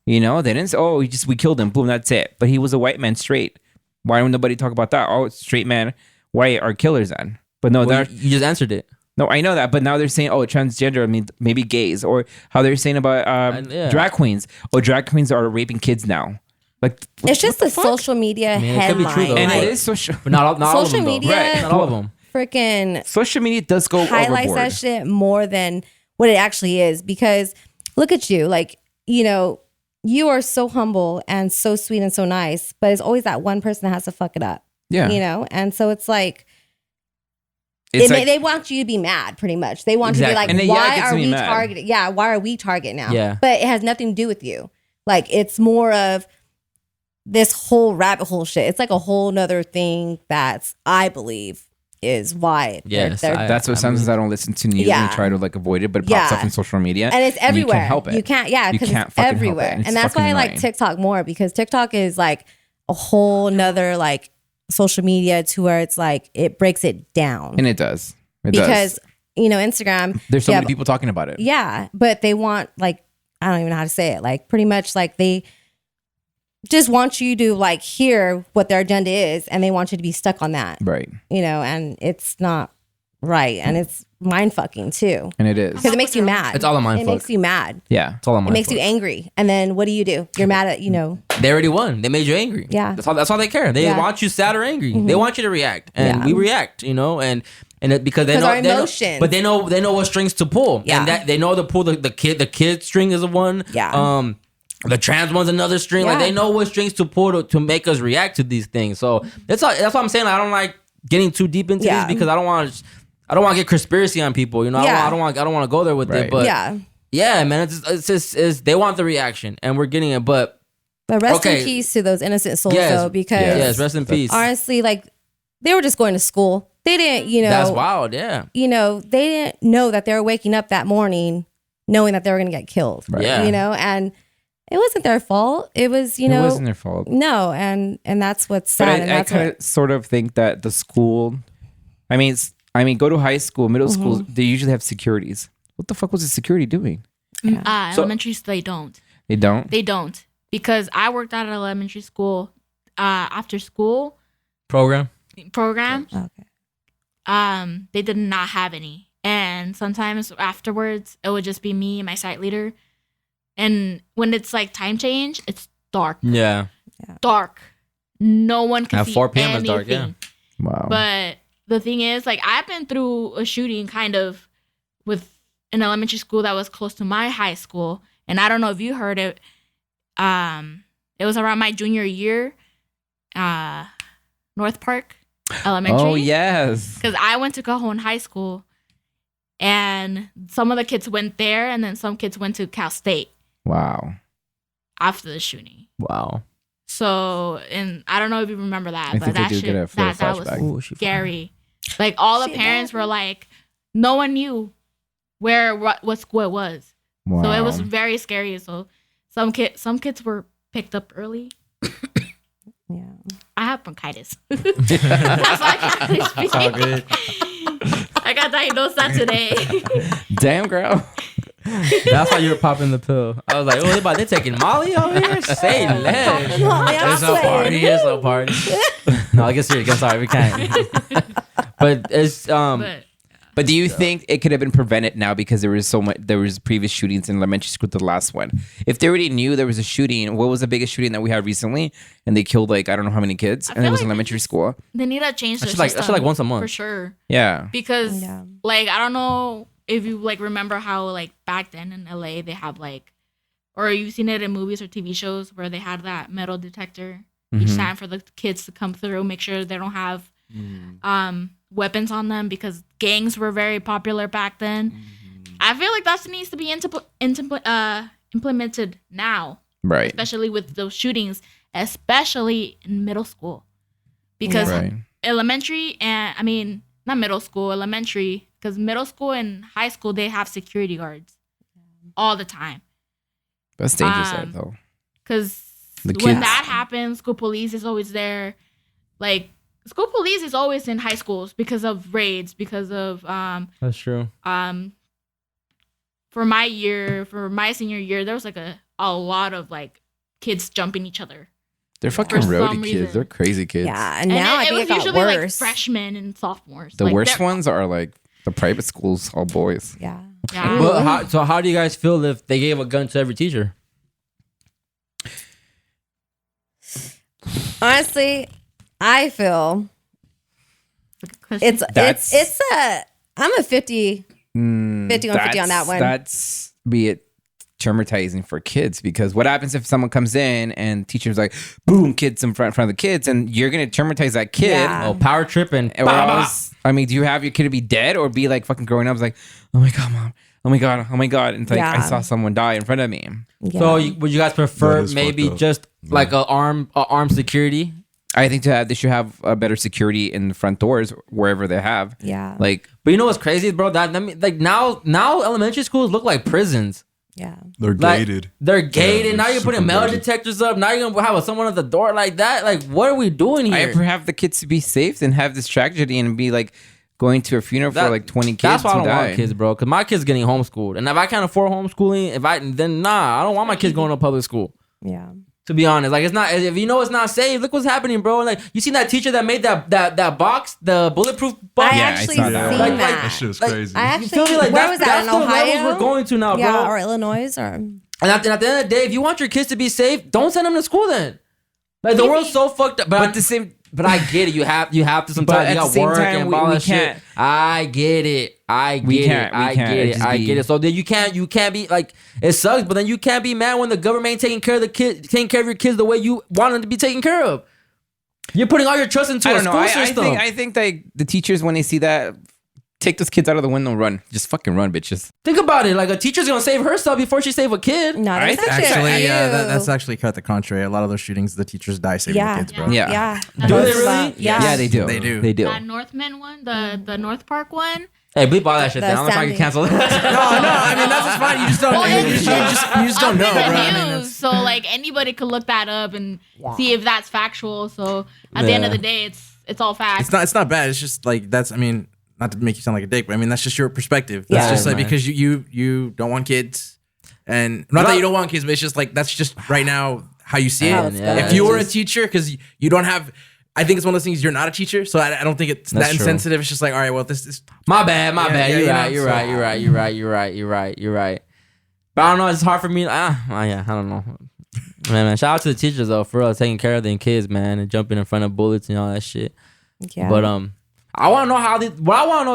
They didn't say, oh, we killed him. Boom, that's it. But he was a white man, straight. Why would nobody talk about that? Oh, straight man, white are killers then. But no, you just answered it. No, I know that, but now they're saying, oh, transgender, I mean, maybe gays, or how they're saying about drag queens. Oh, drag queens are raping kids now. Like it's just the social media headline. It could be true, though. And it is social, but not all of them. Media, right? Not all of them. Freaking social media does go highlights overboard. That shit more than what it actually is. Because look at you, like you are so humble and so sweet and so nice, but it's always that one person that has to fuck it up. Yeah, and so it's like. They want you to be mad, pretty much. They want you to be like, why are we targeted? Yeah, why are we target now? Yeah. But it has nothing to do with you. Like, it's more of this whole rabbit hole shit. It's like a whole nother thing I believe, is why. Yes. That's what sometimes I don't listen to news and try to like avoid it, but it pops up in social media. And it's everywhere. You can't help it. You can't, because it's everywhere. And that's why I like TikTok more, because TikTok is like a whole nother like social media to where it's like it breaks it down. And it does. Because Instagram, there's so many people talking about it. Yeah, but they want like, I don't even know how to say it, like pretty much like they just want you to like hear what their agenda is, and they want you to be stuck on that. Right. And it's not right, and it's mind fucking too. And it is. Because it makes you mad. It's all a mind fuck. It makes you mad. Yeah. It's all a mind fuck. It makes you angry. And then what do? You're mad at, They already won. They made you angry. Yeah. That's all they care. They want you sad or angry. Mm-hmm. They want you to react. And we react, and because they know our emotions. But they know what strings to pull. Yeah. And that they know to pull the kid string is the one. Yeah. The trans one's another string. Like Yeah. they know what strings to pull to make us react to these things. So that's what I'm saying. I don't like getting too deep into this because I don't want to get conspiracy on people. You know, I don't want to go there with it. But yeah, man, it's they want the reaction, and we're getting it. But rest in peace to those innocent souls, though, because rest in peace. Honestly, like they were just going to school. They didn't, That's wild. Yeah. They didn't know that they were waking up that morning knowing that they were going to get killed. Right. Yeah. And it wasn't their fault. It was, it wasn't their fault. No, and that's what's sad. But I kind of sort of think that the school, I mean, go to high school, middle school, they usually have securities. What the fuck was the security doing? Elementary, they don't. They don't? They don't. Because I worked at an elementary school after school program. Okay. They did not have any. And sometimes afterwards, it would just be me and my site leader. And when it's like time change, it's dark. Yeah. Dark. No one can At see 4 p.m. anything. is dark, yeah. Wow. But the thing is, like, I've been through a shooting kind of with an elementary school that was close to my high school. And I don't know if you heard it. It was around my junior year. North Park Elementary. Oh, yes. Because I went to Cajon High School. And some of the kids went there. And then some kids went to Cal State. Wow. After the shooting. Wow. So, and I don't know if you remember that, I but think that they do shit, get a that was Ooh, scary. Like all the parents were like, no one knew what school it was. Wow. So it was very scary. So some kids were picked up early. Yeah. I have bronchitis. That's why I can't really speak. It's all good. I got diagnosed that today. Damn, girl. That's why you were popping the pill. I was like, oh, they're taking Molly over here? Say less. It's a party. It's a party. No, I guess I'm sorry. We can't. But it's But do you think it could have been prevented now because there was previous shootings in elementary school to the last one? If they already knew there was a shooting, what was the biggest shooting that we had recently? And they killed like I don't know how many kids, and it was in elementary school. They need to change their That's system like once a month for sure. Yeah. Because like I don't know if you like remember how like back then in LA they have like, or you've seen it in movies or TV shows where they had that metal detector each time for the kids to come through, make sure they don't have weapons on them because gangs were very popular back then. I feel like that needs to be implemented now, Right. especially with those shootings, especially in middle school, because elementary and I mean not middle school, elementary, because middle school and high school they have security guards all the time. That's dangerous, though. Because when that happens, school police is always there. Like school police is always in high schools because of raids, because of that's true. For my senior year, there was like a lot of like kids jumping each other. They're fucking roadie kids. They're crazy kids. Yeah, and now I think it got usually worse. like freshmen and sophomores. The like, worst ones are like the private schools, all boys. Yeah. Yeah. Well, how do you guys feel if they gave a gun to every teacher? Honestly, I feel I'm a 50 on 50 on that one. That's be it traumatizing for kids because what happens if someone comes in and teachers like boom kids in front of the kids and you're gonna traumatize that kid. Yeah. Oh, power tripping. I mean, do you have your kid to be dead or be like fucking growing up? It's like, oh my god, mom. Oh my god. Oh my god. And it's like I saw someone die in front of me. Yeah. So would you guys prefer That is maybe fucked up. just like a armed security? I think they should have a better security in the front doors wherever they have. Yeah. Like, But you know what's crazy, bro? That like now elementary schools look like prisons. Yeah. They're Like, gated. They're gated. they're Now you're putting super metal gated. detectors up. Now you're gonna have someone at the door like that. Like, what are we doing I here? prefer have the kids to be safe than have this tragedy and be like going to a funeral for like 20 kids. That's why I who don't died. want kids, bro. Because my kid's getting homeschooled, and if I can't afford homeschooling, then I don't want my kids going to public school. Yeah. To be honest, like it's not. If you know it's not safe, look what's happening, bro. Like you seen that teacher that made that box, the bulletproof box. I Yeah, I actually saw seen that that. one. That shit is crazy. I You actually, feel me? Like where that's, was that, that's in the levels Ohio? we're going to now, bro. Yeah, or Illinois, or And at the end of the day, if you want your kids to be safe, don't send them to school then. Like the world's so fucked up. But the same. but I get it. You have to sometimes. You got work and all that shit. I get it. I get it. So then you can't be like, it sucks, but then you can't be mad when the government ain't taking care of your kids the way you want them to be taken care of. You're putting all your trust into a school system. I think like the teachers, when they see that, take those kids out of the window and run. Just fucking run, bitches. Think about it. Like, a teacher's gonna save herself before she save a kid. No, that's that's actually quite the contrary. A lot of those shootings, the teachers die saving the kids, bro. Yeah. Do they really? Yeah, they do. They do. That Northman one, the North Park one. Hey, bleep all that shit down. I'm not trying to cancel it. No, I mean, that's just fine. You just don't. You just don't know, bro. I mean, so like anybody could look that up and see if that's factual. So at the end of the day, it's all facts. It's not bad. It's just like that's. I mean, not to make you sound like a dick, but I mean that's just your perspective. That's just like because you don't want kids, and not that you don't want kids, but it's just like that's just right now how you see it. If you were a teacher, because you don't have. I think it's one of those things. You're not a teacher, so I don't think it's that insensitive. It's just like, all right, well, this is my bad. You're right. But I don't know. It's hard for me. I don't know. Man, shout out to the teachers though for taking care of them kids, man, and jumping in front of bullets and all that shit. Yeah. But I want to know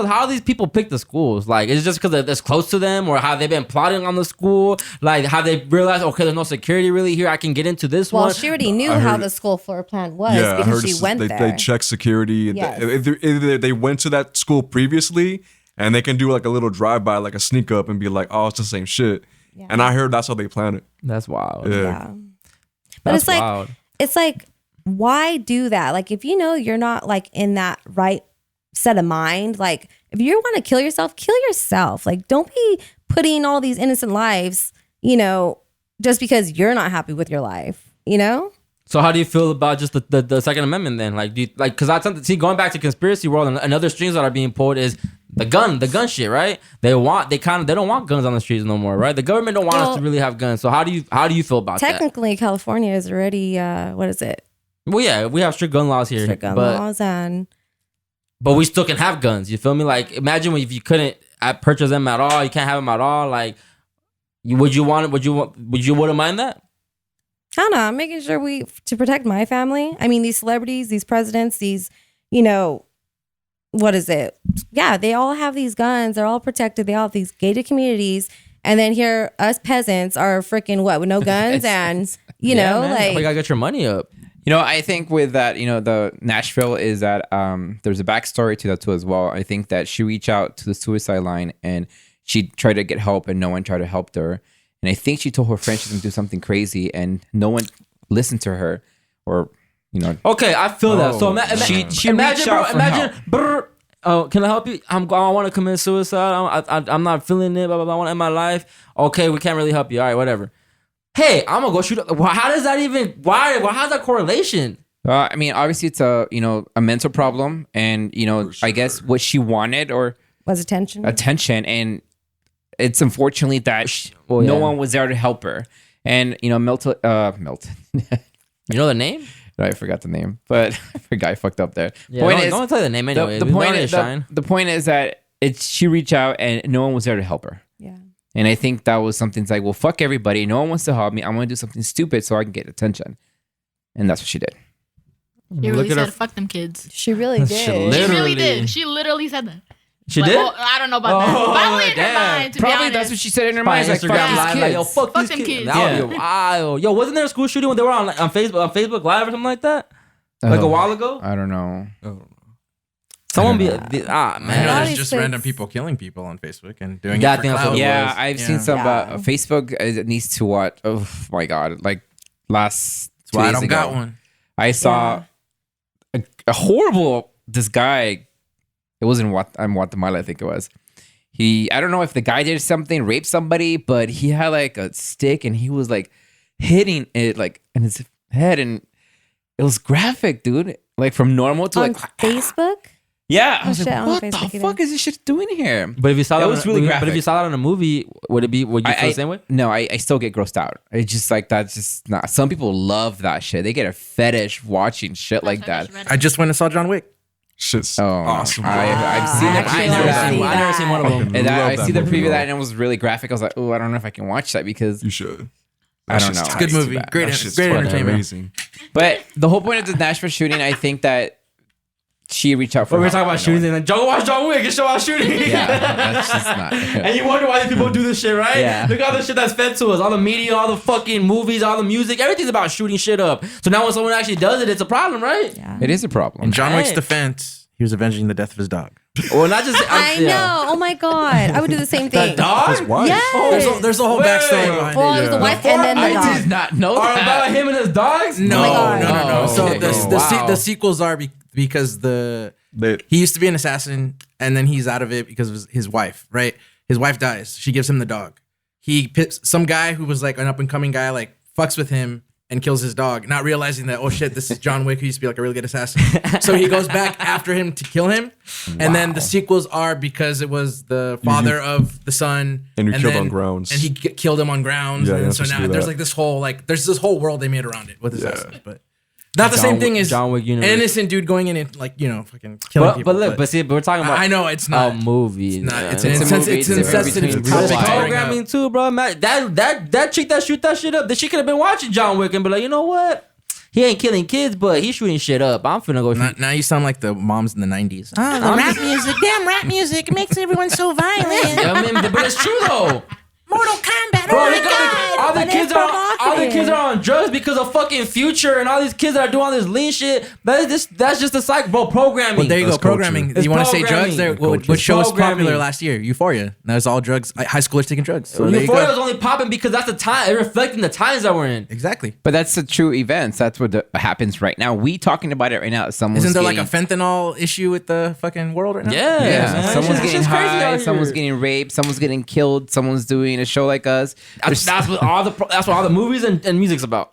how these people pick the schools. Like, is it just because it's close to them, or have they been plotting on the school? Like, have they realized, okay, there's no security really here, I can get into this one? Well, she already knew how the school floor plan was because she went there. They check security. Yes. Either they went to that school previously, and they can do like a little drive-by, like a sneak up, and be like, oh, it's the same shit. Yeah. And I heard that's how they plan it. That's wild. Yeah. But it's like, why do that? Like, if you know you're not like in that right set of mind, like if you want to kill yourself. Like, don't be putting all these innocent lives, just because you're not happy with your life, So how do you feel about just the Second Amendment then? Like, do you, like, because going back to conspiracy world and other strings that are being pulled is the gun shit, right? They don't want guns on the streets no more, right? The government don't want us to really have guns. So how do you feel about that? Technically, California is already what is it? Well, yeah, we have strict gun laws here, but we still can have guns. You feel me? Like, imagine if you couldn't purchase them at all, you can't have them at all. Like, would you wouldn't mind that? I don't know. I'm making sure to protect my family. I mean, these celebrities, these presidents, these, what is it? Yeah, they all have these guns. They're all protected. They all have these gated communities. And then here, us peasants are freaking with no guns and, like. You gotta get your money up. I think with that, the Nashville is that there's a backstory to that too as well. I think that she reached out to the suicide line and she tried to get help and no one tried to help her. And I think she told her friend she's gonna do something crazy and no one listened to her or, Okay, I feel that. So she imagine, oh, can I help you? I want to commit suicide. I'm not feeling it. Blah, blah, blah. I want to end my life. Okay, we can't really help you. All right, whatever. Hey, I'm gonna go shoot. How does that even? Why? How's that correlation? I mean, obviously it's a mental problem, and I guess what she wanted was attention, and it's unfortunately that no one was there to help her. And Milton. You know the name? No, I forgot the name, but I forgot. I fucked up there. Yeah, don't tell you the name anyway. The point is that she reached out and no one was there to help her. Yeah. And I think that was something like, well, fuck everybody. No one wants to help me. I'm going to do something stupid so I can get attention. And that's what she did. She really said, fuck them kids. She really did. She really did. She literally said that. She did? Well, I don't know about that. Probably in her mind, to be Probably honest. that's what she said in her mind. Like, fuck these kids. Like, yo, fuck these them kids. That would be wild. Yo, wasn't there a school shooting when they were on Facebook Live or something like that? Like a while ago? I don't know. Someone man. I know there's just random people killing people on Facebook and doing it for clout. Yeah, I've seen some Facebook needs to watch. Oh my god! Like last 2 days ago, I don't got one. I saw a horrible. This guy. It was in Guatemala, I think it was. I don't know if the guy did something, raped somebody, but he had like a stick and he was like hitting it like in his head, and it was graphic, dude. Like from normal to on Facebook. Yeah, I was like, what the fuck is this shit doing here? But if you saw that, was really graphic. But if you saw that in a movie, would you feel the same way? No, I still get grossed out. It's just like that's just not. Some people love that shit. They get a fetish watching shit like that. I just went and saw John Wick. Shit's awesome. I've seen it. I've never seen one of them. And I see the preview of that, and it was really graphic. I was like, oh, I don't know if I can watch that because you should. I don't know. It's a good movie. Great entertainment. Amazing. But the whole point of the Nashville shooting, I think that she reached out for. We're talking about shootings and then Joe watch John Wick and show out shooting. Yeah, that's just not. And you wonder why these people do this shit, right? Yeah. Look at all the shit that's fed to us. All the media, all the fucking movies, all the music. Everything's about shooting shit up. So now when someone actually does it, it's a problem, right? Yeah. It is a problem. In John Wick's Right. defense, he was avenging the death of his dog. Well, not just. I know. Oh my god, I would do the same The thing. dog? His wife. Yes. There's a whole Wait. backstory behind Well, it. it was the Yeah. wife and then the I dog. did not know Or that. about him and his dogs? No, Oh my God. no. So Okay. the sequels are because he used to be an assassin and then he's out of it because of his wife, right? His wife dies. She gives him the dog. He pits some guy who was like an up and coming guy, like fucks with him and kills his dog, not realizing that, oh shit, this is John Wick who used to be like a really good assassin. So he goes back after him to kill him. And then the sequels are because it was the father of the son. And you killed then- on grounds. And he killed him on grounds. Yeah, and you're so supposed to now do there's that. like this whole world they made around it with assassins. But not the same thing as John Wick universe. an innocent dude going in and like, fucking killing people. But look, but we're talking about I know it's not. a movie. It's not. It's It's a an movie. it's It's a insensitive between topic real to bring programming up. too, bro. Man, that chick that shoot that shit up, that she could have been watching John Wick and be like, you know what? He ain't killing kids, but he's shooting shit up. I'm finna go shoot. Now you sound like the moms in the 90s. Oh, the rap music. Damn rap music. It makes everyone so violent. I mean, but it's true though. Mortal Kombat. Bro, Oh my look at God. all the But kids it's are for all the kids marketing. are on drugs because of fucking Future and all these kids that are doing all this lean shit. That's just a cycle, bro. Programming. Well, there you That's go. Programming. It's You want to say programming. drugs? There. It's What culture. show was popular Programming. last year? Euphoria. That was all drugs. High schoolers taking drugs. So there you Euphoria was go. only popping because that's the time. It reflecting the times that we're in. Exactly. But that's the true events. That's what happens right now. We talking about it right now. Someone's Isn't there like getting, a fentanyl issue with the fucking world right now? Yeah, Yeah, man. someone's It's getting just crazy out high. here. Someone's getting raped. Someone's getting killed. Someone's doing a show like us. That's what all the movies and music's about.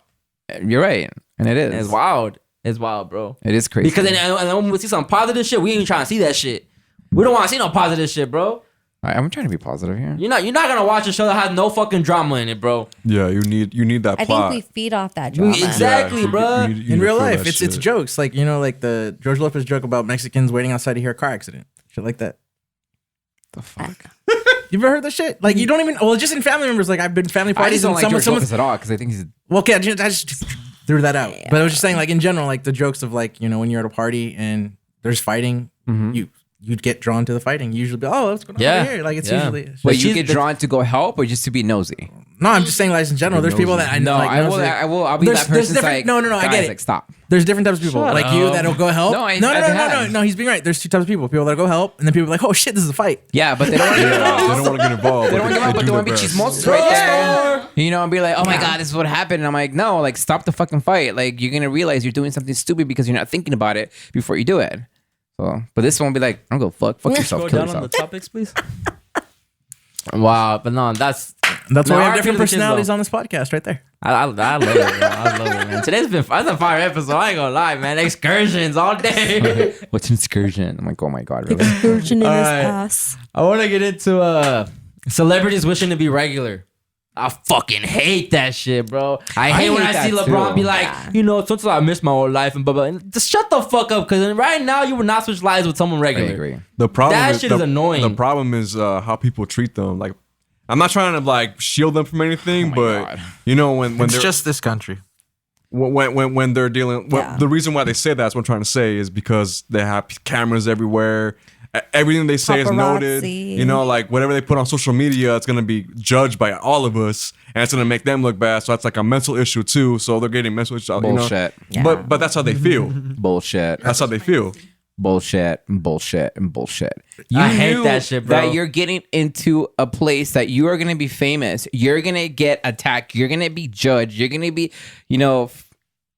You're right, and it is. It's wild. It's wild, bro. It is crazy. Because and when we see some positive shit, we ain't trying to see that shit. We don't want to see no positive shit, bro. I'm trying to be positive here. You're not gonna watch a show that has no fucking drama in it, bro. Yeah, you need that I plot. think we feed off that drama. Exactly, bro. In real life, it's jokes. Like, like the George Lopez joke about Mexicans waiting outside to hear a car accident. Shit like that. The fuck? You ever heard this shit? Like, you don't even, just in family members. Like, I've been family I parties just don't and like George someone's, Lopez at all because I think he's. well, okay, I just threw that out. But I was just saying, like, in general, like the jokes of like, when you're at a party and there's fighting, you'd get drawn to the fighting. You usually be, oh, what's going on Yeah. over here? Like, it's Yeah. usually. But she's you get the- drawn to go help or just to be nosy. No, I'm just saying, like, in general, there's people that I know. No, Like, I knows, will. like, I will. I'll be there's- that there's person. different- Like, no, I guys, get it. Like, stop. There's different types of people. Shut like you up. that'll go help. No, I've no, had. he's being right. There's two types of people. People that'll go help, and then people are like, oh shit, this is a fight. Yeah, but they don't. They don't want to get involved. They don't give up, but they want to be chismosos right there. And be like, oh my God, this is what happened. And I'm like, no, like, stop the fucking fight. Like, you're going to realize you're doing something stupid because you're not thinking about it before you do it. So, but this one will be like, I don't go fuck yourself, Go kill down on the yourself. topics, please. Wow, but no, that's That's No, why we I have different feel the kids, personalities though. on this podcast right there. I love it, bro. I love it, man. Today's been that's a fire episode. I ain't gonna lie, man. Excursions all day. What's an excursion? I'm like, oh my God, really? Excursion in All his right. ass. I want to get into celebrities wishing to be regular. I fucking hate that shit, bro. I hate when hate I see that LeBron too. be like, sometimes I miss my old life and blah blah. And just shut the fuck up, because right now you would not switch lives with someone I regular. agree. The problem That is, shit is annoying. The problem is how people treat them. Like, I'm not trying to like shield them from anything, but God. when It's they're just this country. when they're dealing, Yeah. the reason why they say that's what I'm trying to say is because they have cameras everywhere. Everything they say is noted. Paparazzi. Like whatever they put on social media, it's gonna be judged by all of us, and it's gonna make them look bad. So that's like a mental issue too. So they're getting mental issues. Bullshit. But that's how they feel. Bullshit. That's how they feel. Bullshit and bullshit and bullshit. I hate knew that shit, bro. That you're getting into a place that you are going to be famous. You're going to get attacked. You're going to be judged. You're going to be,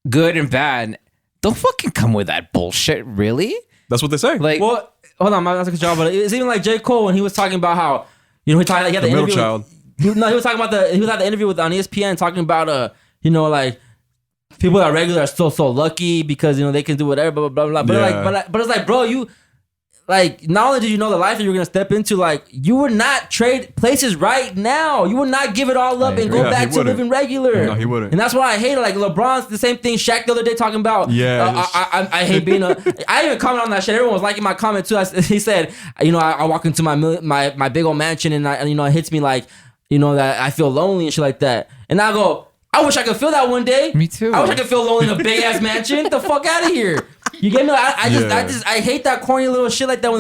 good and bad. Don't fucking come with that bullshit, really? That's what they say. Like, Well, hold on, I'm not taking a job, but it's even like J. Cole when he was talking about how he had the the middle interview. child. He was talking about he was at the interview with on ESPN talking about like people that are regular are still so lucky because they can do whatever, blah blah blah blah. Yeah. But it's like, bro, you like not only did you know the life that you were gonna step into, like you would not trade places right now. You would not give it all up and go Yeah, back he to wouldn't. living regular. No, he wouldn't. And that's why I hate it. Like LeBron's the same thing. Shaq the other day talking about. Yeah, I hate being a. I even comment on that shit. Everyone was liking my comment too. He said, I walk into my big old mansion and it hits me like, that I feel lonely and shit like that. And I go, I wish I could feel that one day. Me too. I wish I could feel lonely in a big ass mansion. Get the fuck out of here. You get me? I hate that corny little shit like that when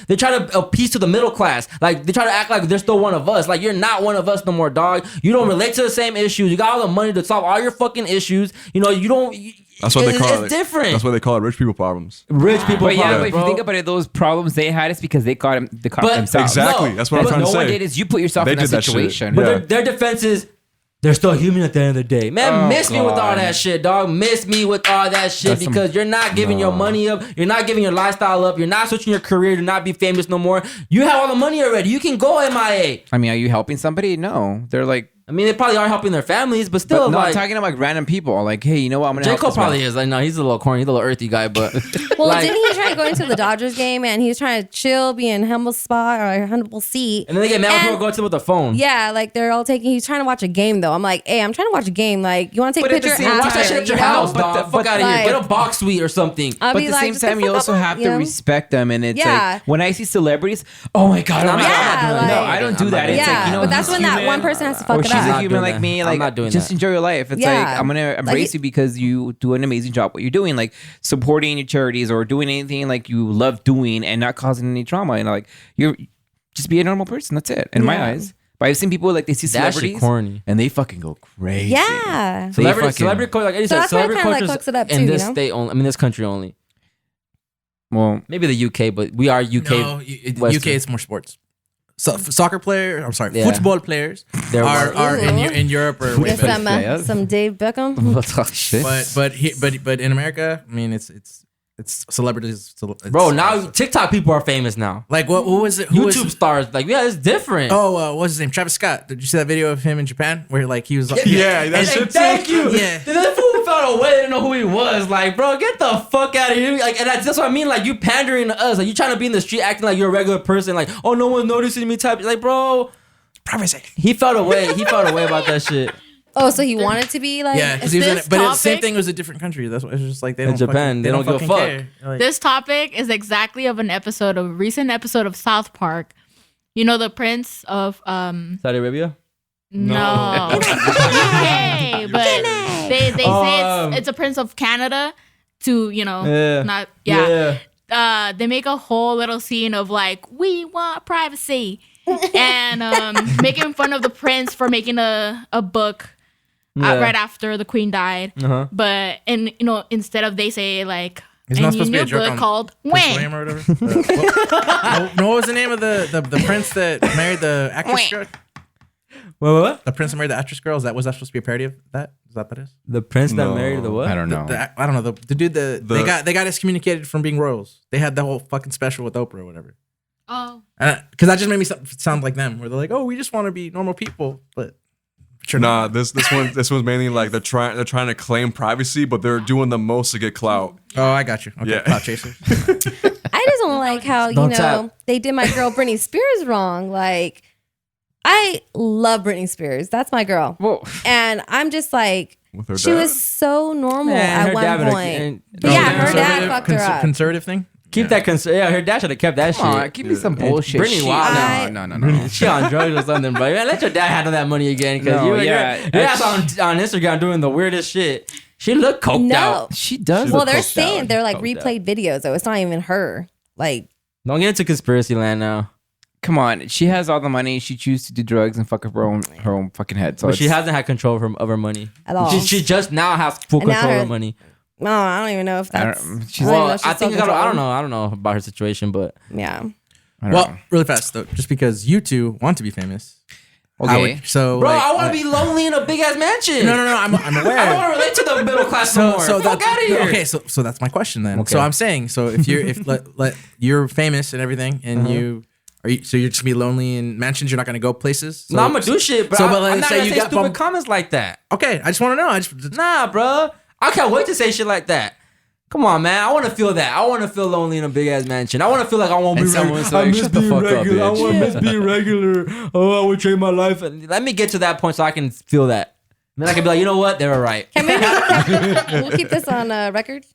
they try to appease to the middle class. Like they try to act like they're still one of us. Like you're not one of us no more, dog. You don't relate to the same issues. You got all the money to solve all your fucking issues. You know, you don't. That's what they call it. It's different. That's what they call it. Rich people problems. Rich people But problems, but if you think about it, those problems they had is because they caught themselves. Exactly. No, That's what I'm trying to No say. one did is you put yourself They in that did that shit. situation. But Yeah. their defense is they're still human at the end of the day. Man, miss me with all that shit, dog. Miss me with all that shit because you're not giving your money up. You're not giving your lifestyle up. You're not switching your career to not be famous no more. You have all the money already. You can go MIA. I mean, are you helping somebody? No. They're like, I mean, they probably are helping their families, but still, no, like, I'm talking about like random people. Like, hey, you know what? I'm gonna J. help Cole this man. probably is. Like, no, he's a little corny. He's a little earthy guy, but Well, like, didn't he try to go into the Dodgers game and he was trying to chill, be in a humble spot or a humble seat? and then they get mad when And- people go to with the phone. Yeah, like they're all taking. He's trying to watch a game though. I'm like, hey, I'm trying to watch a game. Like, you want to take But a at the picture? same time- Watch that shit at your house, But dog. Fuck out of here. like- Get a box suite or something. I'll But be at the like, same just time, get you the also fuck have out, to you know? respect them. And it's Yeah. like, when I see celebrities, oh my God, I'm not Yeah, doing that. no, I don't do that. It's like, you know, but that's he's when that human, one person has to or fuck it she's a up. not human doing like that. me. I'm Like, not doing just that. enjoy your life. It's Yeah. like, I'm going to embrace you because you do an amazing job what you're doing. Like, supporting your charities or doing anything like you love doing and not causing any trauma. And like, you're just be a normal person. That's it. In my eyes. But I've seen people like they see That shit celebrities corny. and they fucking go crazy. Yeah. Celebrity coach, like Eddie So said, that's why it celebrity kinda, like, coaches fucks it up in too, this you know? state only. I mean, this country only. Well, Maybe the UK, but we are UK. No, Western. UK it's more sports. So soccer player, I'm sorry, Yeah. football players They're are Ooh. in Europe or way Get better. some Dave Beckham. shit. But in America, I mean, it's celebrities. It's, Bro, now TikTok people are famous now. like what was it? Who was YouTube stars, like, yeah, it's different. Oh, what was his name? Travis Scott. Did you see that video of him in Japan where like he was? Yeah, that Hey, shit. thank you. Yeah. That fool found a way to know who he was. Like, bro, get the fuck out of here. Like, and that's what I mean. Like, you pandering to us. Like, you trying to be in the street acting like you're a regular person. Like, oh, no one's noticing me type. Like, bro, Privacy. he felt away. He felt away about that shit. Oh, so he wanted to be like. Yeah, because he was in this it. But it's the same topic- thing was a different country. That's why it's just like they In don't. Japan, they don't give a fucking fuck. care. Like, This topic is exactly of a recent episode of South Park. You know the prince of Saudi Arabia? no UK, but they say it's a prince of Canada to they make a whole little scene of like we want privacy and making fun of the prince for making a book right after the queen died. But instead of they say like He's a not supposed to be a new jerk book on called Prince When. William or whatever. What was the name of the prince that married the actress girl? What? The prince that married the actress girl. Was that supposed to be a parody of that? Is that what it is? The prince that No. married the what? I don't know. I don't know. The dude they got excommunicated from being royals. They had the whole fucking special with Oprah or whatever. Oh, Because that just made me sound like them, where they're like, "Oh, we just want to be normal people," but sure Nah, this one's mainly like they're trying to claim privacy, but they're doing the most to get clout. Oh, I got you. Okay, Yeah. clout chasers. I just don't like how Don't tap. they did my girl Britney Spears wrong. Like, I love Britney Spears. That's my girl. Whoa. And I'm just like, With her she dad? was so normal Man, at her one dad would- point. and- But yeah, no, her dad Conservative- fucked her up. Conservative thing. Keep that yeah, her dad should have kept that Come on, shit. give me some bullshit. Britney shit. wild No, no, no. She on drugs or something, bro. Man, let your dad handle that money again, because No, you're yeah, on Instagram doing the weirdest shit. She looked coked No. out. She does. Well, look they're coked saying out. they're like Coked out. replayed videos, though. It's not even her. Like, Don't get into conspiracy land now. Come on, she has all the money. She chooses to do drugs and fuck up her own fucking head. So But she it's- hasn't had control of her money. At all. She just now has full And now control of her- her money. no, I don't even know if I that's. don't- she's- I don't even know Well, if she's I think still I don't controlling. know about her situation, but Yeah. I don't Well, know. really fast though, just because you two want to be famous. Okay. So, bro, like, I want to be lonely in a big ass mansion. No. I'm aware. I don't want to relate to the middle class no more. Fuck out of here. Okay, so that's my question then. Okay. So I'm saying, so if you're let you're famous and everything, and you're just gonna be lonely in mansions, you're not gonna go places. So, No, I'm gonna do shit, bro. So, but I'm let's not say gonna you say got stupid bumped. comments like that. Okay, I just want to know. Nah, bro. I can't wait to say shit like that. Come on, man. I want to feel that. I want to feel lonely in a big ass mansion. I want to feel like I won't be And regular. someone's like, "Shut the fuck up, regular. I bitch." want to miss being regular. Oh, I would trade my life. And let me get to that point so I can feel that. And then I can be like, you know what? They were right. Can we? We'll keep this on record.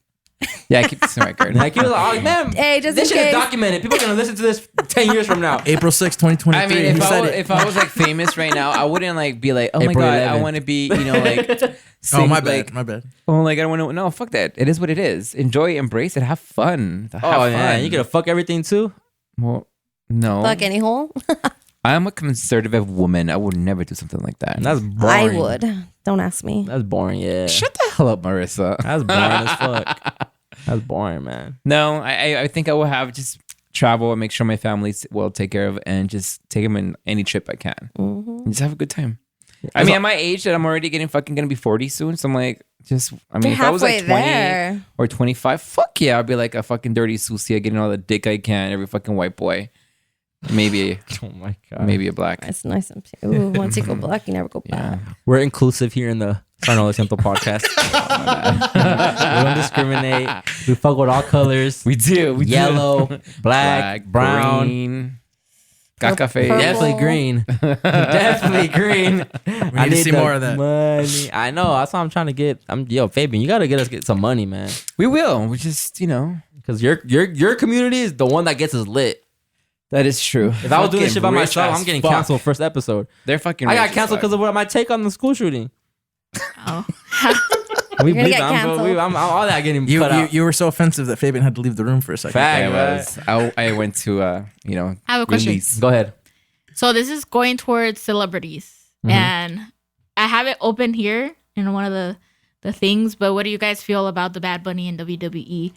Yeah, keep this in record. Like, he was like, oh, man, Hey, just this in shit is case. documented. People are going to listen to this 10 years from now. April 6, 2023. I mean, if I was like famous right now, I wouldn't like be like, oh my April god, 11th. I want to be, you know, like. Oh, sing, my bad. like, My bad. Oh, like I don't want to. No, fuck that. It is what it is. Enjoy, embrace it, have fun. Have Oh, fun. man. You going to fuck everything too? Well, no. Fuck any hole. I'm a conservative woman. I would never do something like that. That's boring. I would. Don't ask me. That's boring, yeah. Shut the hell up, Marissa. That's boring as fuck. That's boring, man. No, I think I will have just travel and make sure my family's well taken care of and just take them in any trip I can. Mm-hmm. Just have a good time. I mean, at my age that I'm already getting fucking gonna be 40 soon, so I'm like, just I mean, You're if I was like halfway 20 there. or 25, fuck yeah, I'll be like a fucking dirty Susia getting all the dick I can, every fucking white boy. Maybe Oh, my God. maybe a black. That's nice. Ooh, once you go black, you never go back. Yeah. We're inclusive here in the Lo Siento podcast. We don't discriminate. We fuck with all colors. We do. We Yellow, do. black, brown. green, caca face. Purple. Definitely green. Definitely green. We need to see the more of that. Money. I know. That's what I'm trying to get. Yo, Fabian, you gotta get some money, man. We will. We just, you know, Because your community is the one that gets us lit. that is true. If I was doing this shit by myself, I'm getting canceled first episode. They're fucking. I got rich as canceled fuck. because of what my take on the school shooting. Oh. We You're gonna bleep. get I'm canceled. all that getting cut out. You were so offensive that Fabian had to leave the room for a second. Fact. Yeah, it was. I went to, you know, I have a question. release. Go ahead. So this is going towards celebrities, and I have it open here in one of the things. But what do you guys feel about the Bad Bunny in WWE?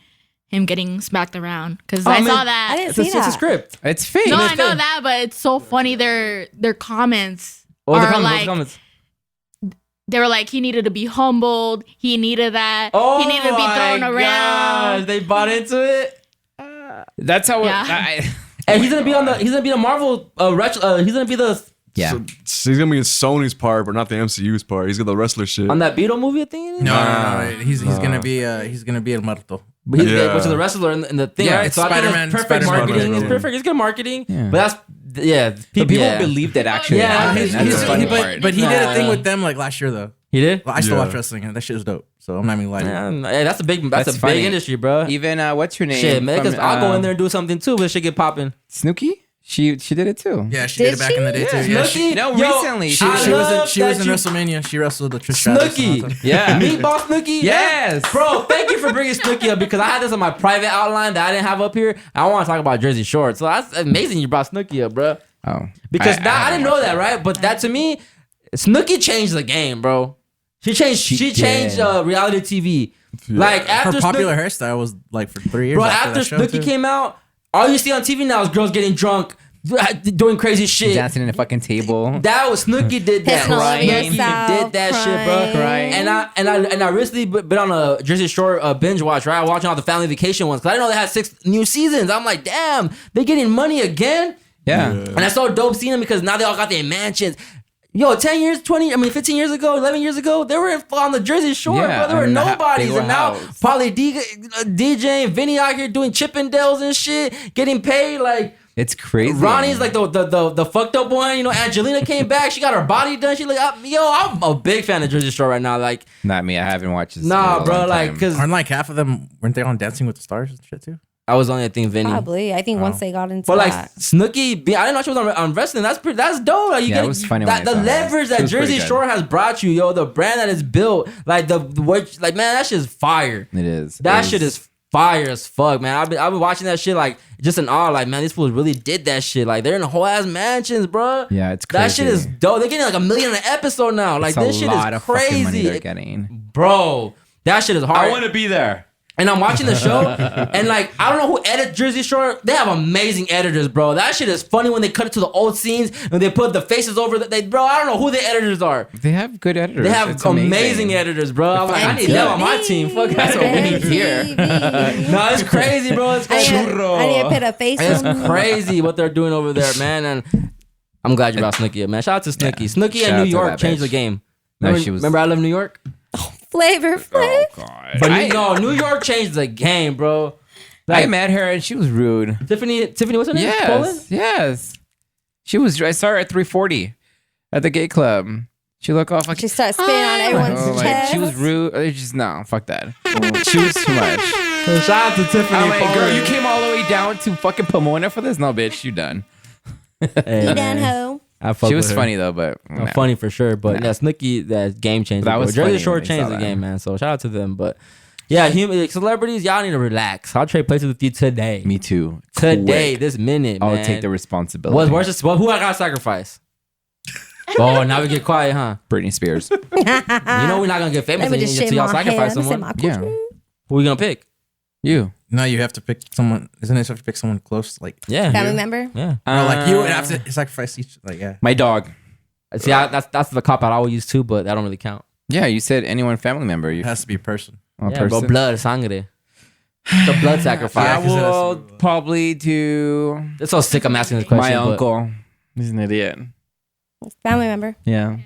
Him getting smacked around? Because I saw that. I didn't It's a, see it's a that. script. It's fake. No, it's I know fake. that, but it's so funny. Their comments What was the are comments? What was like the comments? they were like he needed to be humbled. He needed that. Oh he needed to be thrown my around. gosh, they bought into it. That's how. Yeah. And he's gonna be on the. He's gonna be the Marvel. He's gonna be the Yeah. So he's gonna be in Sony's part, but not the MCU's part. He's got the wrestler shit. on that Beetle movie thing. No. He's gonna be El Muerto. But he's Yeah. which is the wrestler in the thing, Yeah, right? it's So I think Spider-Man- it's perfect Spider-Man marketing. It's Spider-Man. perfect. It's good marketing. Yeah. But that's So people yeah. believe that actually Yeah, happened. he's- That's he's- the funny he- part. But he did a thing Nah. with them like last year though. He did. Well, I still Yeah. watch wrestling and that shit is dope. So I'm not even lying. Yeah, that's a big. That's a funny. big industry, bro. Even what's her name? Shit, man. Because From, I'll go in there and do something too, but shit get popping. Snooki. She did it too. Yeah, she did it back in the day too. Yeah, Snooki. No, Yo, recently. she I was love in that you- WrestleMania. She wrestled the Trish Stratus and all that. Snooki. Yeah. Meatball Snooki. Yes. Bro, thank you for bringing Snooki up because I had this on my private outline that I didn't have up here. I want to talk about Jersey Shore. So that's amazing you brought Snooki up, bro. Oh. Because I didn't know that, right? But that to me, Snooki changed the game, bro. She changed reality TV. Like after Her popular Snooki, hairstyle was like for 3 years. bro, after after that show, Snooki too. came out, all you see on TV now is girls getting drunk, doing crazy shit. Dancing in a fucking table. That was Snooki did that. Pissing all over Snooki yourself, did that shit, bro. crying. And I recently been on a Jersey Shore binge watch, right? Watching all the family vacation ones because I didn't know they had 6 new seasons. I'm like, damn, they getting money again. Yeah. And that's so dope seeing them because now they all got their mansions. Yo, 10 years, 15 years ago, 11 years ago, they were on the Jersey Shore, Yeah, bro. They were and nobodies. they were And now house. Pauly DJ and Vinny out here doing Chippendales and shit, getting paid. Like, It's crazy. Ronnie's like the fucked up one. You know, Angelina came back. She got her body done. She like, I'm a big fan of Jersey Shore right now. Like, Not me. I haven't watched this. nah, in a bro. long Like, time. because Aren't like half of them, weren't they on Dancing with the Stars and shit too? I was only, I think, Vinny. Probably. I think once they got into But like that. Snooki, I didn't know she was on wrestling. That's dope. Like, you Yeah, get it was funny that, when I the saw her. leverage She that was pretty Jersey good. Shore has brought you, yo. The brand that is built, like the what, like man, that shit is fire. It is. That It shit is fire as fuck, man. I've been watching that shit like just in awe. Like, man, these fools really did that shit. Like, they're in whole ass mansions, bro. Yeah, it's That crazy. shit is dope. They're getting like $1 million an episode now. Like, It's this a shit lot is of fucking money they're crazy, getting. bro. That shit is hard. to be there. And I'm watching the show, and like, I don't know who edits Jersey Shore. They have amazing editors, bro. That shit is funny when they cut it to the old scenes and they put the faces over. Bro, I don't know who the editors are. They have good editors. They have It's amazing editors, bro. I'm like, I need them on my team. Fuck, that's what we need here. No, it's crazy, bro. It's I crazy. need to put a face on. It's crazy what they're doing over there, man. And I'm glad you brought Snooki up, man. Shout out to Snooki. Yeah. Snooki Shout and out New to York that changed bitch. the game. No, Remember, she was- remember I Love New York? Flavor Flav. God. But New York changed the game, bro. I Like, met her and she was rude. Tiffany, what's her name? Poland? Yes. She was. I saw her at 340 at the gay club. She looked off like She started spitting on everyone's oh, like, chest. she was rude. Just no, fuck that. She was too much. Shout out to Tiffany. I'm like, girl, you came all the way down to fucking Pomona for this? No, bitch, you done. Hey, You man. done hoe. I fuck She was with her. funny though, but nah. Funny for sure. But yeah, Snooki, that game changer. That was Jersey funny Shore when I changed saw the that. game, man. So shout out to them. But yeah, celebrities, y'all need to relax. I'll trade places with you today. Me too. Today, Quick. this minute, man. I'll take the responsibility. Who I got to sacrifice? Oh, now we get quiet, huh? Britney Spears. You know we're not gonna get famous Let me just until shave y'all my hair. sacrifice Let me say someone. my Yeah. coochie. Who we gonna pick? You. No, you have to pick someone. Isn't it you have to pick someone close? Like, Yeah, Family member. yeah. or like you would have to sacrifice each. Like, yeah. My dog. See, that's the cop out I always use too, but that don't really count. Yeah, you said anyone family member. You It has to be a person. a Yeah, bro, person. blood, sangre. The blood sacrifice. I 'cause it has to will be- probably do It's so sick. I'm asking this question. my but- uncle. He's an idiot. Family member. Yeah.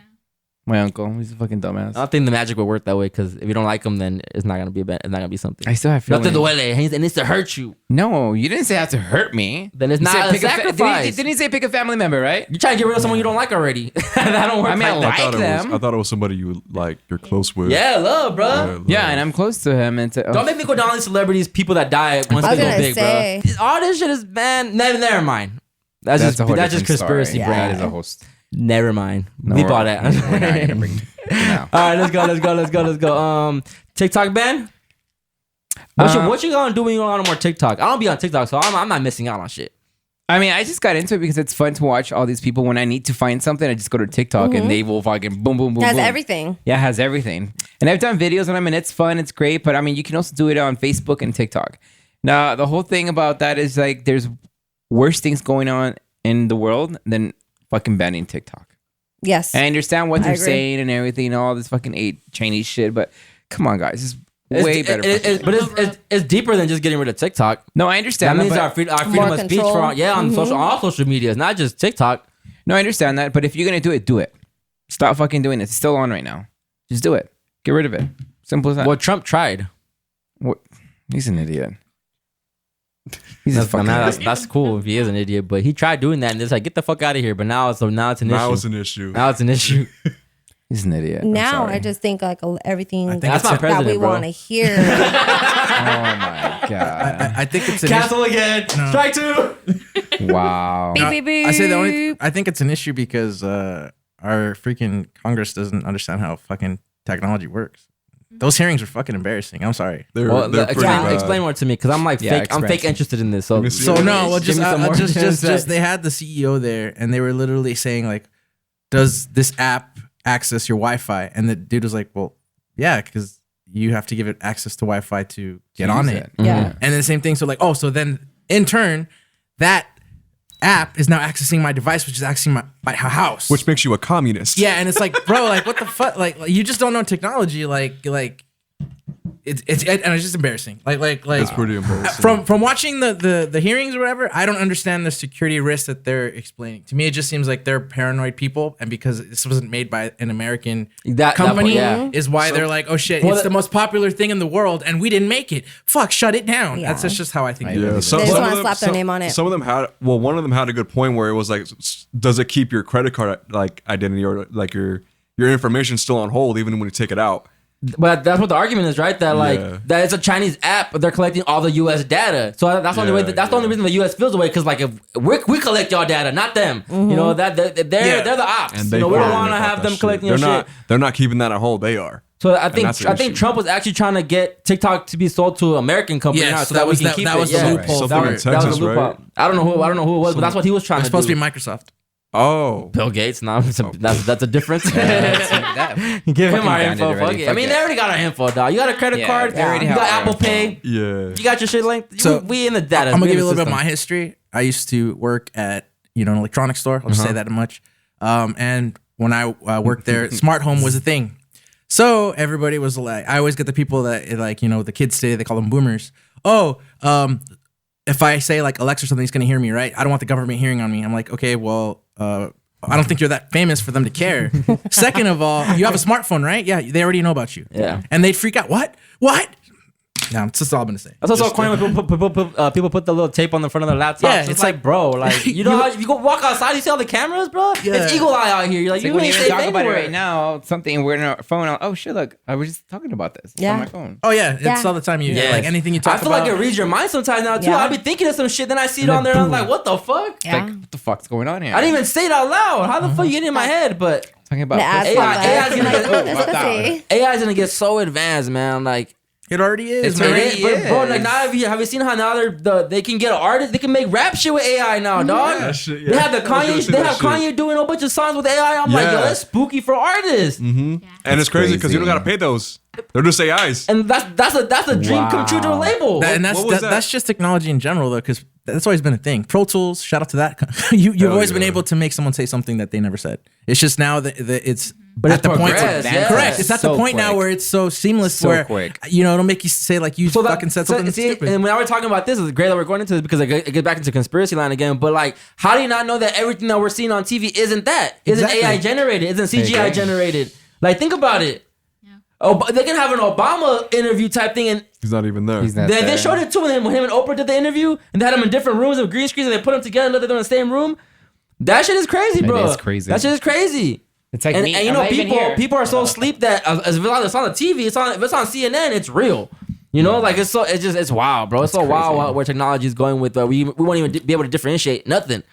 My uncle. He's a fucking dumbass. I don't think the magic will work that way because if you don't like him, then it's not gonna be it's not gonna be something. I still have No te feelings. duele. It needs to hurt you. No, you didn't say it had to hurt me. Then it's You not said a pick sacrifice. didn't he say pick a family member, right? You're trying to get rid of someone you don't like already. That don't work. I mean, I like that. like them. I thought it was somebody you like. You're close with. Yeah, love, bro. love. Yeah, and I'm close to him. And Don't make me go down on these celebrities, people that die once I they was go gonna big, say. bro. All this shit is never mind. That's just a whole that's just different conspiracy, story. bro. That is a host. Never mind. No, Leave we're- all that. We're not gonna bring it now. All right, let's go. TikTok ban. What you gonna do when you don't on more TikTok? I don't be on TikTok, so I'm not missing out on shit. I mean, I just got into it because it's fun to watch all these people. When I need to find something, I just go to TikTok and they will fucking boom, boom, boom, Has boom. everything. Yeah, it has everything. And I've done videos on them and it's fun, it's great. But I mean, you can also do it on Facebook and TikTok. Now, the whole thing about that is like there's worse things going on in the world than fucking banning TikTok. Yes. And I understand what I they're agree. saying and everything, all this fucking Chinese shit. But come on, guys. It's way better. It's deeper than just getting rid of TikTok. No, I That understand means but- our freedom More of speech control. for on all social media. It's not just TikTok. No, I understand that. But if you're going to do it, do it. Stop fucking doing it. It's still on right now. Just do it. Get rid of it. Simple as that. Well, Trump tried. What? He's an idiot. He's a fucking idiot. That's cool if he is an idiot, but he tried doing that and it's like get the fuck out of here. But now it's an Now issue. it's an issue. Now it's an issue. He's an idiot. I'm Now sorry. I just think like everything think That's my that president, we bro. want to hear. Oh my god. I think it's an Cancel again. No. Strike two. Wow. Beep, No, beep, beep. I say the only. I think it's an issue because our freaking Congress doesn't understand how fucking technology works. Those hearings are fucking embarrassing. I'm sorry. They're Well, pretty bad. explain more to me because I'm like Yeah, fake. I'm fake express. interested in this. So Let me see So it. no, well, Give just me some more. just they had the CEO there, and they were literally saying like, "Does this app access your Wi-Fi?" And the dude was like, "Well, yeah, because you have to give it access to Wi-Fi to get on Use it." Yeah. And then the same thing. So like, oh, so then in turn, that app is now accessing my device, which is accessing my house. Which makes you a communist. Yeah, and it's like, bro, like what the fuck? Like you just don't know technology. Like it's and it's just embarrassing. Like It's pretty embarrassing. from watching the hearings or whatever, I don't understand the security risks that they're explaining. To me, it just seems like they're paranoid people, and because this wasn't made by an American That company, yeah. is why they're like, oh shit, Well, it's the most popular thing in the world, and we didn't make it. Fuck, shut it down. Yeah. That's just how I think. I it believe is. it. Some, They just some wanna of them- slap their some- name on it. Some of them had, well, one of them had a good point where it was like, does it keep your credit card like identity or like your information still on hold even when you take it out? But that's what the argument is, right? That like Yeah. that it's a Chinese app, but they're collecting all the U.S. data. So that's the only way. That's the only reason the U.S. feels away because like if we collect y'all data, not them. You know that they're the ops. And You know we don't care want to about have that them collecting shit. your shit. They're not keeping that on hold. They are. So I think that's the issue. Trump was actually trying to get TikTok to be sold to an American company Yes, now, so that that we was can that- keep that it. was the Yeah. loophole Something for in it. That was Texas, a loophole. right? I don't know who it was, but that's what he was trying It's to supposed do. to be Microsoft. Oh. Bill Gates. No, that's a difference. That- Give him Fucking our banned it info. already. Fuck it. I Fuck mean, it. they already got our info, dog. You got a credit Yeah, card. they already You have got our Apple info. Pay. Yeah. You got your shit linked. So, We in the data. I'm gonna we in give you a the little bit of system. my history. I used to work at an electronics store. I'll just say that much. And when I worked there, smart home was a thing. So everybody was like, I always get the people that like the kids today, they call them boomers. Oh, if I say like Alexa or something, he's gonna hear me, right? I don't want the government hearing on me. I'm like, okay, well, I don't think you're that famous for them to care. Second of all, you have a smartphone, right? Yeah, they already know about you. Yeah. And they'd freak out. What? No, that's just all I'm gonna say. That's also corny when people put the little tape on the front of their laptop. Yeah, it's like, bro, like you know how if you go walk outside, you see all the cameras, bro. Yeah. It's eagle eye out here. You're like, you when ain't you safe talk about it anywhere. right now, something we're in our phone. Oh shit! Look, I was just talking about this. It's Yeah. on my phone. Oh yeah, it's Yeah. all the time. You Yes. like anything you talk I about. feel like it reads your mind sometimes now too. Yeah. I'll be thinking of some shit, then I see it And on then there, and I'm boom. like, what the fuck? Yeah. Like, what the fuck's going on here? I didn't even say it out loud. How the fuck you get in my head? But talking about The ass pussy. AI AI, is gonna get- that's pussy. AI is gonna get so advanced, man. Like, it already is. It's man. already but, bro, is. like now have you seen how now they can get artists, they can make rap shit with AI now, dog. That shit, They have the I was gonna Kanye, say they that have shit. Kanye doing a whole bunch of songs with AI. I'm like, yo, Yeah. that's spooky for artists. And it's crazy because you don't gotta pay those. They're just AIs. And that's a dream come true to a label. And What was that? that's just technology in general, though, because that's always been a thing. Pro Tools, shout out to that. You've Hell always been yeah. able to make someone say something that they never said. It's just now that it's But at it's the point. progressed, yeah. Correct. It's at the So point now quick. where it's so seamless, So where quick. it'll make you say like you So that- fucking said so- something see, stupid. And when I were talking about this, it's great that we're going into this because it gets back into conspiracy line again. But like, how do you not know that everything that we're seeing on TV isn't that? Isn't Exactly. AI generated? Isn't CGI agree. generated? Like, think about it. Oh, but they can have an Obama interview type thing, and He's not even there. He's not they there. showed it too when him and Oprah did the interview, and they had them in different rooms with green screens, and they put them together and they're in the same room. That shit is crazy, bro. is crazy. That shit is crazy. It's like and, me. and you I'm know, not even here. people are so asleep that if it's on the TV, if it's on CNN, it's real. You know, like it's wild, bro. It's so wild where technology is going with. We won't even be able to differentiate nothing.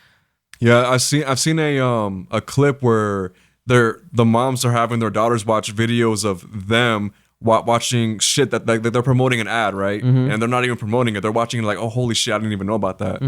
Yeah, I've seen a clip where the moms are having their daughters watch videos of them watching shit that they're promoting an ad, right? And they're not even promoting it. They're watching it like, oh, holy shit, I didn't even know about that.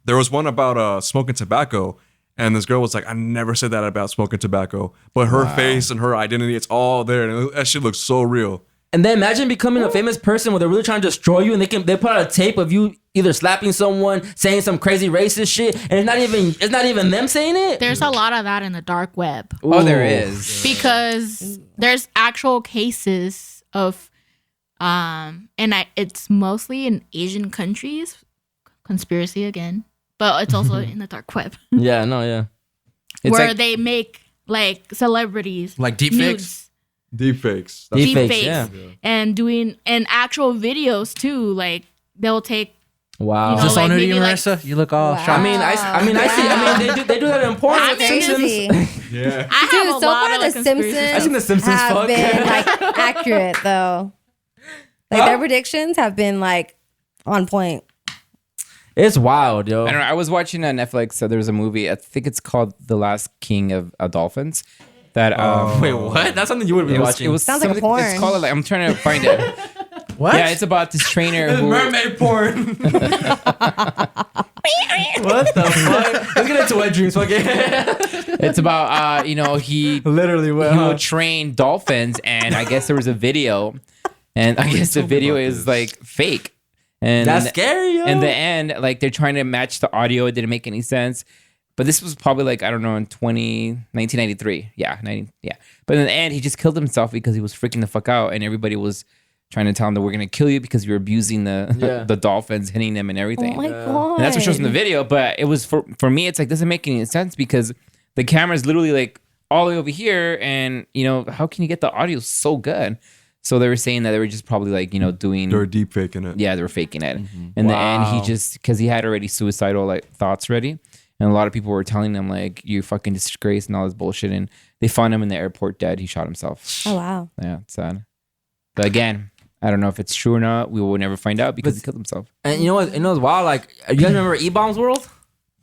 There was one about smoking tobacco, and this girl was like, I never said that about smoking tobacco, but her face and her identity, it's all there, and that shit looks so real. And then imagine becoming a famous person where they're really trying to destroy you, and they put out a tape of you either slapping someone, saying some crazy racist shit, and it's not even them saying it. There's a lot of that in the dark web Oh, there is. because there's actual cases of, it's mostly in Asian countries. Conspiracy again, but it's also in the dark web Yeah, no, yeah. It's where like- they make like celebrities Like deepfakes? nudes, Deepfakes. Deepfakes, yeah. and doing and actual videos too. Like they'll take. Wow. You Is know, this all like, new to you, maybe, like- Marissa? You look all Wow. shocked. They do that in porn. I with think Simpsons. Yeah. I have Dude, a so lot far of the like, conspiracy- I seen the Simpsons have fuck. been like accurate though. Like their predictions have been like on point. It's wild, yo. I don't know. I was watching on Netflix. So there's a movie. I think it's called The Last King of Dolphins. That Wait, what? That's something you would be watching. It was Sounds like a something- porn. It's called like I'm trying to find it. What? Yeah, it's about this trainer who. mermaid porn. What the fuck? Let's get into wet dreams. Fuck it. It's about he Literally, he what? would train dolphins, and I guess there was a video, and I guess the video is like fake. And That's scary, yo. In the end, like they're trying to match the audio. It didn't make any sense. But this was probably like, I don't know, in 1993. Yeah, 90, yeah. But in the end, he just killed himself because he was freaking the fuck out. And everybody was trying to tell him that we're going to kill you because you're abusing the dolphins, hitting them and everything. Oh my god. And that's what shows in the video. But it was for me, it's like, doesn't make any sense because the camera is literally like all the way over here. And, how can you get the audio so good? So they were saying that they were just probably like, doing. They're deep faking it. Yeah, they were faking it. In the end, he just, because he had already suicidal like thoughts ready. And a lot of people were telling him like, you fucking disgrace and all this bullshit. And they found him in the airport dead. He shot himself. Oh wow. Yeah, it's sad. But again, I don't know if it's true or not. We will never find out because he killed himself. And you know what? It's wild. Like, you guys remember E-Bombs World?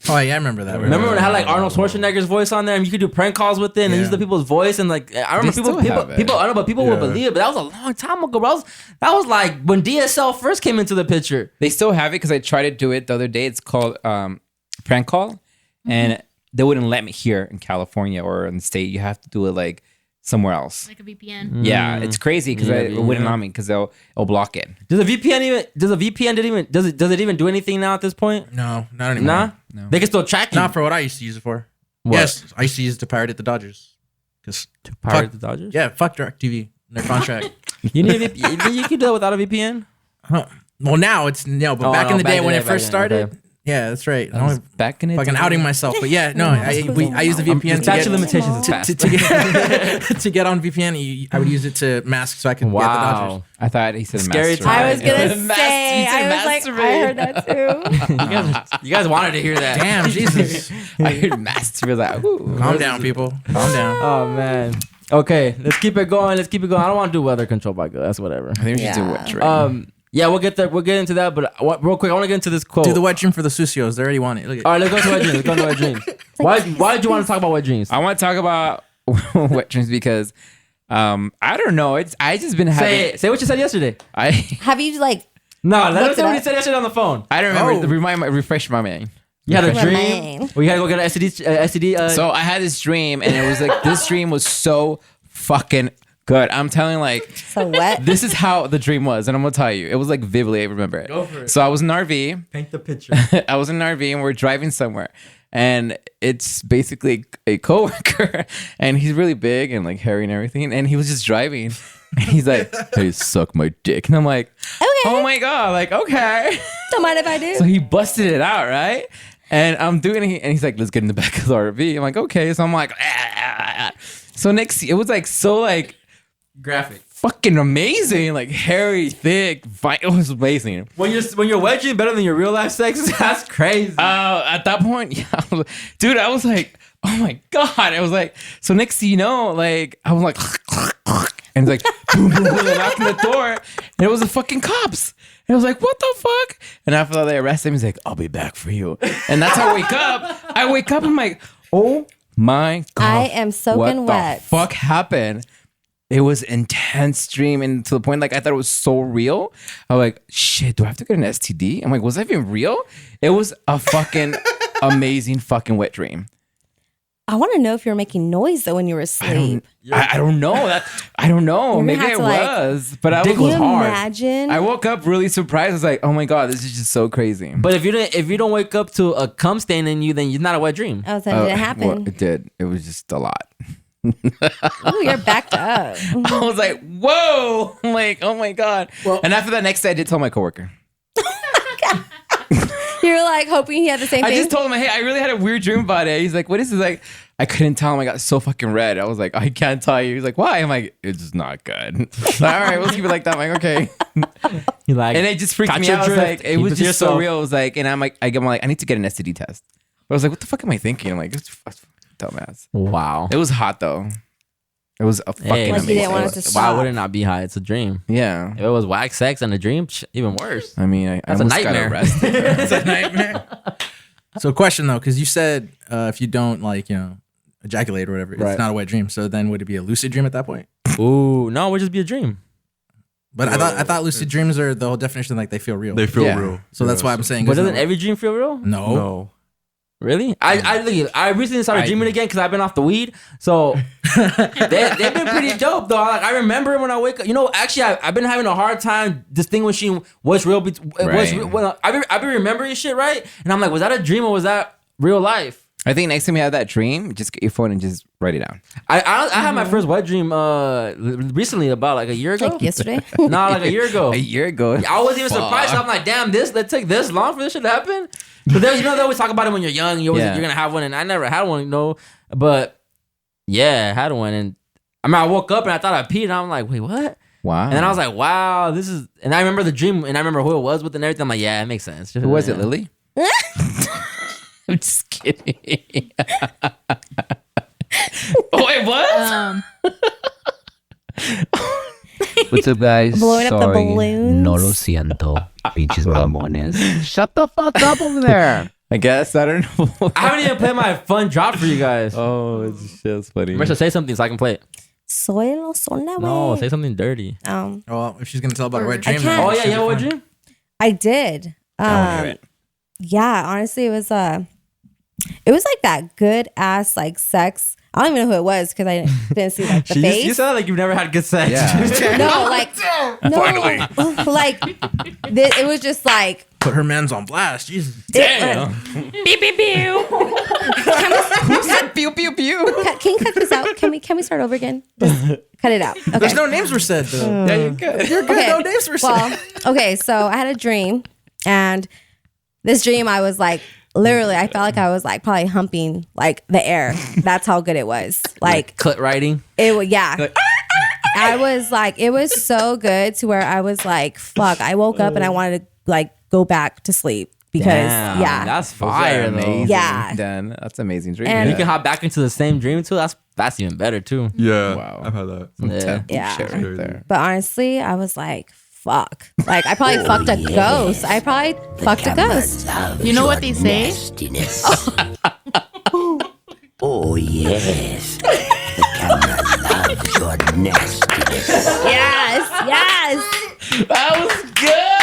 Oh yeah, I remember that. Remember when it had like Arnold Schwarzenegger's voice on there, and you could do prank calls with it, and use the people's voice, and like I remember They still have it. I know, but people would believe it. But that was a long time ago, bro. That was like when DSL first came into the picture. They still have it because I tried to do it the other day. It's called prank call, and they wouldn't let me here in California or in the state. You have to do it like somewhere else. like a VPN. Yeah, it's crazy because it wouldn't allow me because it'll block it. Does a VPN does it even do anything now at this point? No, not anymore. Nah, No. they can still track you. Not for what I used to use it for. What? Yes, I used to use it to pirate the Dodgers. Because Pirate the Dodgers. yeah, fuck DirecTV. Their contract. You need a VPN. You can do it without a VPN. Huh. Well, now it's no, but Oh, back no, in the back day in when the it day, first back in the started, Yeah, that's right. I was back in it. Fucking outing myself, but yeah, no, I use the VPN Statute limitations is fast. to get on VPN. I would use it to mask so I could get the Dodgers. I thought he said Scary masturbate. time. I was gonna say. I was like, I heard that too. You guys wanted to hear that. Damn, Jesus. I heard masturbate. Like, ooh. Calm down, people. Calm down. Oh man. Okay, let's keep it going. I don't want to do weather control by go. That's whatever. I think we should do wet dream. Yeah, we'll get there. We'll get into that. But real quick, I want to get into this quote. Do the wet dream for the Susios. They already want it. Look at All right, let's go to wet dreams. Let's go to wet dreams. Why did you want to talk about wet dreams? I want to talk about wet dreams because I don't know. I just been having. Say what you said yesterday. Have you like? No, let us Looked it know what you up? said yesterday on the phone. I don't remember. Refresh my mind. You had a My dream. man. We had to go get an STD. So I had this dream, and it was like this dream was so fucking good. I'm telling like So wet. this is how the dream was, and I'm gonna tell you. It was like vividly. I remember it. Go for it. So I was in an RV. Paint the picture. I was in an RV, and we're driving somewhere, and it's basically a coworker, and he's really big and like hairy and everything, and he was just driving, and he's like, "Hey, suck my dick," and I'm like, Okay. "Oh my god!" Like, okay. Don't mind if I do. So he busted it out, right? And I'm doing it, and he's like, "Let's get in the back of the RV." I'm like, "Okay." So I'm like, ah. So next, it was like so like Graphic. fucking amazing, like hairy, thick. It was amazing. When you're wet dream better than your real life sex, that's crazy. At that point, yeah, dude, I was like, oh my god. It was like, so next thing you know, like I was like, and it's like, boom, boom, boom, and knocking the door, and it was the fucking cops. And I was like, what the fuck? And after that, they arrested him. He's like, I'll be back for you. And that's how I wake up. I wake up, I'm like, oh my god, I am soaking what wet. the fuck happened? It was intense dream, and to the point like I thought it was so real. I was like, shit, do I have to get an STD? I'm like, was that even real? It was a fucking amazing fucking wet dream. I want to know if you were making noise though when you were asleep. I don't know. I don't know. You're gonna Maybe have I to, like, was, but I dick was was Can you hard. imagine? I woke up really surprised. I was like, oh my god, this is just so crazy. But if you don't wake up to a cum stain in you, then you're not a wet dream. Oh, so did it happen? Well, it did. It was just a lot. Ooh, you're backed up. I was like, whoa. I'm like, oh my god. And after that next day, I did tell my coworker. You're like hoping he had the same I thing. just told him, hey, I really had a weird dream about it. He's like, what is this? Like, I couldn't tell him. I got so fucking red. I was like, I can't tell you. He's like, why? I'm like, it's not good. All right, we'll keep it like that. I'm like, okay. You like, And it just freaked got me your out. I was drift. like, it Keep was it to just so yourself. real. It was like, and I'm like, I need to get an STD test. I was like, what the fuck am I thinking? I'm like, it's dumbass. wow. It was hot though. It was a fucking Like you amazing. didn't want it to Why stop. would it not be high? It's a dream. Yeah. If it was wax sex and a dream, even worse. I mean, I That's a almost nightmare. got arrested. It's a nightmare. So, question though, because you said if you don't like ejaculate or whatever, Right. it's not a wet dream. So then, would it be a lucid dream at that point? Ooh, no, it would just be a dream. But I thought lucid dreams are the whole definition. Like they feel real. They feel Yeah. real. So that's why I'm saying. But it's doesn't not- every dream feel real? No. No. Really? I recently started dreaming again because I've been off the weed. So they've been pretty dope though. Like, I remember when I wake up. Actually, I've been having a hard time distinguishing what's real. What's Right. real. I've been remembering shit, right? And I'm like, was that a dream or was that real life? I think next time you have that dream, just get your phone and just write it down. I had my first wet dream recently, about like a year ago. Like yesterday? No, like a year ago. A year ago. I wasn't even surprised. So I'm like, damn, that took this long for this shit to happen. But there's, they always talk about it when you're young. You're gonna have one, and I never had one, But yeah, I had one, and I woke up and I thought I peed, and I'm like, wait, what? Wow. And then I was like, wow, this is. And I remember the dream, and I remember who it was with and everything. I'm like, yeah, it makes sense. who was it, Lily? I'm just kidding. Wait, what? What's up, guys? Blowing up the balloons. No lo siento, pinches mamones. Shut the fuck up over there. I guess. I don't know. I haven't even played my fun drop for you guys. Oh, that's funny. Marissa, say something so I can play it. Soy lo son la No, wey. say something dirty. Well, if she's gonna tell about a wet I dream, can't. then Oh it yeah, should yeah, be what fun. dream? I did. wanna hear it. Yeah, honestly, it was like that good ass like sex. I don't even know who it was because I didn't see like the face. You sound like you've never had good sex. Yeah. No, like no, like it was just like Put her men's on blast. Jesus. Damn. Beep, beep, beep. Who said pew pew pew? Can you cut this out? Can we start over again? Just cut it out. Okay. There's no names were said though. Yeah, you're good. You're good. No names were said. Well, okay, so I had a dream and This dream, I was like, literally, I felt like I was like probably humping like the air. That's how good it was. Like clit riding. it was, yeah. I was like, it was so good to where I was like, fuck. I woke up and I wanted to like go back to sleep because Damn, yeah, that's fire, though. amazing. Yeah. Dan, that's amazing dream. And- You can hop back into the same dream too. That's even better too. Yeah, Wow. I've had that. Yeah. Yeah. Shit right there. But honestly, I was like, fuck. Like I probably fucked a ghost. I probably fucked a ghost. You know what they say? Oh, yes. The camera loves your nastiness. Yes, yes. That was good.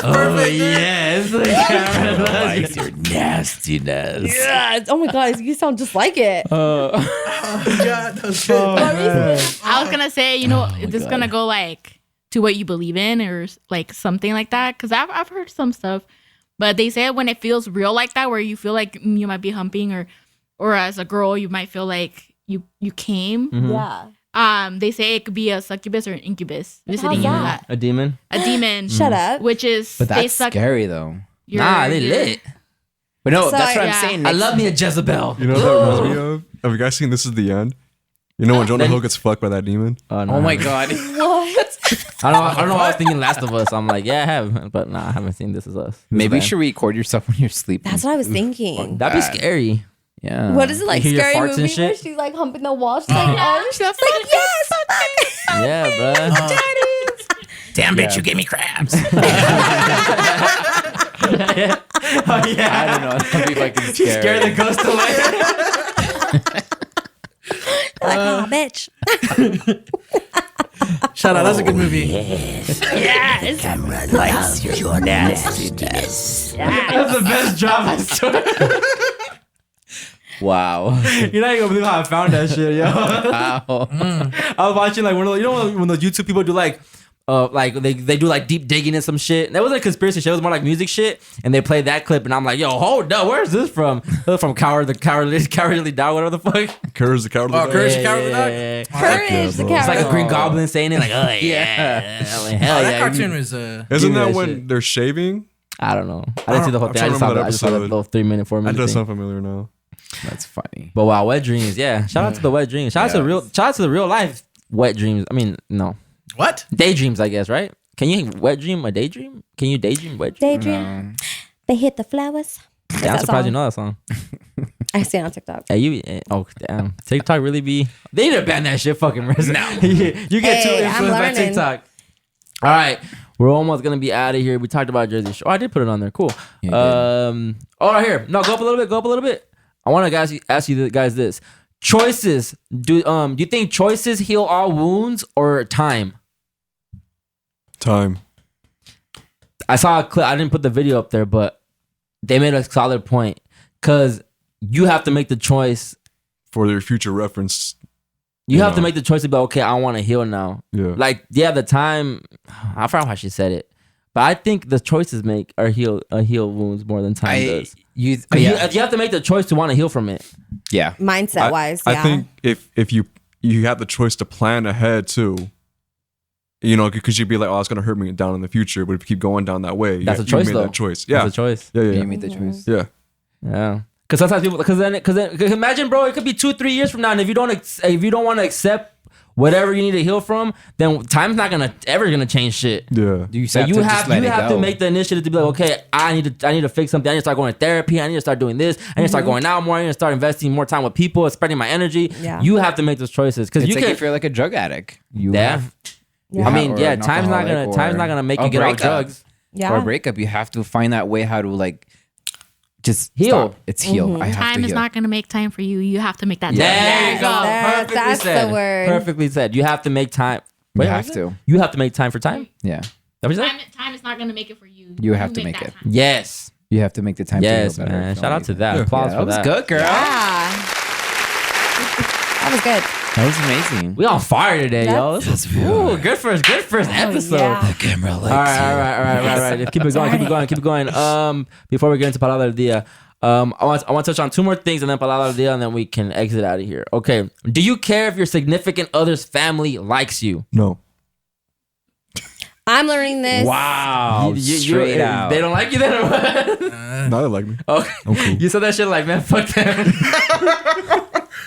Oh yes, the camera Likes your nastiness. Yes. Oh my god, you sound just like it. God, that was good. I was gonna say, you know, this is gonna go like to what you believe in or like something like that. Cause I've heard some stuff, but they say when it feels real like that, where you feel like you might be humping or as a girl, you might feel like you came. Yeah. They say it could be a succubus or an incubus visiting you. that? a demon. A demon. Shut up. Which is But they that's suck scary though. your- Nah, they your- lit. But no, So, that's what yeah. I'm saying. I Next- love me a Jezebel. You know what that reminds me of? Have you guys seen This Is the End? You know when Jonah Hill gets fucked by that demon? No, Oh my god. What? I don't know. I was thinking Last of Us. I'm like, yeah, I have, but nah, I haven't seen This Is Us. Maybe you This is should record yourself when you're sleeping. That's what I was thinking. bad. That'd be scary. Yeah. What is it like? You hear your Scary farts and movie where shit? she's like humping the wall? She's like, oh, she's like, yes, fuck. Yeah, bro. Damn bitch, you gave me crabs. Oh yeah. I don't know. That'd be fucking scary. Scare the ghost away. Like, oh, bitch. Shout out, that's a good movie. The camera loves your nastiness. That's the best job, I swear. Wow. You're not even gonna believe how I found that shit, yo. Wow. I was watching like one of those, you know when those YouTube people do like they do like deep digging and some shit. And that wasn't a conspiracy shit. It was more like music shit. And they played that clip, and I'm like, yo, hold up, where's this from? It was from Cowardly Dog, whatever the fuck. Courage the Cowardly Oh, Dog. Courage the Cowardly Dog. Courage, the bro. It's like a coward. Green Goblin saying it, like, oh yeah, like, hell Oh, yeah. that cartoon was Isn't Give me that that when shit. they're shaving? I don't know. I didn't see the whole I'm thing. I trying just to saw remember that that episode. little 3 minute, 4 That minute does thing. sound familiar now. That's funny. But wow, wet dreams, yeah. Shout out to the wet dreams. Shout out to the real life wet dreams. I mean, no. what? Daydreams, I guess, right? Can you wet dream a daydream? Can you daydream wet dream? Daydream. They hit the flowers. Yeah, I'm that surprised you song. know that song. I see it on TikTok. Hey, oh damn. TikTok really be they need to ban that shit fucking resident. No. You get too Hey, I'm influenced by learning. TikTok. All right. We're almost gonna be out of here. We talked about Jersey Shore. Oh, I did put it on there. Cool. Yeah, Oh, right here. No, go up a little bit. I want to ask you guys this. Choices. Do you think choices heal all wounds or time? Time. I saw a clip. I didn't put the video up there, but they made a solid point because you have to make the choice. For their future reference. You You have to know. make the choice to be okay. I want to heal now. Yeah. Like the time. I forgot how she said it, but I think the choices heal wounds more than time does. You 'Cause you have to make the choice to want to heal from it. yeah. Mindset wise, yeah. I think if you have the choice to plan ahead too, you know, because you'd be like, oh, it's gonna hurt me down in the future, but if you keep going down that way, That's a you choice, made though. that choice. Yeah, That's a choice. yeah, You yeah, made the choice. yeah. Yeah. Because sometimes people, because then, imagine, bro, it could be 2-3 years from now, and if you don't want to accept whatever you need to heal from, then time's not ever gonna change shit. Yeah. You So have you to have just let it to go. make the initiative to be like, okay, I need to fix something. I need to start going to therapy. I need to start doing this. I need to start going out more. I need to start investing more time with people, spreading my energy. Yeah. You have to make those choices because It's you like can. if you're like a drug addict. You Yeah. have, Yeah. I mean, or yeah, an time's not alcoholic gonna make or you get off breakup. drugs. Yeah. Or a breakup. You have to find that way how to like just Heal. stop. It's heal. I have Time to is heal. not going to make time for you. You have to make that time. There you go. That- Perfectly that's said. the word. Perfectly said. You have to make time. You Wait, have what was it? to. You have to make time for time. Yeah. That what you said? Time is not going to make it for you. You have to make that it. time. Yes. You have to make the time Yes, to heal better. man. if you Shout want out to to. that. Applause Yeah, for that was that. good, girl. Yeah. That was good. That was amazing. We on fire today, yo. That's- This is ooh, good first episode. yeah. Camera All right. Keep it going. Before we get into Palabra del Dia, I want to touch on 2 more things and then Palabra del Dia, and then we can exit out of here. Okay. Do you care if your significant other's family likes you? No. I'm learning this. Wow. Straight out. They don't like you then or what? No, they like me. Okay. I'm cool. You said that shit like, man, fuck them.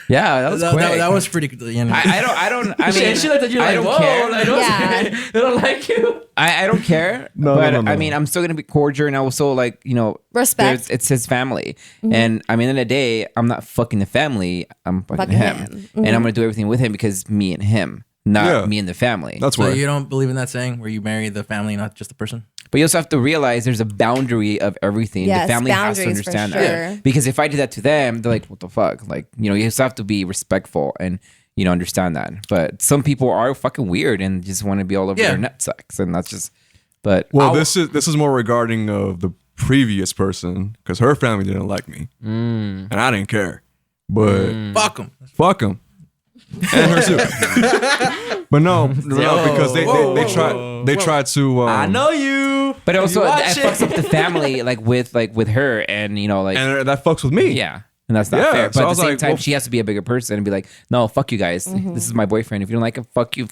Yeah, that was quick. That was pretty. You know. I mean, she looked at you like, I don't whoa, care. like, Yeah. they don't like you. I don't care. No, but no. I mean, I'm still gonna be cordial and also like, you know, Respect. it's his family. And I mean, in the end of the day, I'm not fucking the family. I'm fucking him. And I'm gonna do everything with him because me and him, not me and the family. That's So right. you don't believe in that saying where you marry the family, not just the person? But you also have to realize there's a boundary of everything. Yes, the family has to boundaries for understand sure. that. Because if I do that to them, they're like, what the fuck? Like, you know, you just have to be respectful and, you know, understand that. But some people are fucking weird and just want to be all over their nutsack. And that's just, but. Well, this is more regarding of the previous person because her family didn't like me. And I didn't care. But Fuck them. fuck them. And her too. But no, because they tried to. I know you. But also, You that watch fucks it. up the family, like with her, and you know, like and that fucks with me. yeah, and that's not Yeah, fair. so But I at was the same like, time, well- she has to be a bigger person and be like, no, fuck you guys. This is my boyfriend. If you don't like him, fuck you.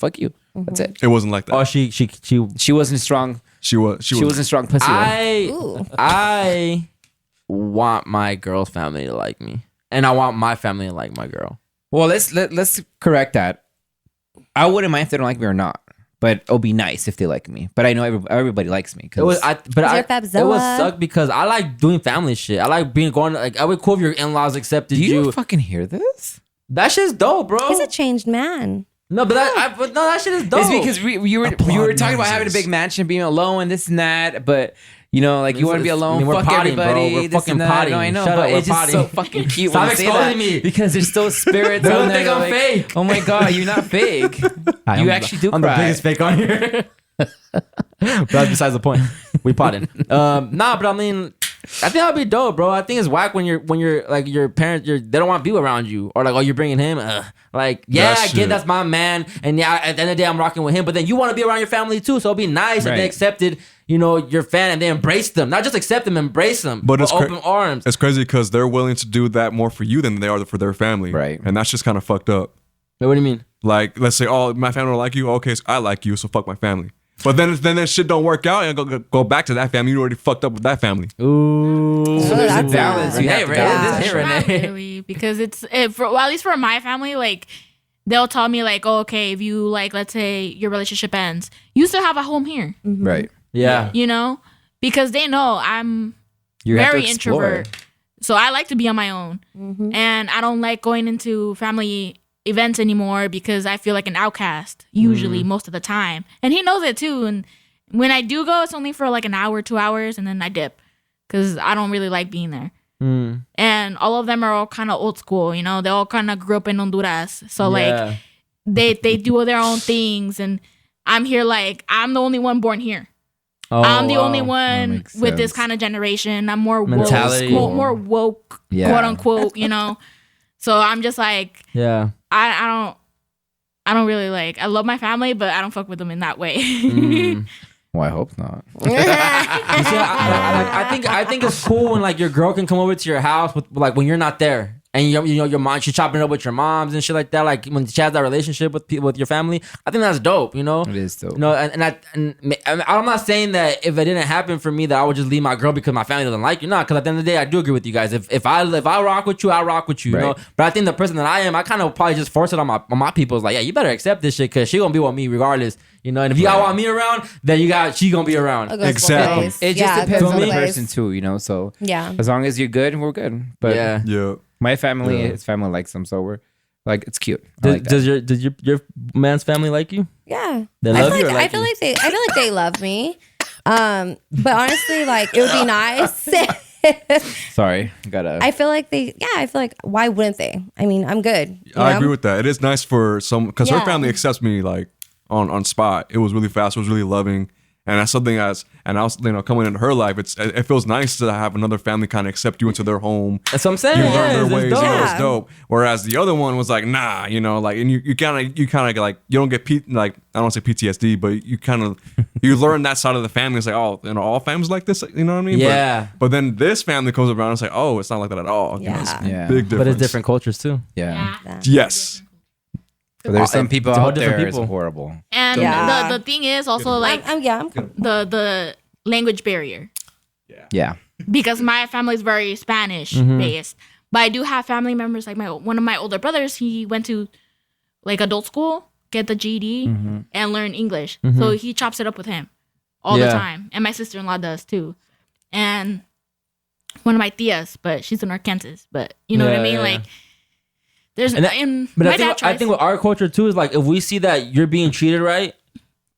That's it. It wasn't like that. Oh, she She wasn't strong. she was. She wasn't strong pussy. I want my girl's family to like me, and I want my family to like my girl. Well, let's correct that. I wouldn't mind if they don't like me or not, but it'll be nice if they like me. But I know everybody likes me. It was, your it would Fabzilla. suck because I like doing family shit. I like going like I would cool if your in-laws accepted Do you you. fucking hear this? That shit's dope, bro. He's a changed man. No, but that shit is dope. It's because you were talking about having a big mansion, being alone, this and that, but you know, like you want to be alone, I mean, we're fuck potting, bro. everybody. We're this fucking and that. potting. No, I know, Shut but up, we're it's just so potting. fucking cute Stop when you say exposing that me. because there's still spirits. They don't on there think I'm like, fake. Oh my god, you're not fake. You actually do I'm cry. the biggest fake on here. But that's besides the point. We potting. Nah, but I mean, I think that'd be dope, bro. I think it's whack when you're like your parents, they don't want to be around you, or like, oh, you're bringing him. Like, yeah, I get that's my man, and yeah, at the end of the day, I'm rocking with him. But then you want to be around your family too, so it'd be nice if they Right. accepted, you know, your fan and they embrace them, not just accept them, embrace them, But with it's open arms. It's crazy because they're willing to do that more for you than they are for their family. Right. And that's just kind of fucked up. Wait, what do you mean? Like, let's say, oh, my family don't like you. Okay, so I like you, so fuck my family. But then that shit don't work out and go back to that family. You already fucked up with that family. Ooh, So there's a that's balance. You have to Renee, balance. this hit Not Renee. really, because well, at least for my family, like they'll tell me like, oh, okay, if you like, let's say your relationship ends, you still have a home here, Right. Yeah. you know, because they know I'm You have to very explore. introvert, so I like to be on my own, and I don't like going into family events anymore because I feel like an outcast usually most of the time, and he knows it too. And when I do go, it's only for like an hour, 2 hours, and then I dip because I don't really like being there. And all of them are all kind of old school, you know. They all kind of grew up in Honduras, so like they do their own things, and I'm here like I'm the only one born here. I'm the only one makes with this sense. kind of generation. I'm more Mentality. woke, more woke, Yeah. quote unquote, you know. So I'm just like Yeah. I don't really like. I love my family, but I don't fuck with them in that way. Well, I hope not. You see, I think it's cool when like your girl can come over to your house with like when you're not there, and you know your mom, she's chopping it up with your moms and shit like that. Like when she has that relationship with people, with your family, I think that's dope. You know, It is dope. You know, I'm not saying that if it didn't happen for me that I would just leave my girl because my family doesn't like you. No, because at the end of the day, I do agree with you guys. If I rock with you, I rock with you. You know, Right. but I think the person that I am, I kind of probably just force it on my people. It's like, yeah, you better accept this shit because she gonna be with me regardless. You know, and if you got want me around, then she gonna be around. It goes both Exactly. ways. It just Yeah, depends goes on the both ways. person too, you know. So Yeah. as long as you're good, we're good. But Yeah. Yeah. my family, Yeah. his family likes them, so we're like, it's cute. I like that. Does your man's family like you? Yeah. They I love feel you or like, like I feel you? like they love me. But honestly, like it would be nice. Sorry, gotta. I feel like why wouldn't they? I mean, I'm good. you I know? agree with that. It is nice for some because her Yeah. family accepts me like on spot. It was really fast. It was really loving, and that's something and I was coming into her life. It feels nice to have another family kind of accept you into their home. That's what I'm saying. You Yeah, learn their it's ways. dope. You know, it's Yeah. dope. Whereas the other one was like, nah, like, and you kind of like you don't get like I don't want to say PTSD, but you kind of you learn that side of the family. It's like, oh, all families like this. You know what I mean? Yeah. But then this family comes around and it's like, oh, it's not like that at all. You know, it's Yeah. Yeah. big difference. But it's different cultures too. yeah. Yes. But there's some people It's all out there different it's people. horrible. And And Yeah. the thing is also like I'm the language barrier. Yeah. Because my family is very Spanish based. But I do have family members like one of my older brothers, he went to like adult school, get the GED and learn English. So he chops it up with him all the time. And my sister-in-law does too. And one of my tias, but she's in Arkansas. But you know what I mean? Like there's but I think with our culture too is like if we see that you're being treated right,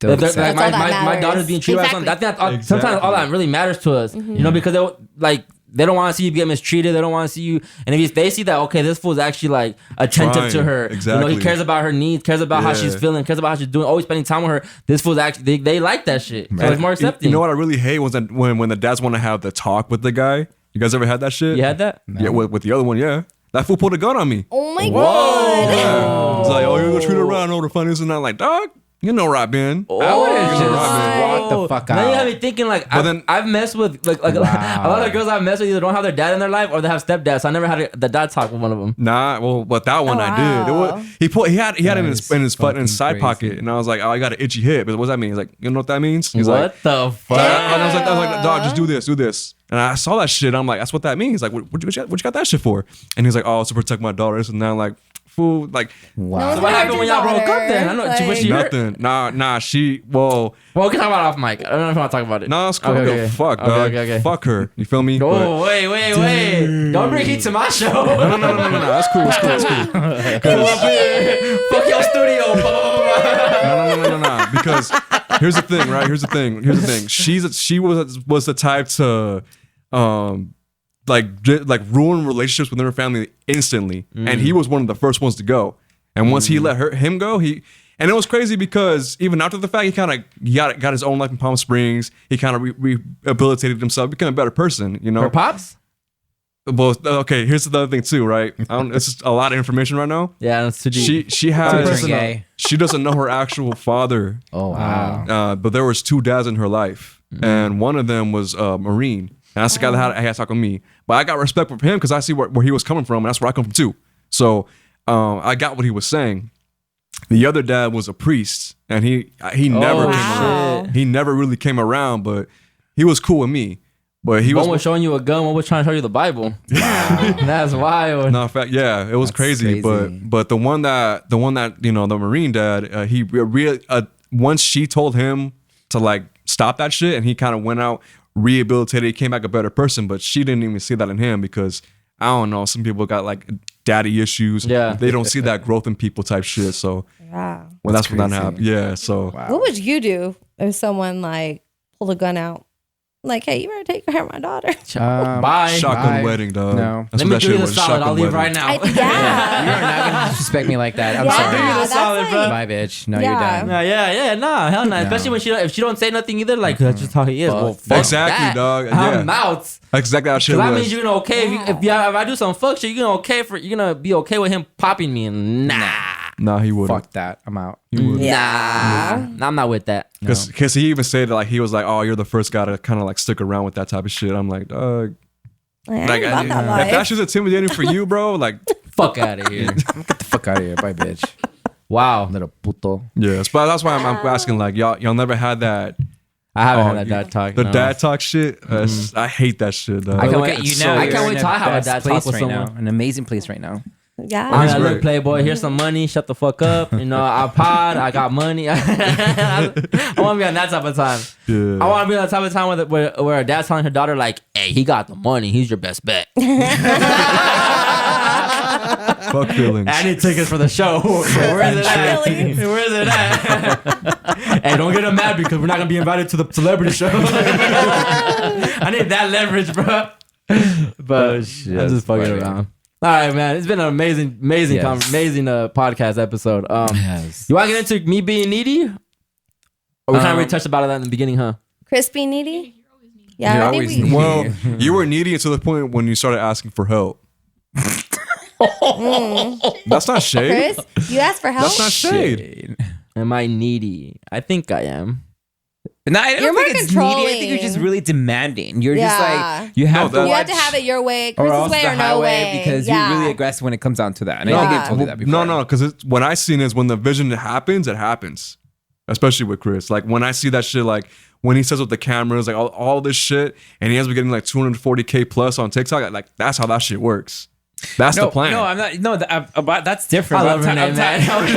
like my daughter's being treated right, I think that's sometimes all that really matters to us. You know, because they don't want to see you get mistreated. They don't want to see you. And if they see that, okay, this fool's actually like attentive to her. Exactly. You know, he cares about her needs, cares about how she's feeling, cares about how she's doing, always spending time with her. This fool's actually, they like that shit. So it's more accepting. You know what I really hate was that when the dads want to have the talk with the guy. You guys ever had that shit? You had that? Yeah, with the other one, yeah. That fool pulled a gun on me. Oh my God. Yeah. It's like, oh, you're gonna treat her right. I know the funniest and I'm like, dog, you know where I've been. I would have just walked the fuck out. Now you have me thinking like I've messed with like a lot of girls I've messed with either don't have their dad in their life or they have stepdads. So I never had the dad talk with one of them. Nah, well, but that one I did. It was, he had it in his side pocket, and I was like, oh, I got an itchy hip. But what does that mean? He's like, you know what that means? He's what like, the fuck? And I was like, dog, just do this. And I saw that shit. I'm like, that's what that means. Like, what you got that shit for? And he's like, oh, it's to protect my daughters. And now I'm like, fool, like, wow. So what happened when y'all broke up then? I know. Was she hurt? nothing. Nah. She well, we can talk about it off mic. I don't know if I want to talk about it. Nah, it's cool. Okay. Fuck, dog. Okay. Fuck her. You feel me? Oh, wait. Don't bring heat to my show. No. That's cool. Fuck your studio. No. Because here's the thing, right? Here's the thing. She was the type to like ruin relationships within her family instantly, and he was one of the first ones to go. And once he let him go, and it was crazy because even after the fact, he kind of got his own life in Palm Springs. He kind of rehabilitated himself, became a better person. You know, Her pops. Well, okay. Here's the other thing too, right? It's just a lot of information right now. Yeah, that's too deep. She doesn't know her actual father. Oh wow. But there was two dads in her life, and one of them was a Marine, and that's the guy that had to talk with me. But I got respect for him because I see where he was coming from, and that's where I come from too. So I got what he was saying. The other dad was a priest, and he never came around. He never really came around, but he was cool with me. But one was showing you a gun, one was trying to show you the Bible. Wow. That's wild. No, yeah, it was crazy. But the one that you know, the Marine dad, he really once she told him to like stop that shit, and he kind of went out, rehabilitated, he came back a better person. But she didn't even see that in him because I don't know, some people got like daddy issues. Yeah, they don't see that growth in people type shit. So yeah, well, that's when that happened. Yeah. So what would you do if someone like pulled a gun out? Like, hey, you better take care of my daughter. Bye. Shotgun wedding, dog. No. That's Let me do you the solid. I'll leave right now. You're not gonna disrespect me like that. I'm sorry. I'll do you the solid, bro. Bye, bitch. No, you're done. Yeah. Nah, hell no. Especially when if she don't say nothing either. Like that's just how he is. Well, fuck exactly, that. dog. I'm out. That's exactly how shit was. That means you're gonna if I do some fuck shit, you're gonna be okay with him popping me. Nah, he wouldn't. Fuck that. I'm out. Nah, I'm not with that. Because he even said like he was like, oh, you're the first guy to kind of like stick around with that type of shit. I'm like, dog. If that shit's intimidating for you, bro, like fuck out of here. Get the fuck out of here, bye, bitch. Wow, little puto. Yes, but that's why I'm asking. Like y'all never had that. I haven't had that dad talk. The dad talk shit. I hate that shit. Dog. I can't wait till I have a dad talk with someone. An amazing place right now. Yeah. I'm gonna look, Playboy. Here's some money. Shut the fuck up. You know, I pod. I got money. I want to be on that type of time. Yeah. I want to be on that type of time where a dad's telling her daughter like, "Hey, he got the money. He's your best bet." Fuck feelings. I need tickets for the show. Where is it at? Where is it at? Hey, don't get him mad because we're not gonna be invited to the celebrity show. I need that leverage, bro. But shit, I'm just fucking around. All right, man. It's been an amazing podcast episode. You want to get into me being needy? Or we kind of already touched about that in the beginning, huh? Crispy needy? Yeah, well, you were needy until the point when you started asking for help. That's not shade. Chris, you asked for help? That's not shade. Am I needy? I think I am. No, I don't think it's needy. I think you're just really demanding. You're just like you have to have it your way, Chris's way or no way, because you're really aggressive when it comes down to that. And I think I told you that before. No, because when I seen is when the vision happens, it happens. especially with Chris. Like when I see that shit, like when he says with the cameras, like all this shit, and he has been getting like 240K plus on TikTok, like that's how that shit works. That's the plan. No, I'm not. No, that's different. I love Renee, man. I'm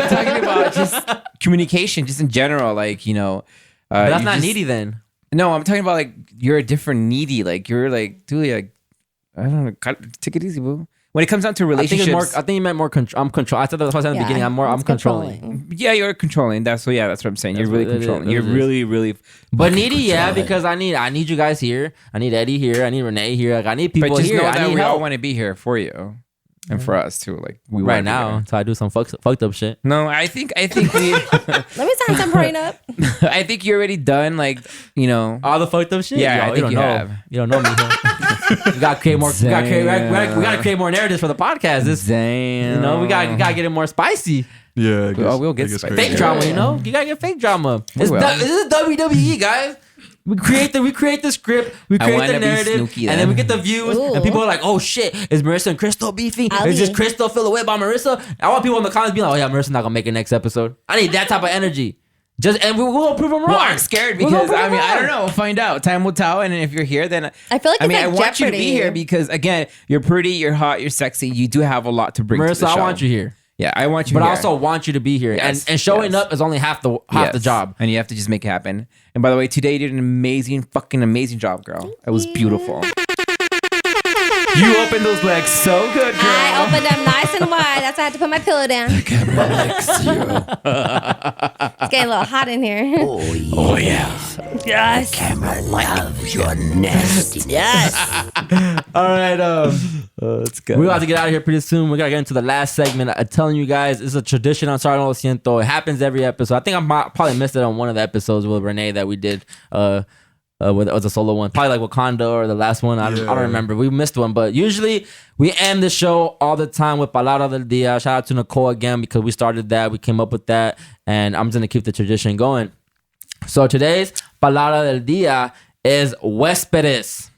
talking about just communication, just in general. Like, you know, But that's not needy then. No, I'm talking about like you're a different needy. Like you're like, dude, like I don't know, take it easy, boo. When it comes down to relationships, I think you meant more control. I'm control. I thought that's what I said in the beginning. I'm controlling. Yeah, you're controlling. That's what I'm saying. You're really controlling. You're really. But needy, yeah, because I need you guys here. I need Eddie here. I need Renee here. Like I need people but just here. know I that need we help all want to be here for you and for us too. Like we right want to be now. here. So I do some fucked up shit. No, I think we. Let me sign some prenup. I think you're already done. Like, you know, All the fucked up shit. Yeah, Yo, I think you don't you know. have. You don't know me. Huh? We gotta create more. We gotta create more narratives for the podcast. damn. You know, we gotta get it more spicy. Yeah, I guess, we'll get I guess spicy. crazy. Fake drama, you know. You gotta get fake drama. This will. is WWE, guys. We create the script, we I create wanna the be narrative, Snooki and then we get the views, Ooh. and people are like, "Oh shit, is Marissa and Crystal beefing? Ali. Is just Crystal feel away by Marissa?" I want people in the comments being like, "Oh yeah, Marissa's not gonna make it next episode." I need that type of energy. And we'll prove them wrong. Well, I'm scared because I don't know. We'll find out. Time will tell. And if you're here, then I feel like it's I like want you to be Jeopardy. here because again, you're pretty, you're hot, you're sexy. You do have a lot to bring to Marissa, the show. I want you here, Yeah, I want you. but here. I also want you to be here. Yes, And showing yes. up is only half the job. and you have to just make it happen. And by the way, today you did an fucking amazing job, girl. It was beautiful. You opened those legs so good, girl. I opened them nice and wide. That's why I had to put my pillow down. It's getting a little hot in here. Oh yeah. Yes. Yes. All right, Let's go. we're about to get out of here pretty soon. We gotta get into the last segment. I'm telling you guys, it's a tradition on Sorry Lo Siento. It happens every episode. I think I probably missed it on one of the episodes with Renee that we did. With it was a solo one, probably like Wakanda or the last one. I don't remember. We missed one, but usually we end the show all the time with Palabra del Dia. Shout out to Nicole again because we started that. We came up with that, and I'm just gonna keep the tradition going. So today's Palabra del Dia is huéspedes.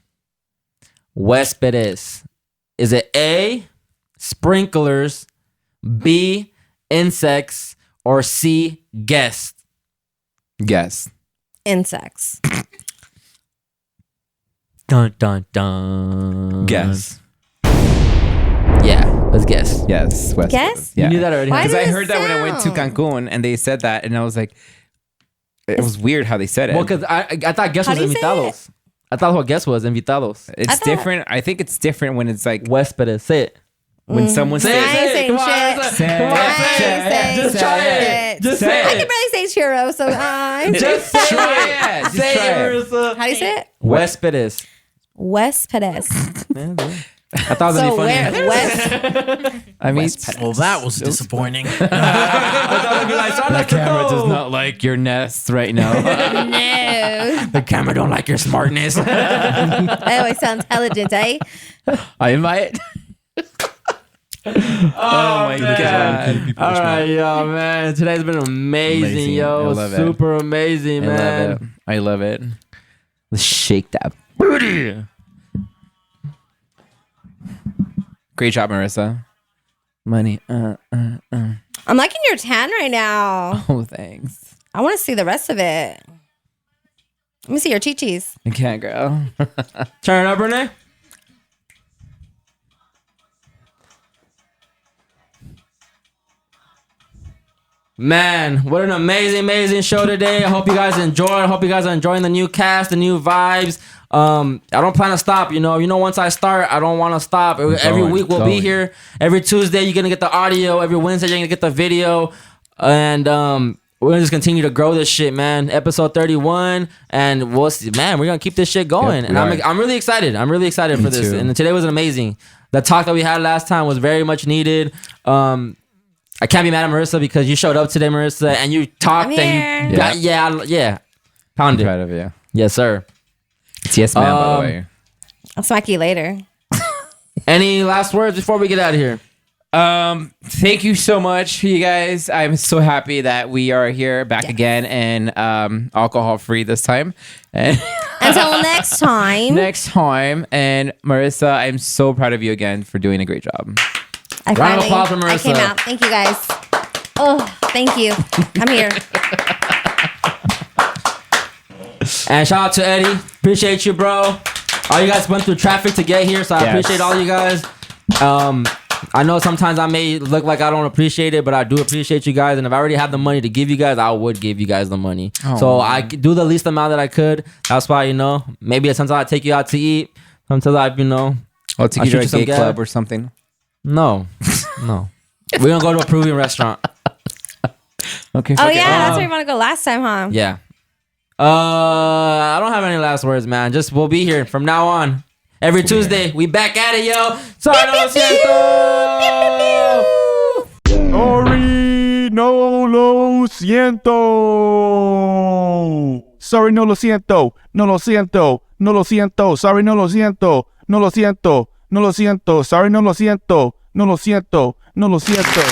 Huéspedes. Is it A, sprinklers, B, insects, or C, guest? Guess. Insects. Dun dun dun. Guess. Yeah, let's guess. Yes. West. Guess? Yeah. You knew that already. Why huh? Because I does it heard that when I went to sound? Cancun and they said that, and I was like, it was weird how they said it. Well, because I thought guess How was do you say invitados. I thought what guess was invitados. It's I thought- different. I think it's different when it's like Huéspedes. Say it. when someone Say says it. I ain't saying Come on, shit. Say come on, it. say I it. ain't saying Just try it. shit. Just say I it. can barely say churro, so Just say Try it. it. Just Say try it, it. Marissa. how do you say it? Huéspedes. Wespedes. I thought it was So gonna be funny. where West? I mean, Well, that was disappointing. the camera does not like your nest right now. No. The camera don't like your smartness. I always sound intelligent, eh? I might. Oh my god! All right, yo, man. Today's been amazing, yo. I love it. Super amazing, man. I love it. Let's shake that booty. Great job, Marissa. Money. I'm liking your tan right now. Oh, thanks. I want to see the rest of it. Let me see your chi-chis. I can't, girl. Turn it up, Renee. Man, what an amazing show today. I hope you guys enjoyed. I hope you guys are enjoying the new cast, the new vibes. I don't plan to stop, you know. Once I start, I don't want to stop. Every week we'll be here. Every Tuesday you're going to get the audio. Every Wednesday you're going to get the video. And we're going to just continue to grow this shit, man. Episode 31. And we'll see, man, we're going to keep this shit going. Yep, and we are. I'm really excited. I'm really excited for this. too. And today was amazing. The talk that we had last time was very much needed. I can't be mad at Marissa because you showed up today, Marissa, and you talked I'm and here. you yeah. Pound I'm it. proud of you. Yes, sir. It's yes, man. By the way. I'll smack you later. Any last words before we get out of here? Thank you so much, you guys. I'm so happy that we are here back again and alcohol free this time. And Until next time. next time. And Marissa, I'm so proud of you again for doing a great job. I Round of applause for I came Marissa. out. Thank you guys. Oh. Thank you. I'm here. And shout out to Eddie. Appreciate you, bro. All you guys went through traffic to get here, so I appreciate all you guys. I know sometimes I may look like I don't appreciate it, but I do appreciate you guys. And if I already had the money to give you guys, I would give you guys the money. So I do the least amount that I could. That's why, maybe sometimes I take you out to eat. Sometimes I'll take you to a gay club or something. No. We're going to go to a Peruvian restaurant. Okay. Oh, yeah. That's where you want to go last time, huh? Yeah. I don't have any last words, man. Just we'll be here from now on. Every Tuesday, we back at it, yo. Sorry, no lo siento. Sorry, no lo siento. Sorry, no lo siento. No lo siento. No lo siento. Sorry, no lo siento. No lo siento. No lo siento. Sorry, no lo siento. No lo siento. No lo siento.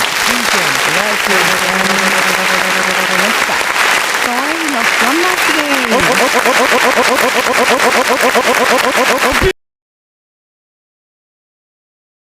Soy los más